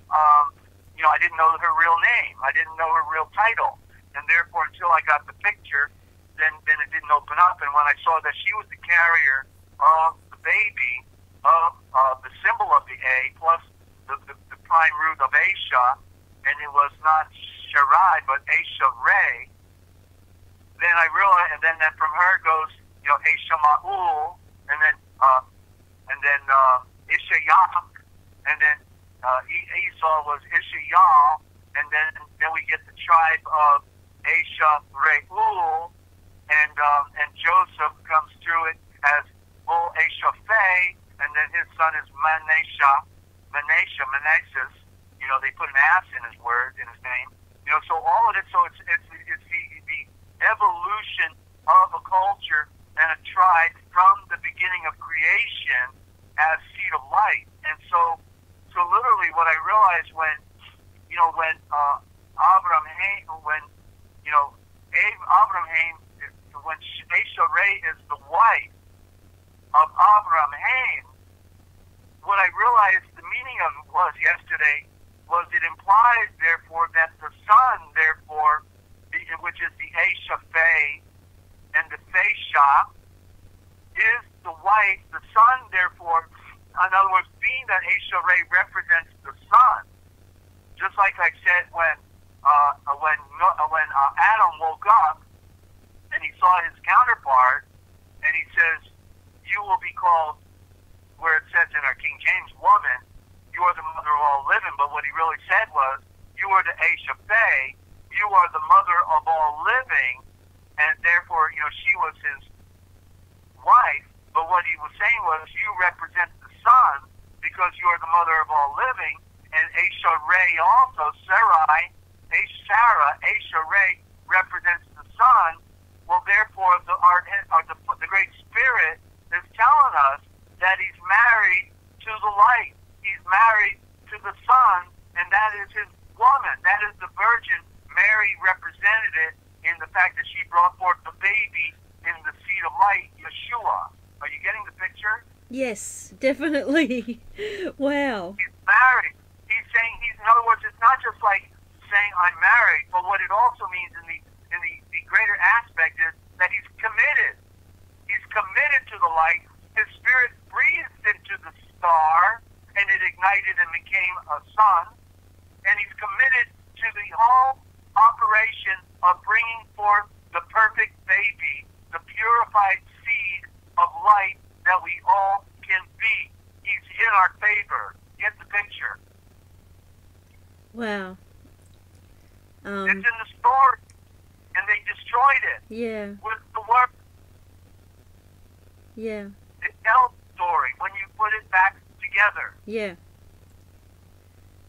I didn't know her real name. I didn't know her real title. And therefore, until I got the picture, then it didn't open up. And when I saw that she was the carrier of the baby, of the symbol of the A, plus the prime root of Aisha, and it was not Shirai, but Asherai, then I realized, and then from her goes, Aisha Ma'ul, and then and then Ishayah, and then Esau was Ishayah, and then we get the tribe of Asher Reul, and Joseph comes through it as Bull Ashaphe, and then his son is Manasseh. You know, they put an ass in his name. You know, so all of it. So it's the evolution of a culture and a tribe from the beginning of creation as seed of light. And so literally, what I realized when when Asherah is the wife of Abraham Haim, what I realized the meaning of it was yesterday was it implies, therefore, that the son, therefore, which is the Ashaphe and the Fesha, is the wife. The son, therefore, in other words, being that Asherah represents the son, just like I said when Adam woke up and he saw his counterpart, and he says, "You will be called," where it says in our King James, "woman, you are the mother of all living," but what he really said was, "You are the Ashaphe, you are the mother of all living," and therefore, she was his wife. But what he was saying was, you represent the son because you are the mother of all living, and Asherah also, Sarah, Asherah represents the son. Well, therefore, the Great Spirit is telling us that he's married to the light. He's married to the Son, and that is his woman. That is the Virgin. Mary represented it in the fact that she brought forth the baby in the seed of light, Yeshua. Are you getting the picture? Yes, definitely. Wow. He's married. He's saying, in other words, it's not just like saying I'm married, but what it also means in the greater aspect is that he's committed. He's committed to the light. His spirit breathed into the star, and it ignited and became a sun. And he's committed to the whole operation of bringing forth the perfect baby, the purified seed of light that we all can be. He's in our favor. Get the picture. Wow. It's in the story, and they destroyed it. Yeah. With the word. Yeah. It tells the story when you put it back together. Yeah.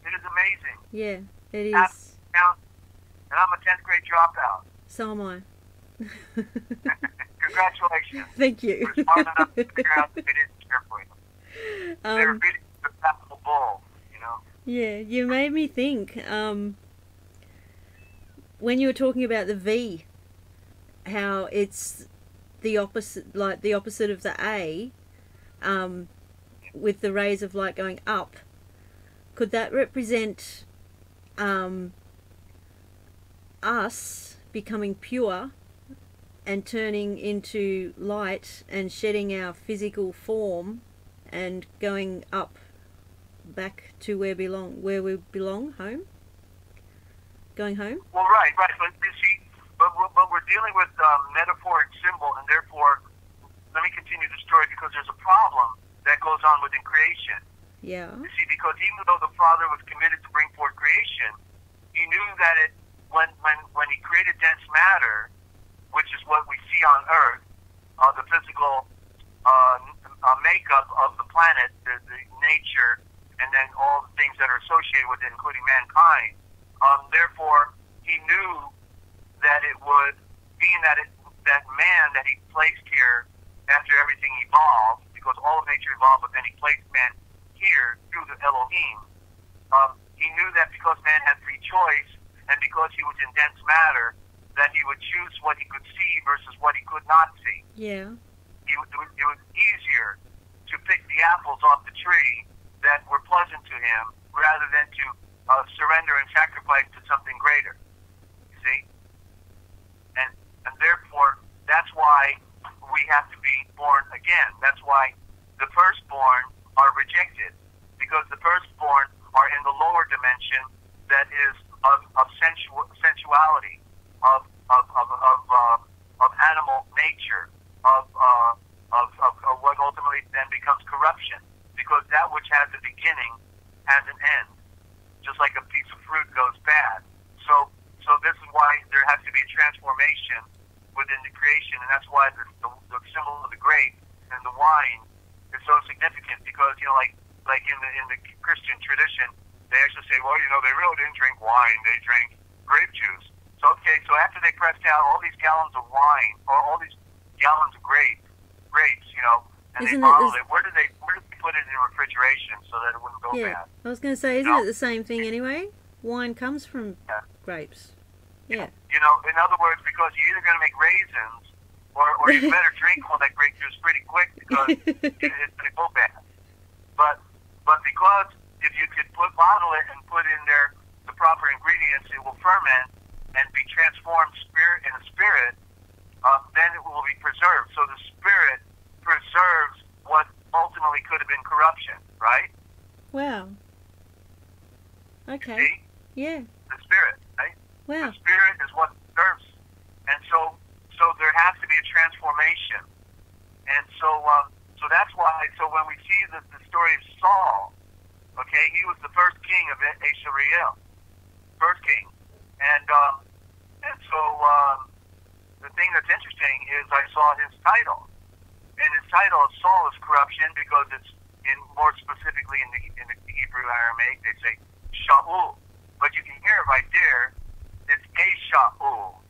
It is amazing. Yeah, it is. And I'm a 10th grade dropout. So am I. Congratulations. Thank you. We're smart enough to figure out that they didn't care for you. They're really the powerful bull, Yeah, you made me think, when you were talking about the V, how it's the opposite, like the opposite of the A, with the rays of light going up. Could that represent us becoming pure and turning into light and shedding our physical form and going up back to where we belong, home? Going home? Well, right. But you see, but we're dealing with metaphor and symbol, and therefore, let me continue the story because there's a problem that goes on within creation. Yeah. You see, because even though the Father was committed to bring forth creation, he knew that when he created dense matter, which is what we see on Earth, the physical makeup of the planet, the nature, and then all the things that are associated with it, including mankind. Therefore, he knew that it would, being that man that he placed here after everything evolved, because all of nature evolved, but then he placed man here through the Elohim. He knew that because man had free choice, and because he was in dense matter, that he would choose what he could see versus what he could not see. Yeah. It was easier to pick the apples off the tree that were pleasant to him rather than to surrender and sacrifice to something greater. You see? And therefore, that's why we have to be born again. That's why the firstborn are rejected, because the firstborn are in the lower dimension that is of sensuality, of animal nature, of what ultimately then corruption, because that which has a beginning has an end, just like a piece of fruit goes bad. So this is why there has to be a transformation within the creation, and that's why the symbol of the grape and the wine is so significant, because, you know, like in the Christian tradition, they actually say, well, you know, they really didn't drink wine, they drank grape juice. So, okay, so after they pressed out all these gallons of wine, or all these gallons of grapes, you know, and they bottled it, where did they put it in refrigeration so that it wouldn't go bad? I was going to say, isn't it the same thing anyway? Wine comes from grapes. Yeah. You know, in other words, because you're either going to make raisins, or you better drink all that grape juice pretty quick, because it's going to go bad. But because if you could bottle it and put in there the proper ingredients, it will ferment and be transformed in a spirit, then it will be preserved. So the spirit preserves what ultimately could have been corruption, right? Wow. Okay. See? Yeah. The spirit, right? Wow. The spirit is what preserves. And so there has to be a transformation. And so that's why, so when we see the story of Saul, okay, he was the first king of Israel. First king. And so the thing that's interesting is I saw his title. And his title of Saul is corruption, because it's more specifically in the Hebrew Aramaic, they say Shaul. But you can hear it right there. It's a Shaul.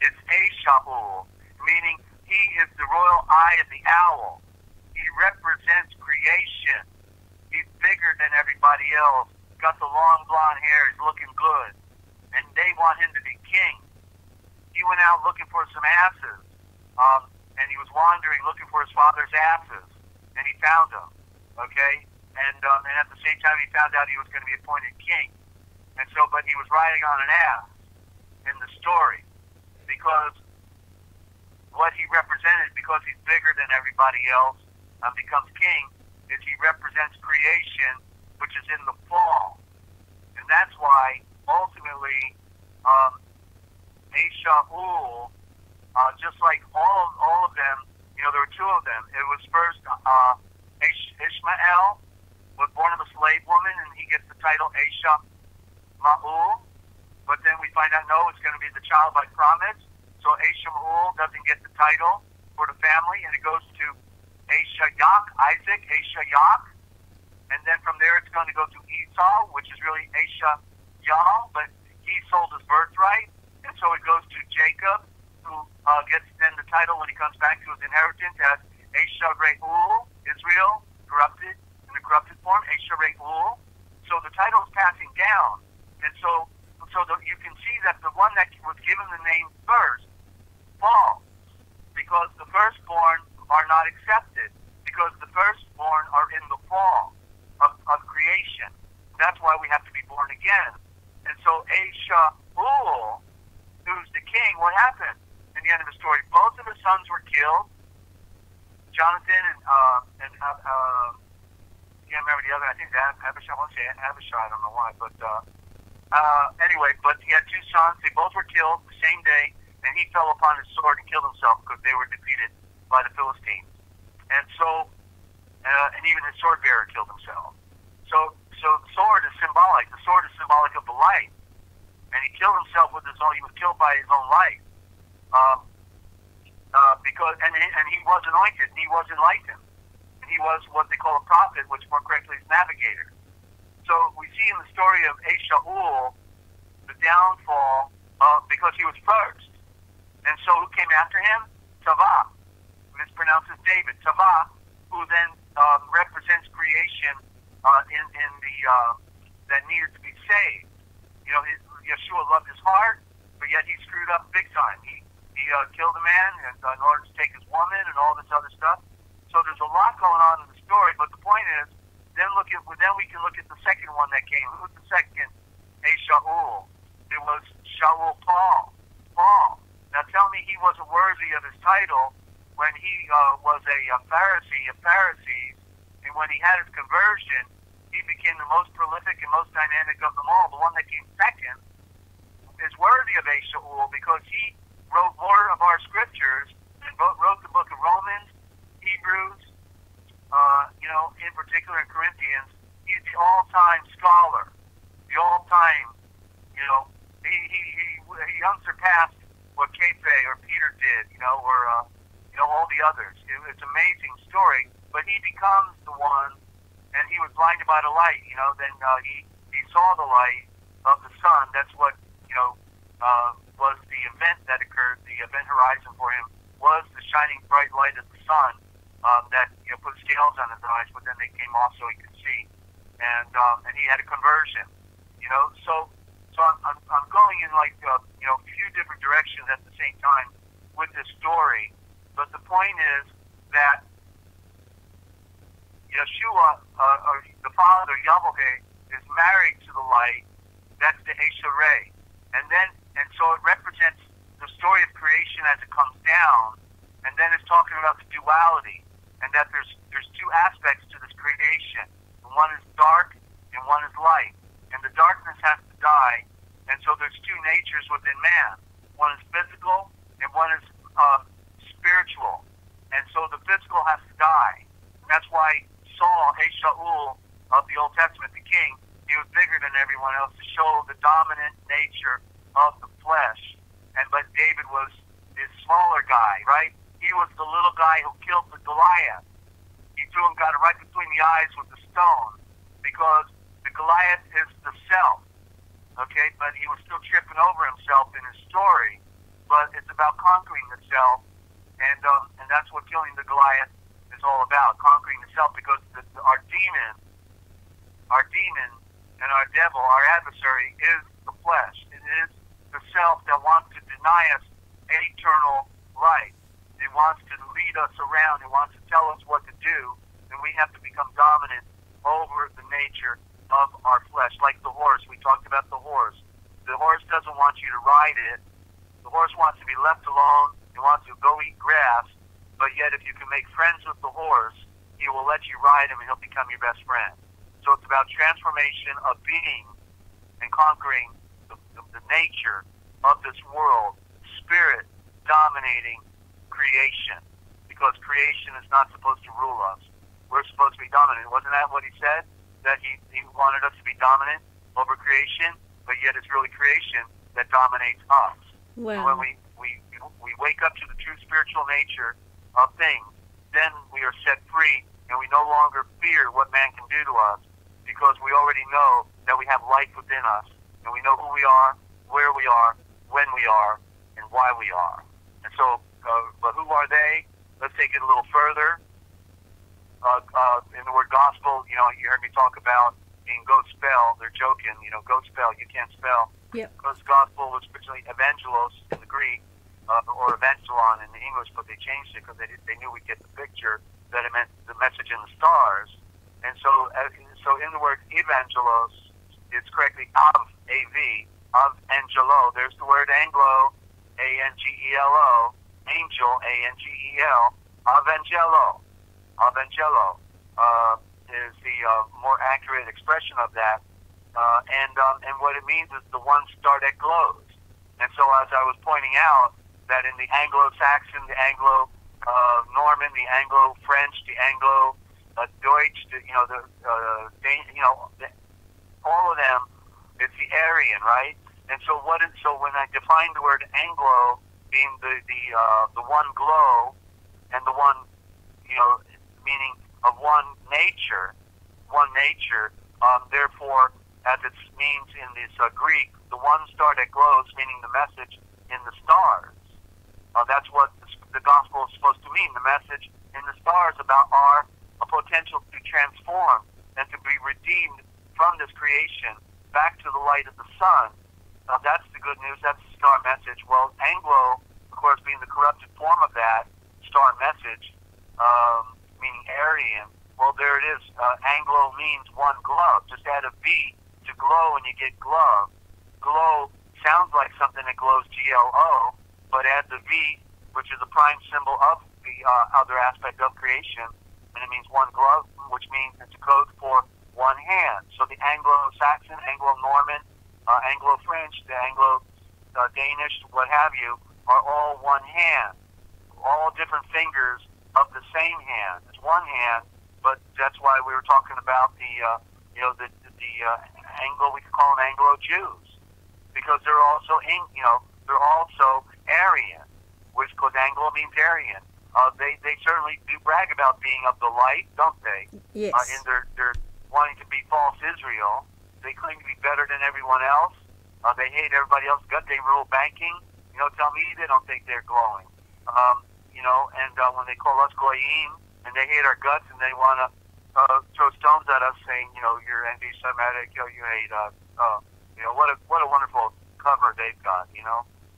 It's a Shaul, meaning he is the royal eye of the owl. He represents creation. He's bigger than everybody else. Got the long blonde hair. He's looking good. And they want him to be king. He went out looking for some asses. And he was wandering looking for his father's asses. And he found them. Okay? And at the same time, he found out he was going to be appointed king. And so, but he was riding on an ass in the story, because what he represented, because he's bigger than everybody else, becomes king, is he represents creation, which is in the fall. And that's why, ultimately, Shaul, just like all of them, you know, there were two of them. It was first Ishmael was born of a slave woman, and he gets the title Maul, but then we find out, no, it's going to be the child by promise. So Maul doesn't get the title for the family, and it goes to Isaac, and then from there it's going to go to Esau, which is really Yal, but he sold his birthright, and so it goes to Jacob, who gets then the title when he comes back to his inheritance as Re'ul, Israel, corrupted, in the corrupted form, Re'ul. So the title is passing down. And so you can see that the one that was given the name first falls, because the firstborn are not accepted, because the firstborn are in the fall of creation. That's why we have to be born again. And so Shaul, who's the king, what happened in the end of the story? Both of his sons were killed. Jonathan and can't remember the other. I think that Abishai. I want to say Abishai. I don't know why, but anyway. But he had two sons. They both were killed the same day, and he fell upon his sword and killed himself because they were defeated by the Philistines. And so, and even his sword bearer killed himself. So the sword is symbolic. The sword is symbolic of the light, and he killed himself with his own. He was killed by his own light, because and he was anointed. And he was enlightened. He was what they call a prophet, which more correctly is navigator. So we see in the story of Shaul the downfall because he was first. And so who came after him? Tavah, mispronounced as David. Tavah, who then represents creation in the that needed to be saved. You know, Yeshua loved his heart, but yet he screwed up big time. He killed a man in order to take his woman and all this other stuff. So there's a lot going on in the story, but the point is, then we can look at the second one that came. Who was the second? Shaul. It was Shaul Paul. Now tell me he wasn't worthy of his title when he was a Pharisee of Pharisees, and when he had his conversion, he became the most prolific and most dynamic of them all. The one that came second is worthy of Shaul because he wrote more of our scriptures and wrote the book of Romans, Hebrews, in particular in Corinthians, he's the all-time scholar, the all-time, he unsurpassed what Kefe or Peter did, or all the others. It's an amazing story, but he becomes the one, and he was blinded by the light, then he saw the light of the sun. That's what, was the event that occurred. The event horizon for him was the shining bright light of the sun that put scales on his eyes, but then they came off so he could see, and he had a conversion. So I'm going in like a few different directions at the same time with this story, but the point is that Yeshua, or the Father Yahweh, is married to the light. That's the Esharei, and so it represents the story of creation as it comes down, and then it's talking about the duality, and that there's two aspects to this creation. One is dark and one is light, and the darkness has to die, and so there's two natures within man. One is physical and one is spiritual, and so the physical has to die. And that's why Saul, Shaul of the Old Testament, the king, he was bigger than everyone else to show the dominant nature of the flesh. But David was this smaller guy, right? He was the little guy who killed the Goliath. He threw him, got it right between the eyes with the stone, because the Goliath is the self, okay? But he was still tripping over himself in his story. But it's about conquering the self, and that's what killing the Goliath is all about, conquering the self, because our demon and our devil, our adversary, is the flesh. It is the self that wants to deny us eternal life. It wants to lead us around. It wants to tell us what to do, and we have to become dominant over the nature of our flesh. Like the horse, we talked about the horse. The horse doesn't want you to ride it. The horse wants to be left alone. He wants to go eat grass, but yet if you can make friends with the horse, he will let you ride him and he'll become your best friend. So it's about transformation of being and conquering the nature of this world, spirit dominating creation, because creation is not supposed to rule us. We're supposed to be dominant. Wasn't that what he said? That he wanted us to be dominant over creation, but yet it's really creation that dominates us. Wow. And when we wake up to the true spiritual nature of things, then we are set free, and we no longer fear what man can do to us, because we already know that we have life within us, and we know who we are, where we are, when we are, and why we are. And so, but who are they? Let's take it a little further. In the word gospel, you heard me talk about being go spell. They're joking, go spell. You can't spell. Yep. Because gospel was originally evangelos in the Greek, or evangelon in the English, but they changed it because they knew we'd get the picture that it meant the message in the stars. And so in the word evangelos, it's correctly av, A-V, of angelo. There's the word Anglo, A-N-G-E-L-O, angel, A-N-G-E-L, avangelo. Avangelo is the more accurate expression of that. And what it means is the one star that glows. And so as I was pointing out, that in the Anglo-Saxon, the Anglo-Norman, the Anglo-French, the Anglo-Deutsch, all of them, it's the Aryan, right? And so when I define the word Anglo being the one glow and the one, meaning of one nature, therefore, as it means in this Greek, the one star that glows, meaning the message in the stars. That's what the gospel is supposed to mean, the message in the stars about our potential to transform and to be redeemed from this creation back to the light of the sun. That's the good news. That's the star message. Well, Anglo, of course, being the corrupted form of that star message, meaning Aryan, well, there it is. Anglo means one glove. Just add a V to glow and you get glove. Glow sounds like something that glows, G-L-O, but add the V, which is a prime symbol of the other aspect of creation, and it means one glove, which means it's a code for one hand. So the Anglo-Saxon, Anglo-Norman, Anglo-French, the Anglo-Danish, what have you, are all one hand, all different fingers of the same hand. It's one hand, but that's why we were talking about the Anglo, we could call them Anglo Jews, because they're also they're also Aryan, which because Anglo means Aryan. They certainly do brag about being of the light, don't they? Yes. And they're wanting to be false Israel. They claim to be better than everyone else. They hate everybody else's gut. They rule banking. Tell me they don't think they're glowing. And when they call us goyim, and they hate our guts, and they want to throw stones at us, saying, you're anti-Semitic, you hate us. What a wonderful cover they've got.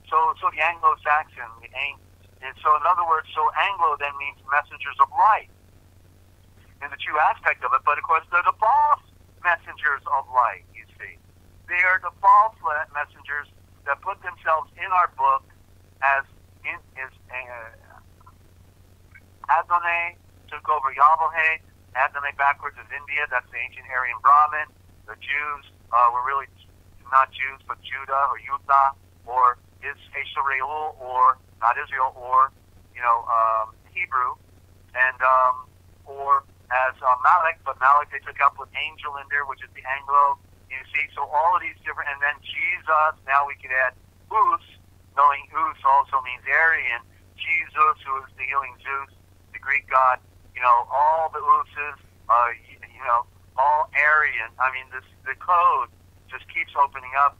So the Anglo-Saxon, and so in other words, so Anglo then means messengers of light, in the true aspect of it. But of course, they're the false messengers of light. You see, they are the false messengers that put themselves in our book as Adonai took over Yahweh. Adonai backwards is India. That's the ancient Aryan Brahmin. The Jews were really not Jews, but Judah or Yudah, or Israel, or not Israel, or Hebrew, and or as Malek, but Malek they took up with angel in there, which is the Anglo. You see, so all of these different, and then Jesus. Now we could add Us, knowing Us also means Aryan. Jesus, who is the healing Zeus, the Greek god. All the Uses, all Aryan. I mean, the code just keeps opening up.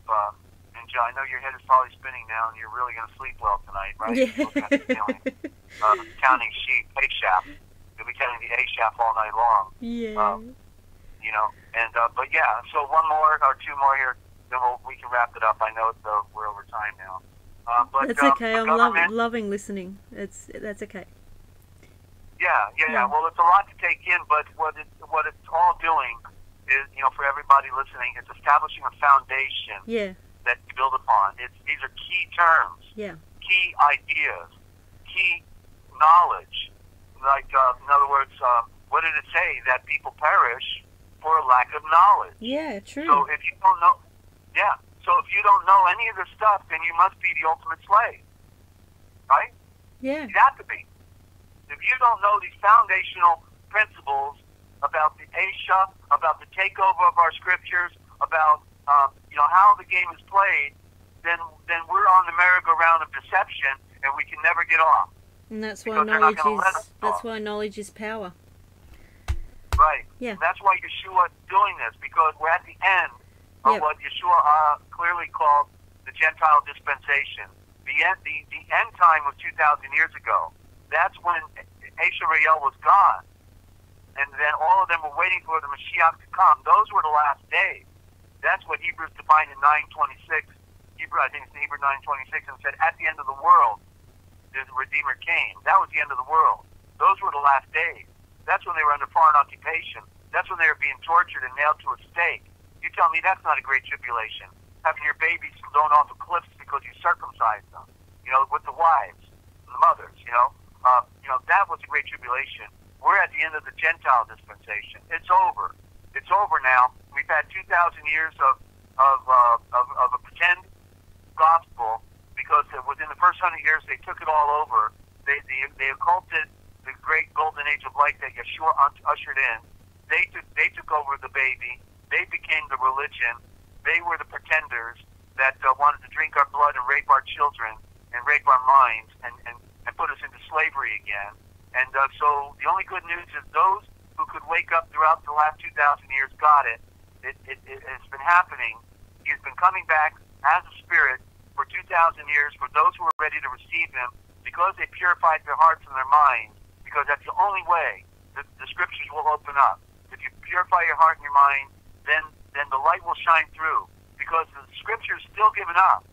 And John, I know your head is probably spinning now, and you're really going to sleep well tonight, right? Yeah. Looking at the ceiling, counting sheep, A-shaft. You'll be counting the A-shaft all night long. Yeah. But yeah. So one more or two more here, then we can wrap it up. I know we're over time now. But that's okay. I'm loving listening. That's okay. Yeah. Well, it's a lot to take in, but what it's all doing is, for everybody listening, it's establishing a foundation. Yeah. That you build upon. These are key terms. Yeah. Key ideas. Key knowledge. Like, in other words, what did it say? That people perish for a lack of knowledge. Yeah, true. So if you don't know, So if you don't know any of this stuff, then you must be the ultimate slave. Right? Yeah. You have to be. If you don't know these foundational principles about the Aisha, about the takeover of our scriptures, about how the game is played, then we're on the merry-go-round of deception, and we can never get off. And that's why knowledge is power. Right. Yeah. And that's why Yeshua is doing this, because we're at the end of what Yeshua clearly called the Gentile dispensation. The end time was 2,000 years ago. That's when Israel was gone. And then all of them were waiting for the Mashiach to come. Those were the last days. That's what Hebrews defined in 9:26. I think it's in Hebrew 9:26, and said, at the end of the world, the Redeemer came. That was the end of the world. Those were the last days. That's when they were under foreign occupation. That's when they were being tortured and nailed to a stake. You tell me that's not a great tribulation. Having your babies thrown off of cliffs because you circumcised them, with the wives and the mothers, that was a great tribulation. We're at the end of the Gentile dispensation. It's over. It's over now. We've had 2,000 years of a pretend gospel, because within the first 100 years they took it all over. They occulted the great golden age of light that Yeshua ushered in. They took over the baby. They became the religion. They were the pretenders that wanted to drink our blood and rape our children and rape our minds and put us into slavery again. And so the only good news is those who could wake up throughout the last 2,000 years got it. It's been happening. He's been coming back as a spirit for 2,000 years for those who are ready to receive him, because they purified their hearts and their minds, because that's the only way the scriptures will open up. If you purify your heart and your mind, then the light will shine through, because the scriptures still giving up.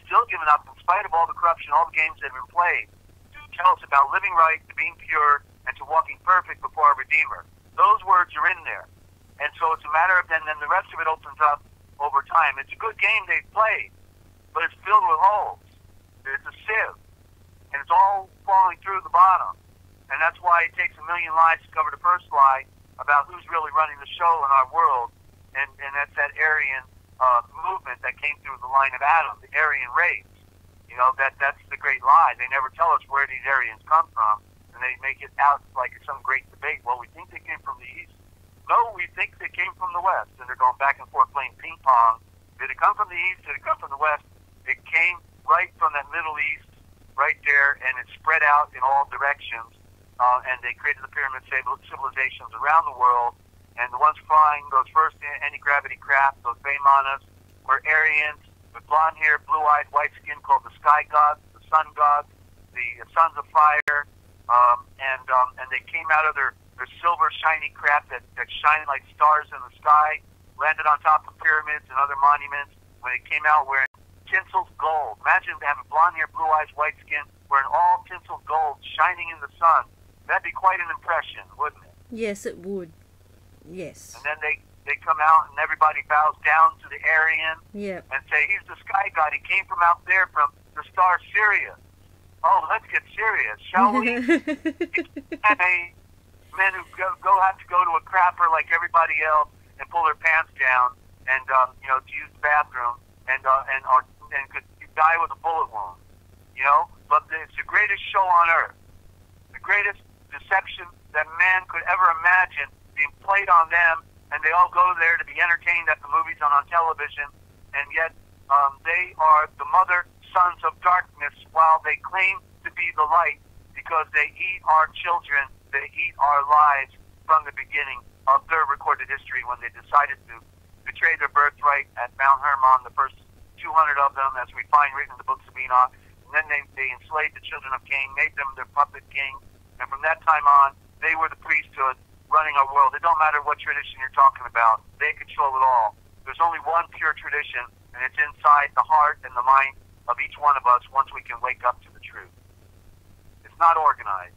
Still giving up in spite of all the corruption, all the games that have been played, to tell us about living right, to being pure, and to walking perfect before our Redeemer. Those words are in there. And so it's a matter of then the rest of it opens up over time. It's a good game they've played, but it's filled with holes. It's a sieve, and it's all falling through the bottom. And that's why it takes 1 million lies to cover the first lie about who's really running the show in our world. And that's that Aryan movement that came through the line of Adam, the Aryan race. That's the great lie. They never tell us where these Aryans come from. and they make it out like it's some great debate. Well, we think they came from the east. No, we think they came from the west, and they're going back and forth playing ping pong. Did it come from the east? Did it come from the west? It came right from that Middle East, right there, and it spread out in all directions, and they created the pyramid civilizations around the world. And the ones flying those first anti-gravity craft, those Baymanas, were Aryans with blonde hair, blue-eyed, white skin, called the sky gods, the sun gods, the sons of fire, and they came out of their silver shiny craft that shine like stars in the sky, landed on top of pyramids and other monuments. When they came out wearing tinseled gold, imagine having blonde hair, blue eyes, white skin, wearing all tinseled gold, shining in the sun. That'd be quite an impression, wouldn't it? Yes, it would. Yes. And then they come out and everybody bows down to the Aryan and say, he's the sky god. He came from out there from the star Sirius. Oh, let's get serious, shall we? Men who have to go to a crapper like everybody else and pull their pants down and to use the bathroom and could die with a bullet wound. But it's the greatest show on earth, the greatest deception that man could ever imagine being played on them, and they all go there to be entertained at the movies on television, and yet they are the mother sons of darkness while they claim to be the light because they eat our children, they eat our lives from the beginning of their recorded history when they decided to betray their birthright at Mount Hermon, the first 200 of them, as we find written in the books of Enoch. And then they enslaved the children of Cain, made them their puppet king, and from that time on, they were the priesthood running our world. It don't matter what tradition you're talking about. They control it all. There's only one pure tradition, and it's inside the heart and the mind of each one of us once we can wake up to the truth. It's not organized.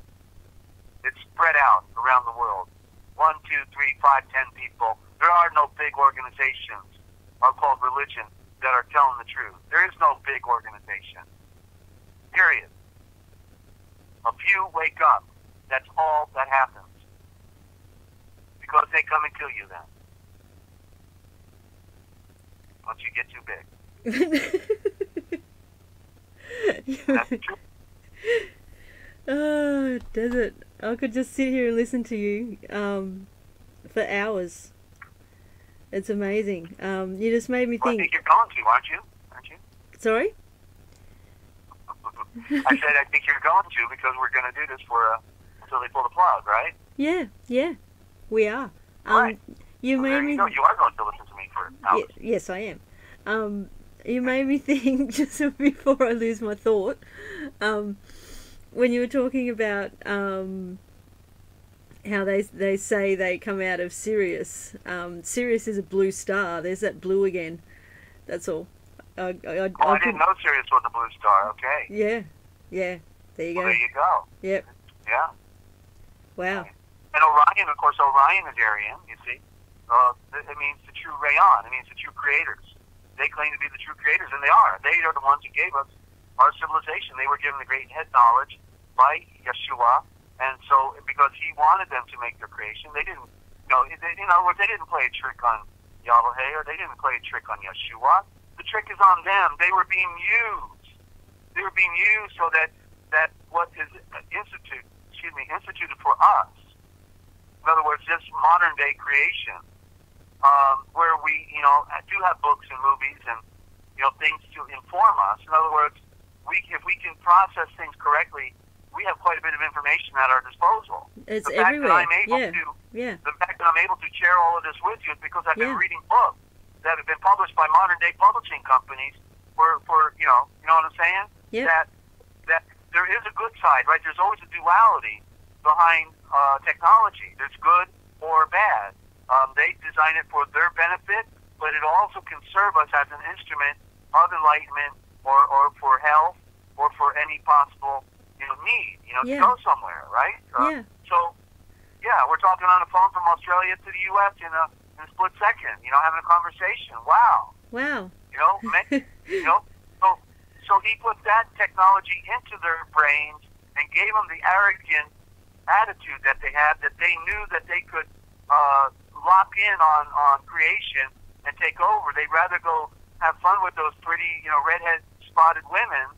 It's spread out around the world. 1, 2, 3, 5, 10 people. There are no big organizations, are called religion, that are telling the truth. There is no big organization. Period. A few wake up. That's all that happens. Because they come and kill you then. Once you get too big. That's the truth. Oh, Desert. I could just sit here and listen to you for hours. It's amazing. You just made me think. I think you're going to, aren't you? Sorry? I said I think you're going to because we're going to do this until they pull the plug, right? Yeah. We are. Right. You made me. You are going to listen to me for hours. Yes, I am. You made me think just before I lose my thought. When you were talking about how they say they come out of Sirius. Sirius is a blue star. There's that blue again. That's all. I didn't know Sirius was a blue star. Okay. Yeah. There you go. Well, there you go. Yep. Yeah. Wow. Okay. And Orion, of course, Orion is Aryan, you see. It means the true Rayon. It means the true creators. They claim to be the true creators, and they are. They are the ones who gave us our civilization. They were given the great head knowledge by Yeshua, and so because he wanted them to make their creation, they didn't. In other words, they didn't play a trick on Yahweh, or they didn't play a trick on Yeshua. The trick is on them. They were being used. They were being used so that what is instituted for us. In other words, this modern day creation, where we, do have books and movies and, things to inform us. In other words, if we can process things correctly, we have quite a bit of information at our disposal. It's the fact everywhere. That I'm able The fact that I'm able to share all of this with you is because I've been reading books that have been published by modern day publishing companies for you know what I'm saying? Yeah. That there is a good side, right? There's always a duality behind technology. There's good or bad. They design it for their benefit, but it also can serve us as an instrument of enlightenment or for health or for any possible need, to go somewhere, right? So, we're talking on the phone from Australia to the U.S. in a split second, having a conversation. Wow. So he put that technology into their brains and gave them the arrogant attitude that they had, that they knew that they could lock in on creation and take over. They'd rather go have fun with those pretty, redhead spotted women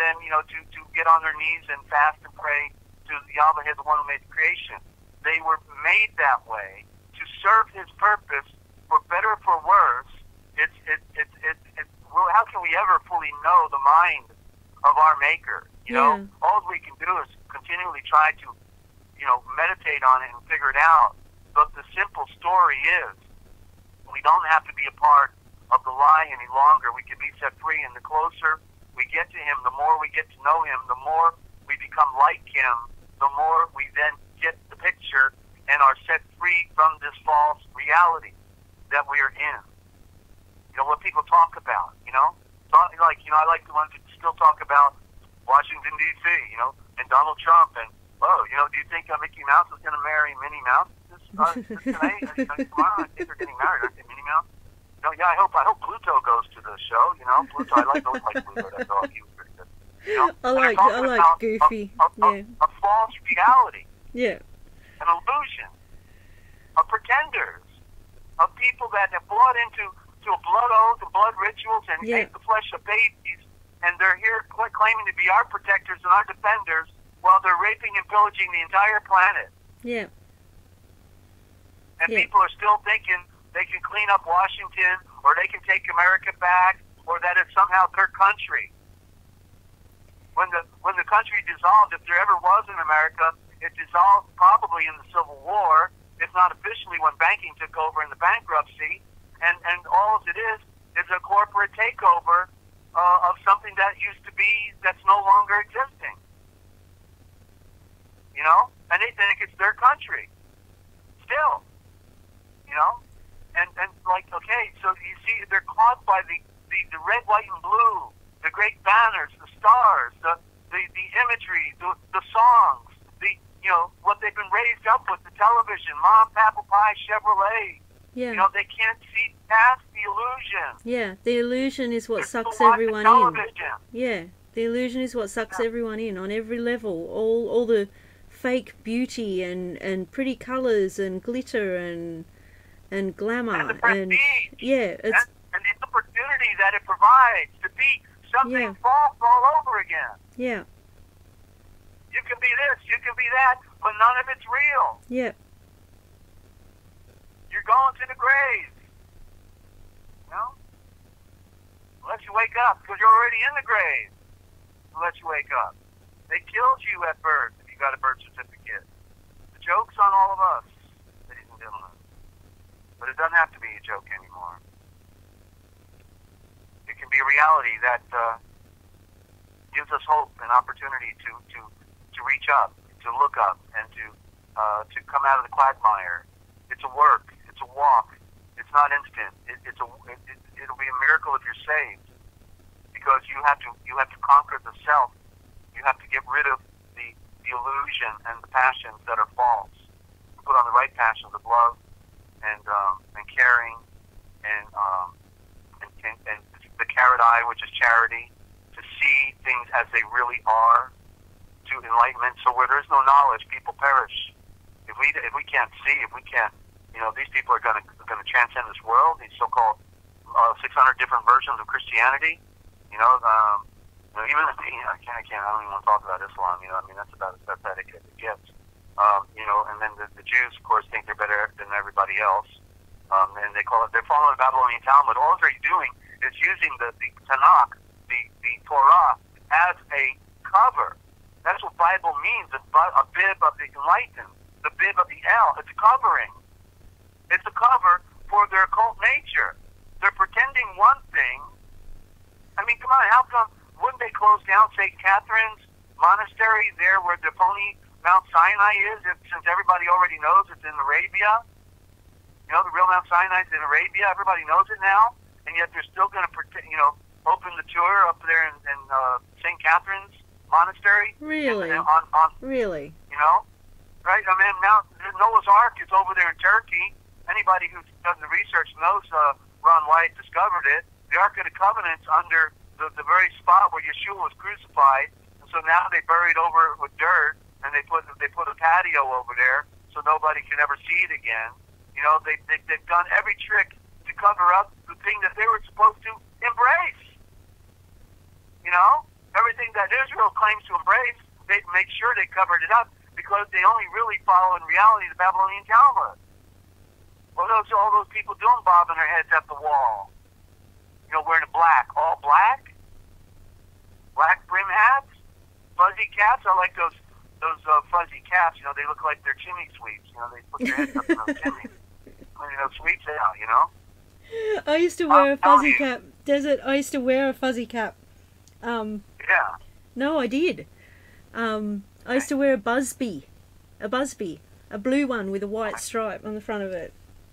than, to get on their knees and fast and pray to to Yahweh, the one who made the creation. They were made that way to serve His purpose, for better or for worse. Well, how can we ever fully know the mind of our Maker? You know, all we can do is continually try to, meditate on it and figure it out. But the simple story is, we don't have to be a part of the lie any longer. We can be set free, and the closer we get to Him, the more we get to know Him, the more we become like Him, the more we then get the picture and are set free from this false reality that we are in. What people talk about, I like the ones that still talk about Washington, D.C., and Donald Trump, and, do you think Mickey Mouse is going to marry Minnie Mouse today? Come on, I think they're getting married, aren't they, Minnie Mouse? I hope Pluto goes to the show, Pluto, I like Pluto, that's all, he was pretty good. I like Goofy, a false reality. Yeah. An illusion of pretenders, of people that have bought into a blood oath and blood rituals and ate the flesh of babies, and they're here claiming to be our protectors and our defenders while they're raping and pillaging the entire planet. Yeah. And people are still thinking they can clean up Washington, or they can take America back, or that it's somehow their country. When the country dissolved, if there ever was an America, it dissolved probably in the Civil War, if not officially when banking took over in the bankruptcy, and all it is a corporate takeover of something that used to be, that's no longer existing. And they think it's their country. Still. So you see, they're caught by the red, white, and blue, the great banners, the stars, the imagery, the songs, what they've been raised up with, the television, Mom, Apple Pie, Chevrolet. Yeah. They can't see past the illusion. Yeah, the illusion is what They're sucks everyone in. Yeah, the illusion is what sucks everyone in on every level. All the fake beauty and pretty colours and glitter and glamour and the prestige. It's and the opportunity that it provides to be something false all over again. Yeah. You can be this, you can be that, but none of it's real. Yeah. You're going to the grave. Unless you wake up, because you're already in the grave. Unless you wake up. They killed you at birth if you got a birth certificate. The joke's on all of us, ladies and gentlemen. But it doesn't have to be a joke anymore. It can be a reality that gives us hope and opportunity to reach up, to look up, and to come out of the quagmire. It's a work. It's a walk. It's not instant. It'll be a miracle if you're saved, because you have to conquer the self. You have to get rid of the illusion and the passions that are false. Put on the right passions of love and caring and the carrot eye, which is charity, to see things as they really are, to enlightenment. So where there's no knowledge, people perish. If we can't see, if we can't, these people are going to transcend this world. These so-called 600 different versions of Christianity. Even I can't. I don't even want to talk about Islam. That's about as pathetic as it gets. And then the Jews, of course, think they're better than everybody else. And they're following the Babylonian Talmud. All they're doing is using the Tanakh, the Torah, as a cover. That's what Bible means. A bib of the enlightened, the bib of the El. It's a covering. It's a cover for their occult nature. They're pretending one thing. Come on, how come wouldn't they close down St. Catherine's Monastery there where the phony Mount Sinai is, since everybody already knows it's in Arabia? The real Mount Sinai is in Arabia. Everybody knows it now, and yet they're still going to open the tour up there in St. Catherine's Monastery. Really? Really? Right? Noah's Ark is over there in Turkey. Anybody who's done the research knows Ron White discovered it. The Ark of the Covenant's under the very spot where Yeshua was crucified. And so now they buried over it with dirt, and they put a patio over there so nobody can ever see it again. They've done every trick to cover up the thing that they were supposed to embrace. Everything that Israel claims to embrace, they make sure they covered it up. because they only really follow in reality the Babylonian Talmud. What are all those people doing, bobbing their heads at the wall? You know, wearing black, all black, black brim hats, fuzzy caps. I like those fuzzy caps. You know, they look like they're chimney sweeps. You know, they put their heads up in those chimneys, you know, sweeps out. You know. I used to wear a fuzzy cap. Desert. I used to wear a fuzzy cap. Yeah. No, I did. I used to wear a busby, a blue one with a white stripe on the front of it.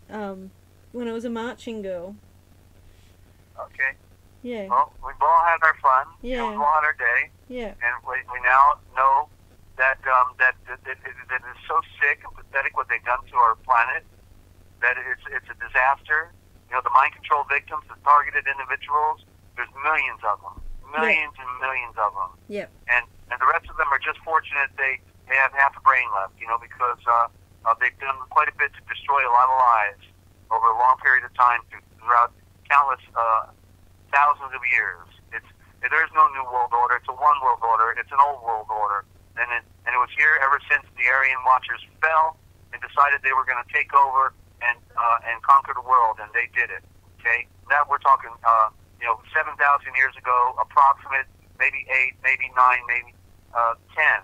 When I was a marching girl. Okay. Yeah. Well, we've all had our fun. Yeah. We've all had our day. Yeah. And we now know that that is so sick and pathetic what they've done to our planet. That it's a disaster. You know, the mind control victims, the targeted individuals. There's millions of them. Millions and millions of them. Yep. And the rest of them are just fortunate they have half a brain left, you know, because they've done quite a bit to destroy a lot of lives over a long period of time throughout countless thousands of years. There's no new world order. It's a one world order. It's an old world order. And it was here ever since the Aryan Watchers fell and decided they were going to take over and conquer the world, and they did it. Okay? Now we're talking, 7,000 years ago, approximate, maybe 8, maybe 9, maybe 10.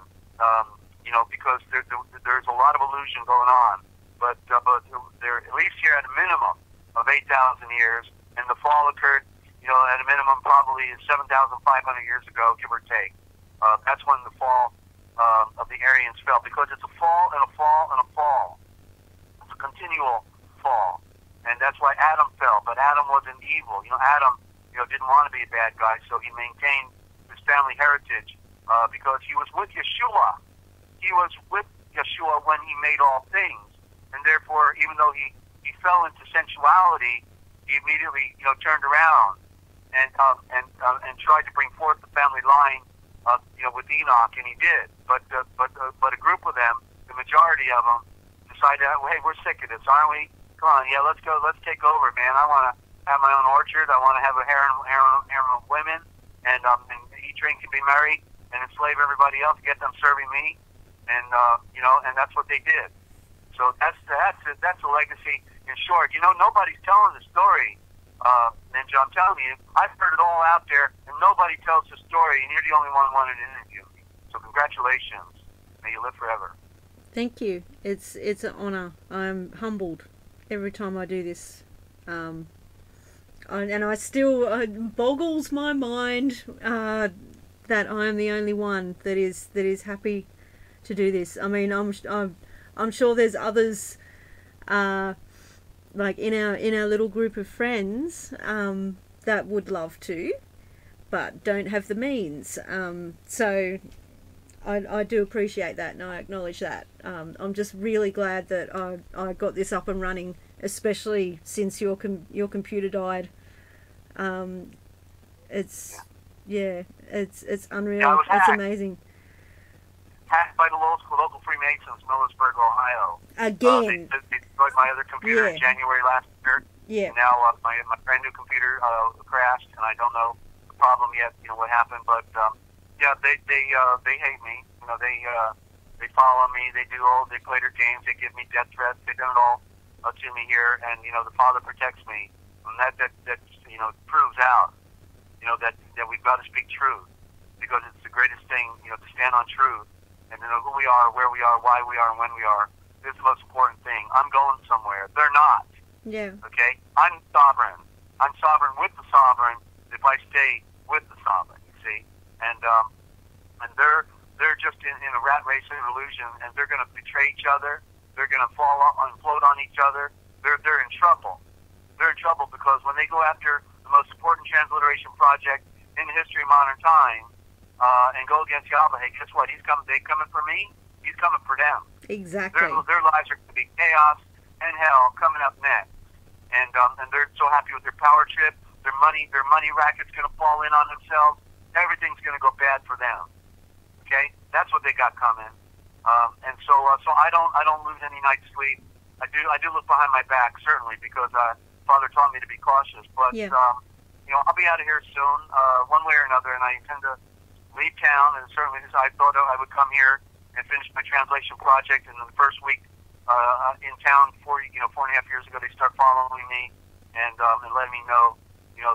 Because there's a lot of illusion going on. But they're at least here at a minimum of 8,000 years, and the fall occurred, at a minimum probably 7,500 years ago, give or take. That's when the fall of the Aryans fell, because it's a fall and a fall and a fall. It's a continual fall. And that's why Adam fell. But Adam wasn't evil. Adam, didn't want to be a bad guy, so he maintained his family heritage because he was with Yeshua. He was with Yeshua when he made all things. And therefore, even though he fell into sensuality, he immediately, turned around and tried to bring forth the family line, with Enoch, and he did. But a group of them, the majority of them, decided, hey, we're sick of this, aren't we? Come on, yeah, let's go, let's take over, man. I want to have my own orchard. I want to have a harem of women, and eat, drink, and be merry, and enslave everybody else, get them serving me, and and that's what they did. So that's a legacy. In short, nobody's telling the story. Ninja, I'm telling you, I've heard it all out there, and nobody tells the story, and you're the only one who wanted to interview me. So congratulations. May you live forever. Thank you. It's an honor. I'm humbled every time I do this. And I still, it boggles my mind that I'm the only one that is happy to do this. I mean, I'm sure there's others like in our little group of friends that would love to, but don't have the means. So I do appreciate that, and I acknowledge that. I'm just really glad that I got this up and running, especially since your computer died. It's unreal. Yeah, it's amazing. Hacked by the local Freemasons, Millersburg, Ohio. Again. They destroyed my other computer in January last year. Yeah. And now my brand new computer crashed, and I don't know the problem yet. What happened, but they hate me. They follow me. They play their games. They give me death threats. They do it all to me here, and the Father protects me, and that proves out that we've got to speak truth, because it's the greatest thing to stand on truth and to know who we are, where we are, why we are, and when we are. This is the most important thing. I'm going somewhere. They're not. Yeah. Okay? I'm sovereign. I'm sovereign with the sovereign if I stay with the sovereign, you see? And they're just in a rat race and illusion, and they're going to betray each other. They're going to implode on each other. They're in trouble. They're in trouble because when they go after the most important transliteration project in the history of modern time, and go against Yahweh, hey, guess what? They coming for me. He's coming for them. Exactly. Their lives are going to be chaos and hell coming up next. And they're so happy with their power trip. Their money racket's going to fall in on themselves. Everything's going to go bad for them. Okay, that's what they got coming. And so I don't lose any night's sleep. I do look behind my back, certainly, because Father taught me to be cautious. But I'll be out of here soon, one way or another, and I intend to leave town. And certainly, I thought I would come here and finished my translation project. And then the first week in town, 4.5 years ago, they start following me and letting me know,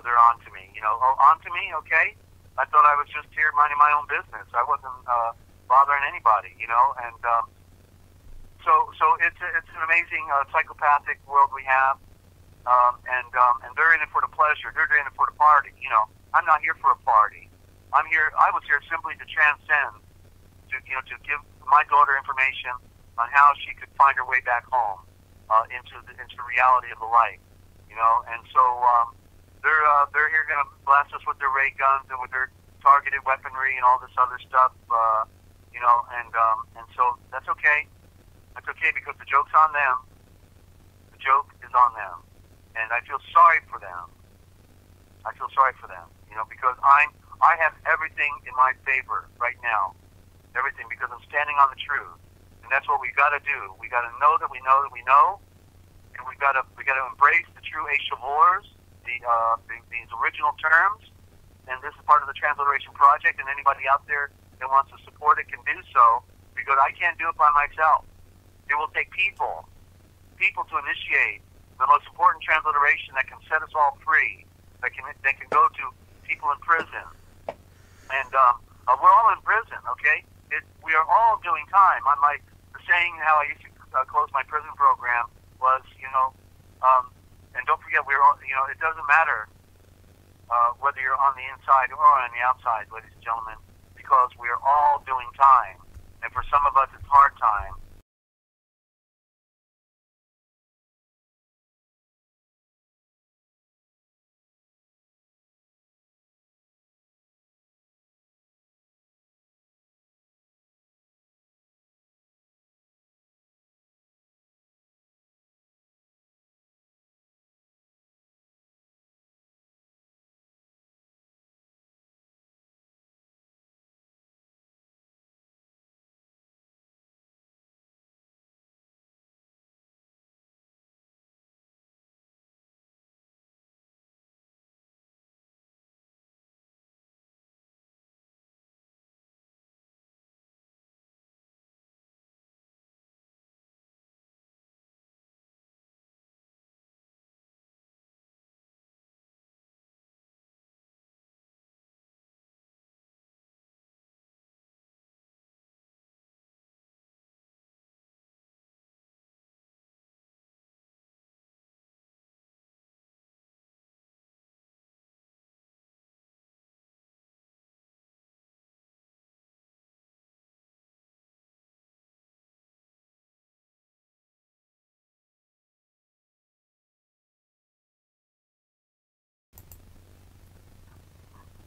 they're on to me. Oh, on to me, okay. I thought I was just here minding my own business. I wasn't bothering anybody, and so it's an amazing psychopathic world we have, and they're in it for the pleasure. They're in it for the party. I'm not here for a party. I was here simply to transcend, to give my daughter information on how she could find her way back home into the reality of the light, and so they're here going to blast us with their ray guns and with their targeted weaponry and all this other stuff, and so that's okay. That's okay because the joke's on them. The joke is on them, and I feel sorry for them. Because I have everything in my favor right now, everything, because I'm standing on the truth, and that's what we got to do. We got to know that we know that we know, and we got to embrace the true Aishavors, these original terms, and this is part of the Transliteration Project, and anybody out there that wants to support it can do so, because I can't do it by myself. It will take people to initiate the most important transliteration that can set us all free, that can go to people in prison. And we're all in prison, okay? We are all doing time. The saying how I used to close my prison program was, and don't forget, we're all, it doesn't matter whether you're on the inside or on the outside, ladies and gentlemen, because we're all doing time. And for some of us, it's hard time.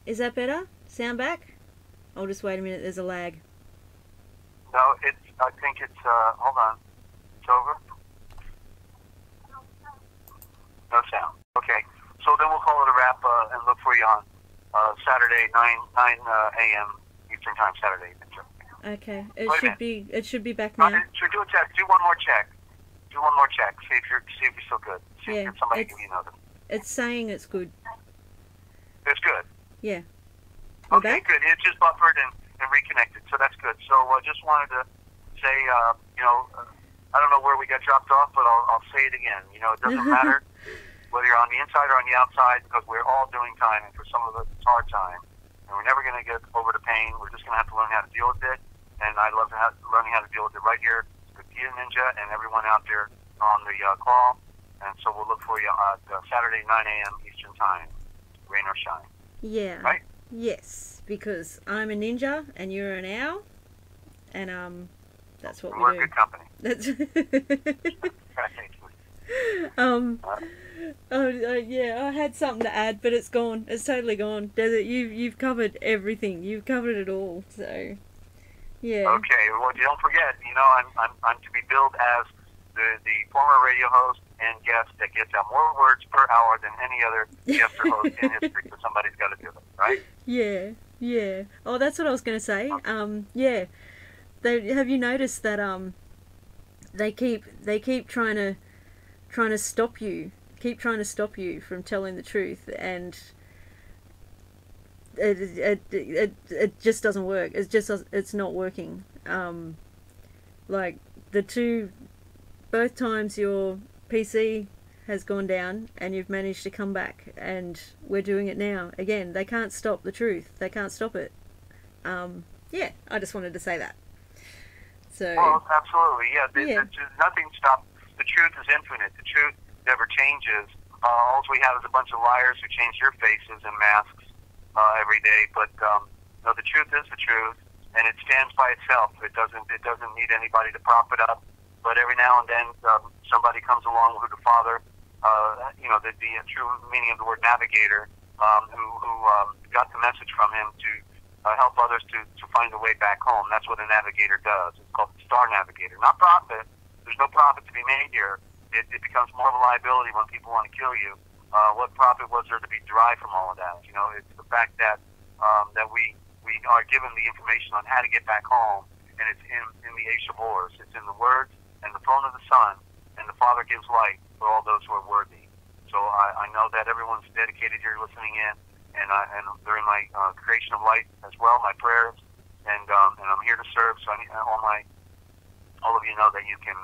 Is that better? Sound back? I'll just wait a minute, there's a lag. No, I think it's, hold on. It's over? No sound. Okay. So then we'll call it a wrap and look for you on Saturday, 9 a.m. Eastern Time, Saturday. Okay. It should be back now. Should we do a check? Do one more check. See if you're still good. See if somebody can notice. It's saying it's good. It's good. Yeah. Okay, good. It just buffered and reconnected, so that's good. So I just wanted to say, I don't know where we got dropped off, but I'll say it again. It doesn't matter whether you're on the inside or on the outside, because we're all doing time, and for some of us, it's hard time. And we're never going to get over the pain. We're just going to have to learn how to deal with it, and I love learning how to deal with it right here with you, Ninja, and everyone out there on the call. And so we'll look for you at Saturday, 9 a.m. Eastern Time, rain or shine. Yeah. Right? Yes, because I'm a ninja and you're an owl, and that's what we're we do. We're good company. That's yeah, I had something to add, but it's gone. It's totally gone. Desert, you've covered everything. You've covered it all. So, yeah. Okay. Well, don't forget. I'm to be billed as the former radio host and guest that gets out more words per hour than any other guest or host in history. So somebody's got to do it, right? Yeah. Oh, that's what I was going to say. Yeah. Have you noticed that they keep trying to stop you, from telling the truth, and it just doesn't work. It's not working. Like both times your PC has gone down and you've managed to come back, and we're doing it now again. They can't stop the truth. They can't stop it. Yeah, I just wanted to say that. So. Well, absolutely, yeah. Nothing stops. The truth is infinite. The truth never changes. All we have is a bunch of liars who change their faces and masks every day. But no, the truth is the truth, and it stands by itself. It doesn't need anybody to prop it up. But every now and then, somebody comes along who the Father, the true meaning of the word navigator, who got the message from him to help others to find a way back home. That's what a navigator does. It's called the star navigator. Not profit. There's no profit to be made here. It becomes more of a liability when people want to kill you. What profit was there to be derived from all of that? You know, it's the fact that that we are given the information on how to get back home, and it's in the Ace of Wars. It's in the words and the throne of the Son, and the Father gives light for all those who are worthy. So I know that everyone's dedicated here listening in, and during my creation of light as well, my prayers, and I'm here to serve. So I need all of you know that you can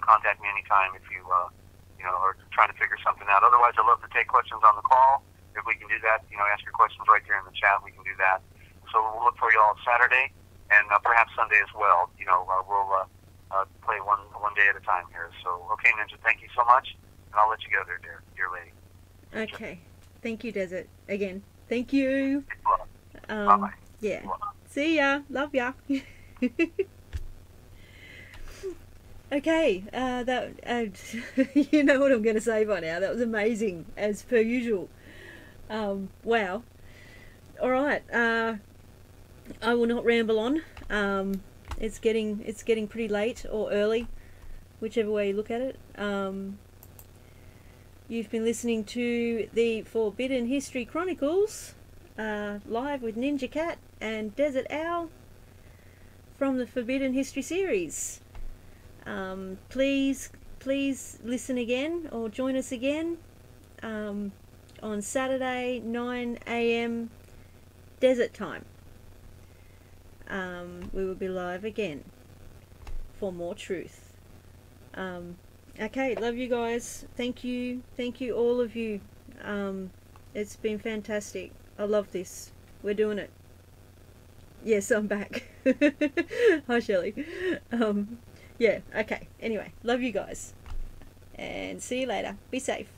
contact me anytime if you are trying to figure something out. Otherwise, I'd love to take questions on the call. If we can do that, ask your questions right there in the chat. We can do that. So we'll look for you all Saturday and perhaps Sunday as well. We'll play one day at a time here. So, okay, Ninja, thank you so much, and I'll let you go there, dear lady. Okay. Thank you, Desert. Again, thank you. Bye-bye. Yeah. See ya. Love ya. Okay. You know what I'm going to say by now. That was amazing, as per usual. Wow. All right. I will not ramble on. It's getting pretty late or early, whichever way you look at it. You've been listening to the Forbidden History Chronicles, live with NinjaCat and Dezert-Owl from the Forbidden History series. Please listen again or join us again on Saturday 9 AM desert time. We will be live again for more truth. Okay, love you guys. Thank you all of you. It's been fantastic. I love this. We're doing it. Yes, I'm back. Hi, Shelley. Yeah, okay. Anyway, love you guys. And see you later. Be safe.